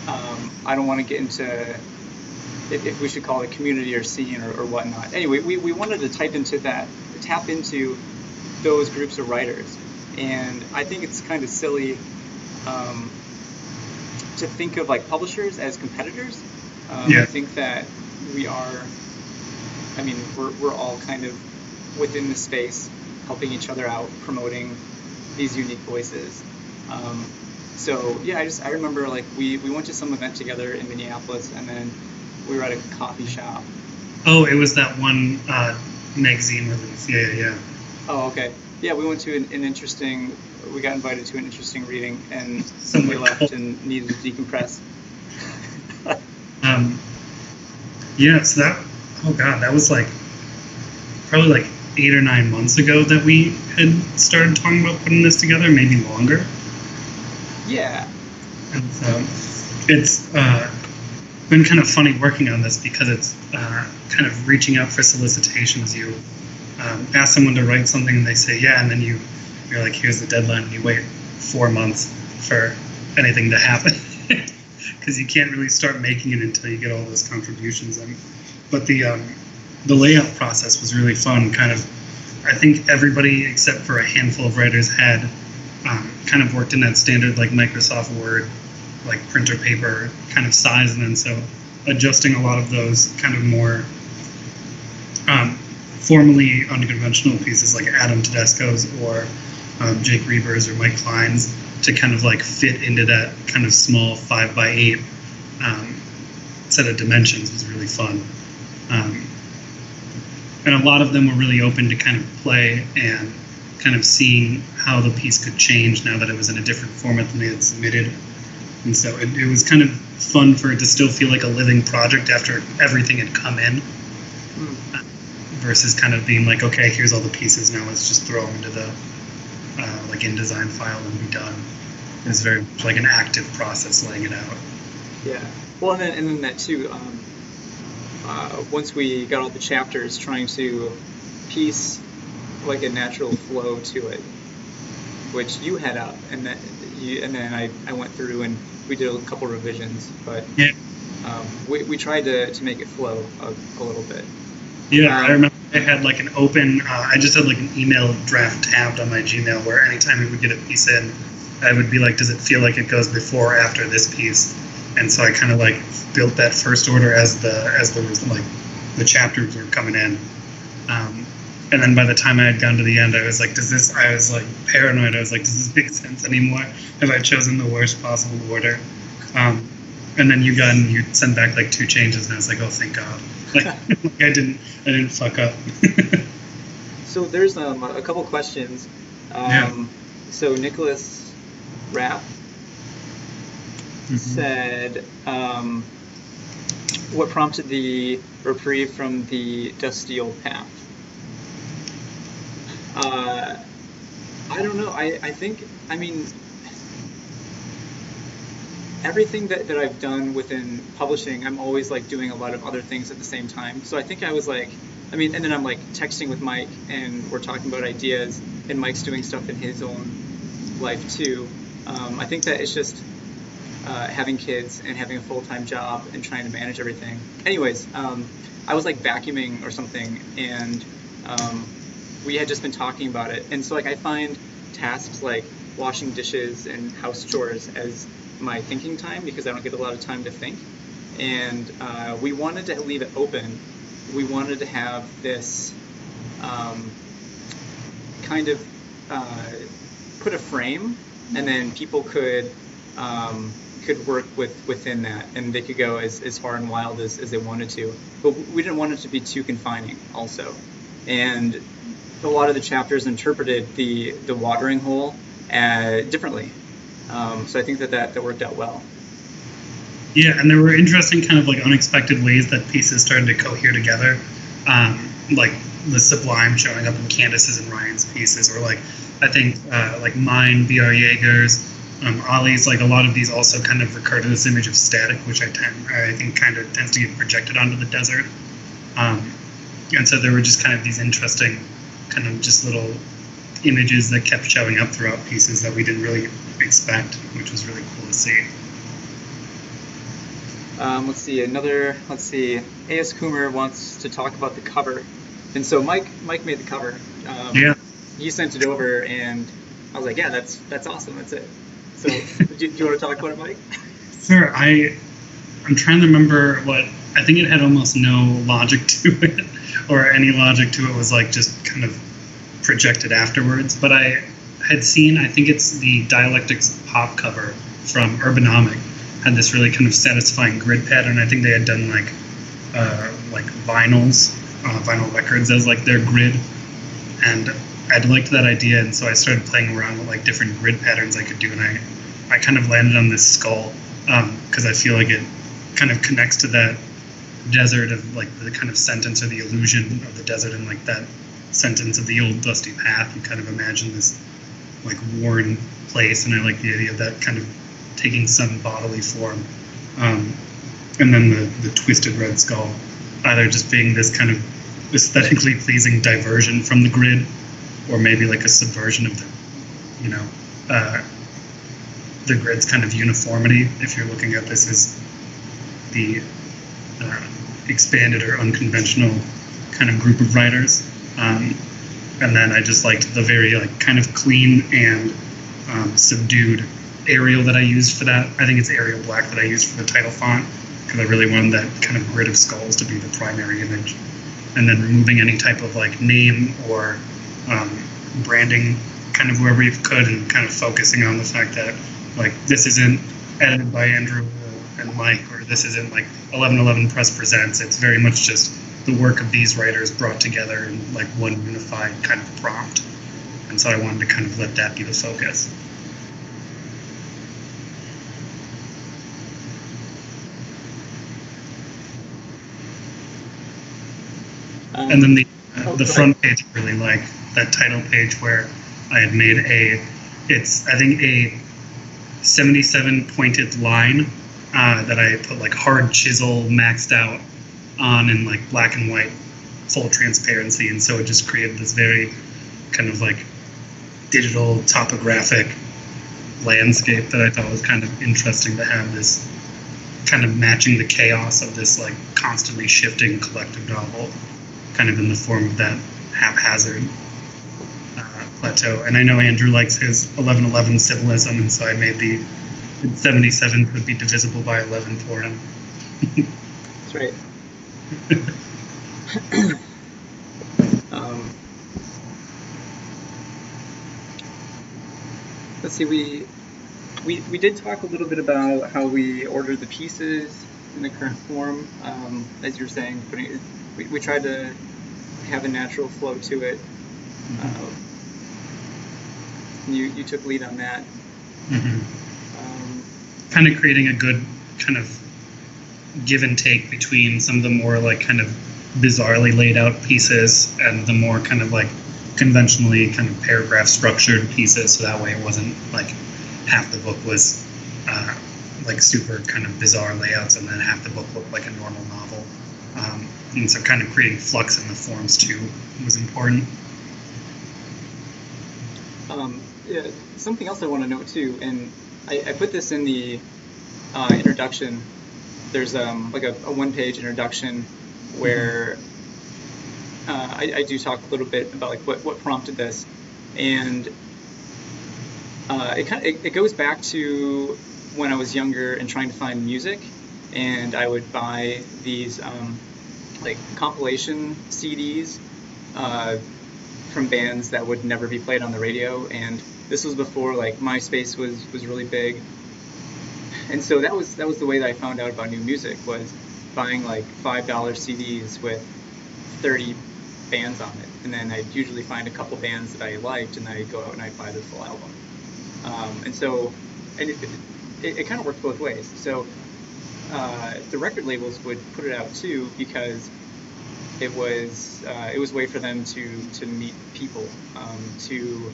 I don't want to get into if we should call it community or scene or whatnot. Anyway, we wanted to tap into those groups of writers. And I think it's kind of silly to think of like publishers as competitors. I think that we are, I mean, we're all kind of within the space, helping each other out, promoting these unique voices. So yeah, I remember like we went to some event together in Minneapolis, and then we were at a coffee shop. Oh, it was that one magazine release. Yeah. Oh, okay. Yeah, we went to we got invited to an interesting reading, and we left and needed to decompress. Yeah, so that was like probably like 8 or 9 months ago that we had started talking about putting this together, maybe longer. Yeah. And so it's been kind of funny working on this, because it's kind of reaching out for solicitations. You ask someone to write something and they say yeah, and then you're like, here's the deadline, and you wait 4 months for anything to happen, because you can't really start making it until you get all those contributions in. But the layout process was really fun. Kind of, I think everybody except for a handful of writers had kind of worked in that standard like Microsoft Word, like printer paper kind of size, and then so adjusting a lot of those kind of more formally unconventional pieces like Adam Tedesco's or Jake Reber's or Mike Klein's to kind of like fit into that kind of small 5x8 set of dimensions was really fun. And a lot of them were really open to kind of play and kind of seeing how the piece could change now that it was in a different format than they had submitted. And so it was kind of fun for it to still feel like a living project after everything had come in, versus kind of being like, okay, here's all the pieces, now let's just throw them into the like InDesign file and be done. It's very much like an active process laying it out. Yeah. Well, and then that too, once we got all the chapters, trying to piece like a natural flow to it, which you had up, and then I went through and we did a couple revisions, but yeah, we tried to make it flow a little bit. Yeah, I remember I had like an open, I just had like an email draft tabbed on my Gmail where anytime we would get a piece in, I would be like, does it feel like it goes before or after this piece? And so I kind of like built that first order as the chapters were coming in. And then by the time I had gone to the end, I was like, I was like paranoid. I was like, does this make sense anymore? Have I chosen the worst possible order? And then you sent back like 2 changes, and I was like, oh, thank God. Like I didn't fuck up. So there's a couple questions. So Nicholas Rapp said, what prompted the reprieve from the dusty old path? I don't know. I think, I mean, everything that I've done within publishing, I'm always like doing a lot of other things at the same time. So I think I was like, I mean, and then I'm like texting with Mike and we're talking about ideas, and Mike's doing stuff in his own life too. I think that it's just having kids and having a full-time job and trying to manage everything. Anyways, I was like vacuuming or something, and we had just been talking about it. And so like I find tasks like washing dishes and house chores as my thinking time because I don't get a lot of time to think. And we wanted to leave it open. We wanted to have this kind of put a frame, and then people could work within that, and they could go as far and wild as they wanted to. But we didn't want it to be too confining also. And a lot of the chapters interpreted the watering hole differently. So I think that worked out well. Yeah, and there were interesting kind of like unexpected ways that pieces started to cohere together. Like the Sublime showing up in Candace's and Ryan's pieces, or like I think like mine, B.R. Yeager's, Ollie's, like a lot of these also kind of recur to this image of static, which I think kind of tends to get projected onto the desert. And so there were just kind of these interesting kind of just little images that kept showing up throughout pieces that we didn't really expect, which was really cool to see. Let's see. As Cummer wants to talk about the cover. And so Mike made the cover. Yeah. He sent it over, and I was like, yeah, that's awesome. That's it. So do you want to talk about it, Mike? Sure. I'm trying to remember what, I think it had almost no logic to it, or any logic to it was like just kind of projected afterwards. But I had seen, I think it's the Dialectics Pop cover from Urbanomic, had this really kind of satisfying grid pattern. I think they had done like vinyl records as like their grid, and I'd liked that idea, and so I started playing around with like different grid patterns I could do, and I kind of landed on this skull because I feel like it kind of connects to that desert of like the kind of sentence or the illusion of the desert, and like that sentence of the old dusty path. You kind of imagine this like worn place, and I like the idea of that kind of taking some bodily form, and then the twisted red skull either just being this kind of aesthetically pleasing diversion from the grid, or maybe like a subversion of the grid's kind of uniformity, if you're looking at this as the expanded or unconventional kind of group of writers. And then I just liked the very like kind of clean and subdued Arial that I used for that. I think it's Arial Black that I used for the title font, because I really wanted that kind of grid of skulls to be the primary image. And then removing any type of like name or branding kind of wherever you could, and kind of focusing on the fact that like this isn't edited by Andrew and Mike, or this isn't like 1111 Press Presents. It's very much just the work of these writers brought together in like one unified kind of prompt. And so I wanted to kind of let that be the focus. And then the front page, I really like that title page where I had made I think a 77 pointed line that I put like hard chisel maxed out on in like black and white full transparency, and so it just created this very kind of like digital topographic landscape that I thought was kind of interesting to have, this kind of matching the chaos of this like constantly shifting collective novel, kind of in the form of that haphazard plateau. And I know Andrew likes his 1111 symbolism, and so I made the 77 would be divisible by 11 for him. That's right. Let's see, we did talk a little bit about how we ordered the pieces in the current form. As you were saying, we tried to have a natural flow to it. You took lead on that. Kind of creating a good kind of give and take between some of the more like kind of bizarrely laid out pieces and the more kind of like conventionally kind of paragraph structured pieces, so that way it wasn't like half the book was like super kind of bizarre layouts and then half the book looked like a normal novel. And so kind of creating flux in the forms too was important. Yeah, something else I want to note too, and I put this in the introduction. There's like a one-page introduction where I do talk a little bit about like what prompted this, and it goes back to when I was younger and trying to find music, and I would buy these like compilation CDs from bands that would never be played on the radio, and this was before like MySpace was really big, and so that was the way that I found out about new music, was buying like $5 CDs with 30 bands on it, and then I'd usually find a couple bands that I liked, and then I'd go out and I'd buy the full album. And it kind of worked both ways. So the record labels would put it out too, because it was a way for them to meet people, to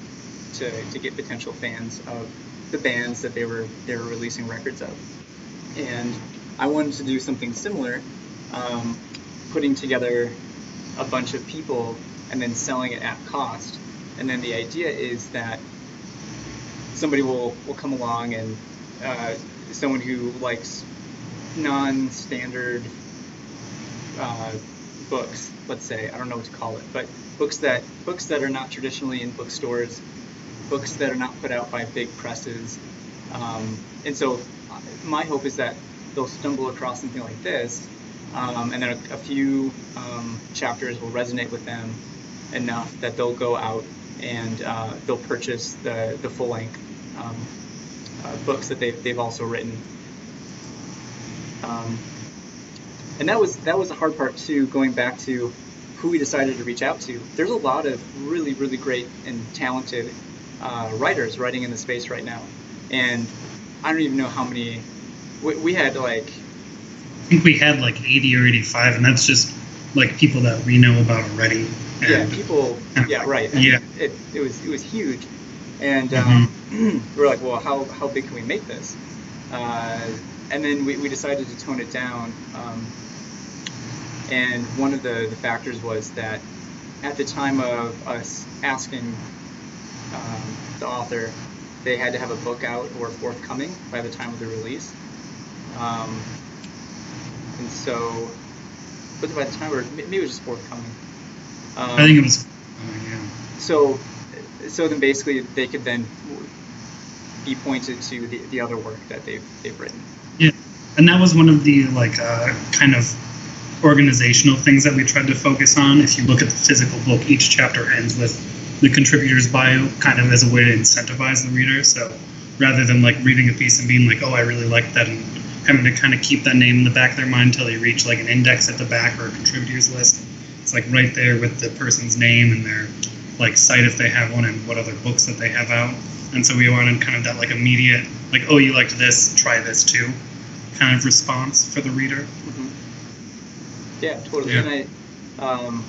get potential fans of the bands that they were releasing records of. And I wanted to do something similar, putting together a bunch of people and then selling it at cost. And then the idea is that somebody will come along, and someone who likes non-standard books, let's say, I don't know what to call it, but books that are not traditionally in bookstores, books that are not put out by big presses. And so my hope is that they'll stumble across something like this, and then a few chapters will resonate with them enough that they'll go out and they'll purchase the full-length books that they've also written. And that was the hard part too, going back to who we decided to reach out to. There's a lot of really, really great and talented writers writing in the space right now, and I don't even know how many we had. Like, I think we had like 80 or 85, and that's just like people that we know about already. And, yeah, people. Yeah, right. Yeah, it was huge, and we were like, well, how big can we make this? And then we decided to tone it down. And one of the factors was that at the time of us asking the author, they had to have a book out or forthcoming by the time of the release. And so, but by the time, or maybe it was just forthcoming. I think it was forthcoming, yeah. So then basically they could then be pointed to the other work that they've written. Yeah, and that was one of the like kind of organizational things that we tried to focus on. If you look at the physical book, each chapter ends with the contributor's bio, kind of as a way to incentivize the reader. So rather than like reading a piece and being like, oh, I really like that, and having to kind of keep that name in the back of their mind until they reach like an index at the back or a contributors list, it's like right there with the person's name and their like site if they have one, and what other books that they have out. And so we wanted kind of that like immediate, like, oh, you liked this, try this too, kind of response for the reader. Mm-hmm. Yeah, totally. Yeah. And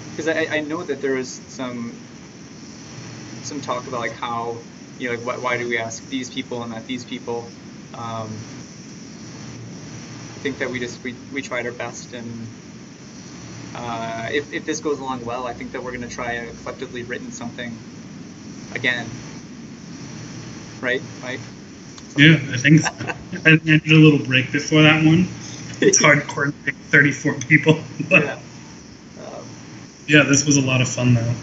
because I know that there was some talk about like how, you know, like why do we ask these people and not these people? I think that we tried our best, and if this goes along well, I think that we're going to try a collectively written something again, right, Mike? Yeah, I think so. I did a little break before that one. It's hard coordinating 34 people. But yeah. Yeah, this was a lot of fun though,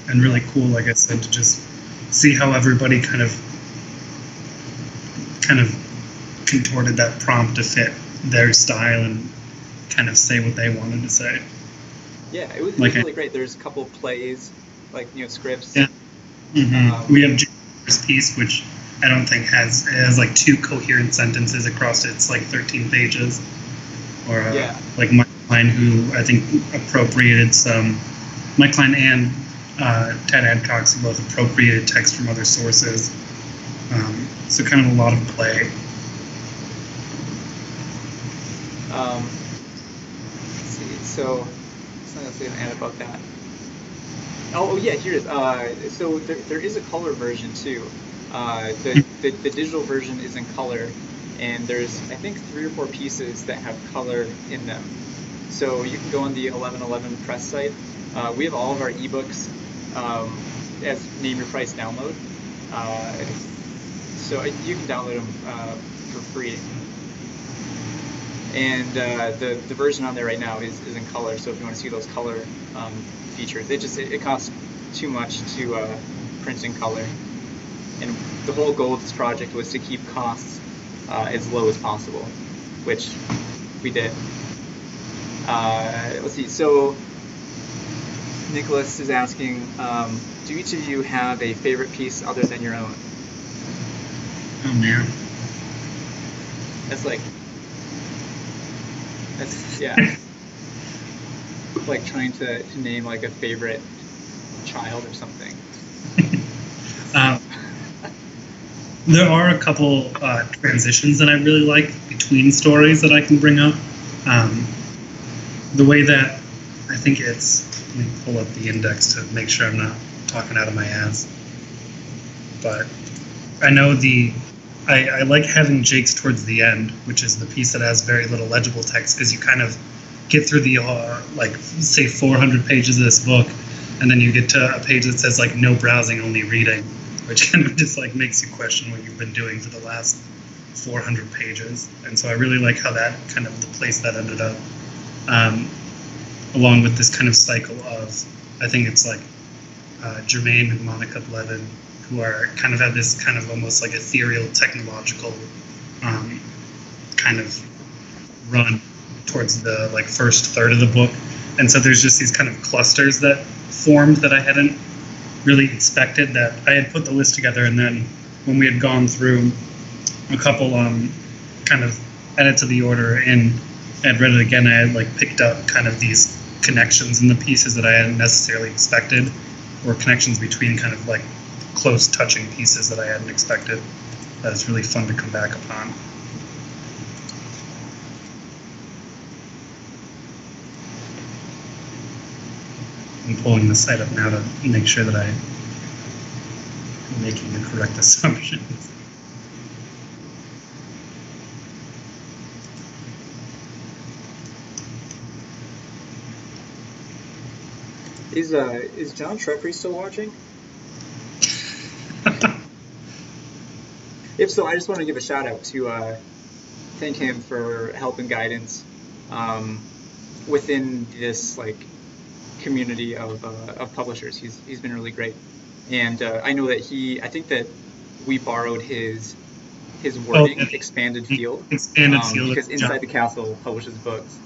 and really cool, like I said, to just see how everybody kind of contorted that prompt to fit their style and kind of say what they wanted to say. Yeah, it was like really great. There's a couple of plays, like, you know, scripts. Yeah. Mm-hmm. We have Jennifer's piece, which I don't think has like 2 coherent sentences across its like 13 pages. Or like Mike Klein, who I think appropriated some. Mike Klein and Tad Adcx both appropriated text from other sources. So kind of a lot of play. Let's see. So something else I can add about that. Oh yeah, here it is. So there is a color version too. The digital version is in color, and there's, I think, 3 or 4 pieces that have color in them. So you can go on the 1111 press site. We have all of our ebooks as name your price download. So you can download them for free. And the version on there right now is in color. So if you want to see those color features, it costs too much to print in color. And the whole goal of this project was to keep costs as low as possible, which we did. Let's see. So Nicholas is asking, do each of you have a favorite piece other than your own? Oh man. Yeah. Like trying to name like a favorite child or something. There are a couple transitions that I really like between stories that I can bring up. The way that I think it's, let me pull up the index to make sure I'm not talking out of my ass. But I know I like having Jake's towards the end, which is the piece that has very little legible text, because you kind of get through the, like, say 400 pages of this book, and then you get to a page that says, like, no browsing, only reading, which kind of just, like, makes you question what you've been doing for the last 400 pages. And so I really like how that kind of, the place that ended up, along with this kind of cycle of, I think it's like Jermaine and Monica Blevin, who are kind of have this kind of almost like ethereal technological kind of run towards the like first third of the book. And so there's just these kind of clusters that formed that I hadn't really expected, that I had put the list together, and then when we had gone through a couple kind of edits of the order and I'd read it again, I had like picked up kind of these connections in the pieces that I hadn't necessarily expected, or connections between kind of like close touching pieces that I hadn't expected. That was really fun to come back upon. I'm pulling the site up now to make sure that I'm making the correct assumptions. Is John Treffry still watching? If so, I just want to give a shout out to thank him for help and guidance within this like community of publishers. He's been really great, and I know that I think that we borrowed his wording, expanded field, because Inside the Castle publishes books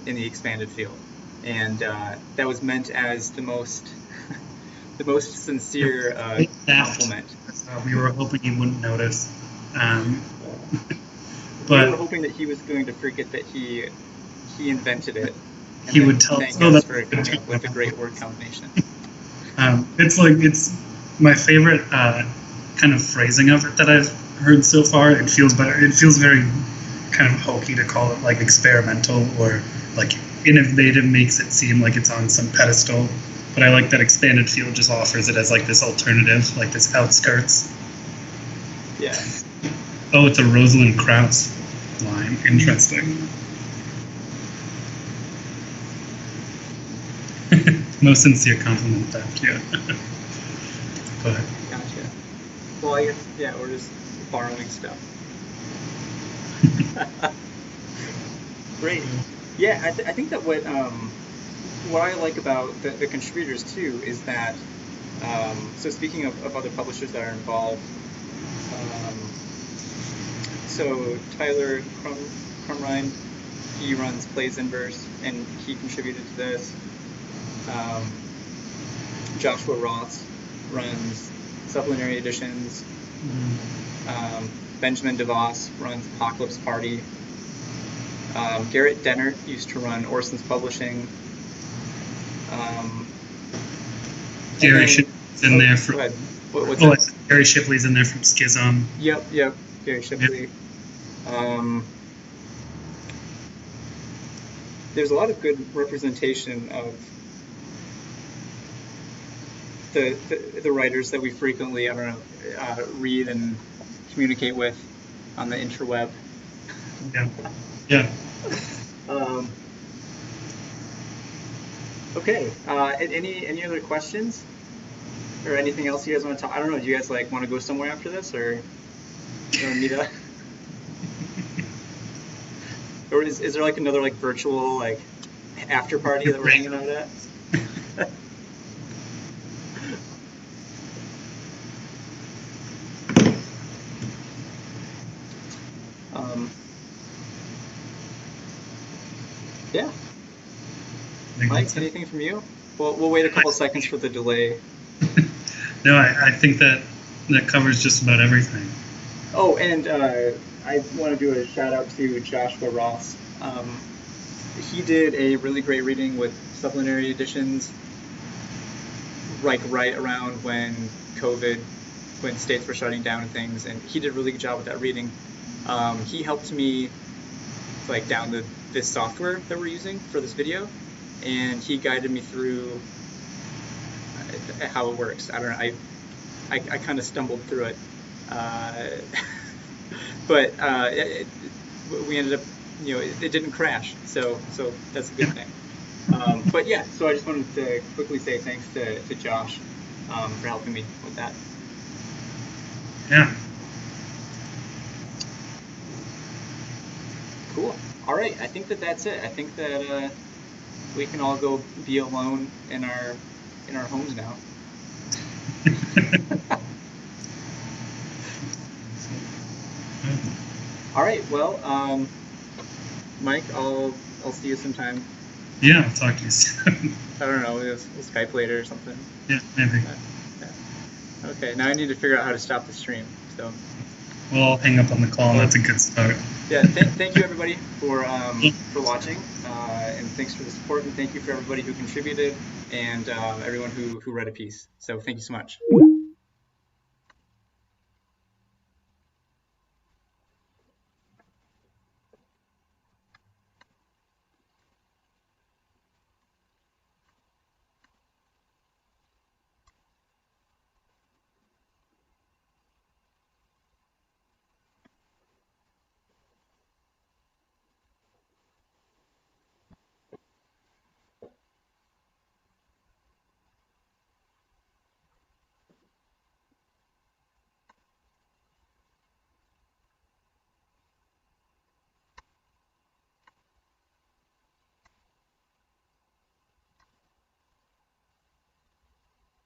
in the expanded field, and that was meant as the most sincere compliment. We were hoping he wouldn't notice. But we were hoping that he was going to forget that he invented it. And he would tell us for coming up with a great word combination. It's my favorite kind of phrasing of it that I've heard so far. It feels very kind of hokey to call it like experimental, or like innovative makes it seem like it's on some pedestal. But I like that expanded field just offers it as like this alternative, like this outskirts. Yeah. Oh, it's a Rosalind Krauss line. Interesting. Most sincere compliment, thank you. But gotcha. Well, I guess, yeah, we're just borrowing stuff. Great. Yeah, I think that what I like about the contributors too is that, so speaking of other publishers that are involved, so Tyler Crumrine, he runs Plays in Verse, and he contributed to this. Joshua Ross runs Supplementary Editions. Benjamin DeVos runs Apocalypse Party. Garrett Dennert used to run Orson's Publishing. Gary Shipley's in there from. What's Gary Shipley's in there from Schism. Yep, Gary Shipley. Yep. There's a lot of good representation of the writers that we frequently, read and communicate with on the interweb. Yeah. Okay. Any other questions or anything else you guys want to talk? I don't know. Do you guys want to go somewhere after this, or meet up? Or is there like another like virtual like after party that we're hanging out at? Yeah. Mike, anything from you? We'll wait a couple seconds for the delay. No, I think that covers just about everything. Oh, and I want to do a shout out to Joshua Ross. He did a really great reading with supplementary editions, like right around when COVID, when states were shutting down and things, and he did a really good job with that reading. He helped me like download this software that we're using for this video, and he guided me through how it works. I don't know. I kind of stumbled through it, but we ended up, it didn't crash, so that's a good thing. But yeah, so I just wanted to quickly say thanks to Josh for helping me with that. Yeah. Cool. All right. I think that's it. I think that we can all go be alone in our homes now. All right. Well, Mike, I'll see you sometime. Yeah, I'll talk to you soon. I don't know. We'll Skype later or something. Yeah, maybe. Yeah. Okay. Now I need to figure out how to stop the stream. So. We'll all hang up on the call, and that's a good start. Yeah. Thank you everybody for watching, and thanks for the support, and thank you for everybody who contributed and everyone who read a piece. So thank you so much.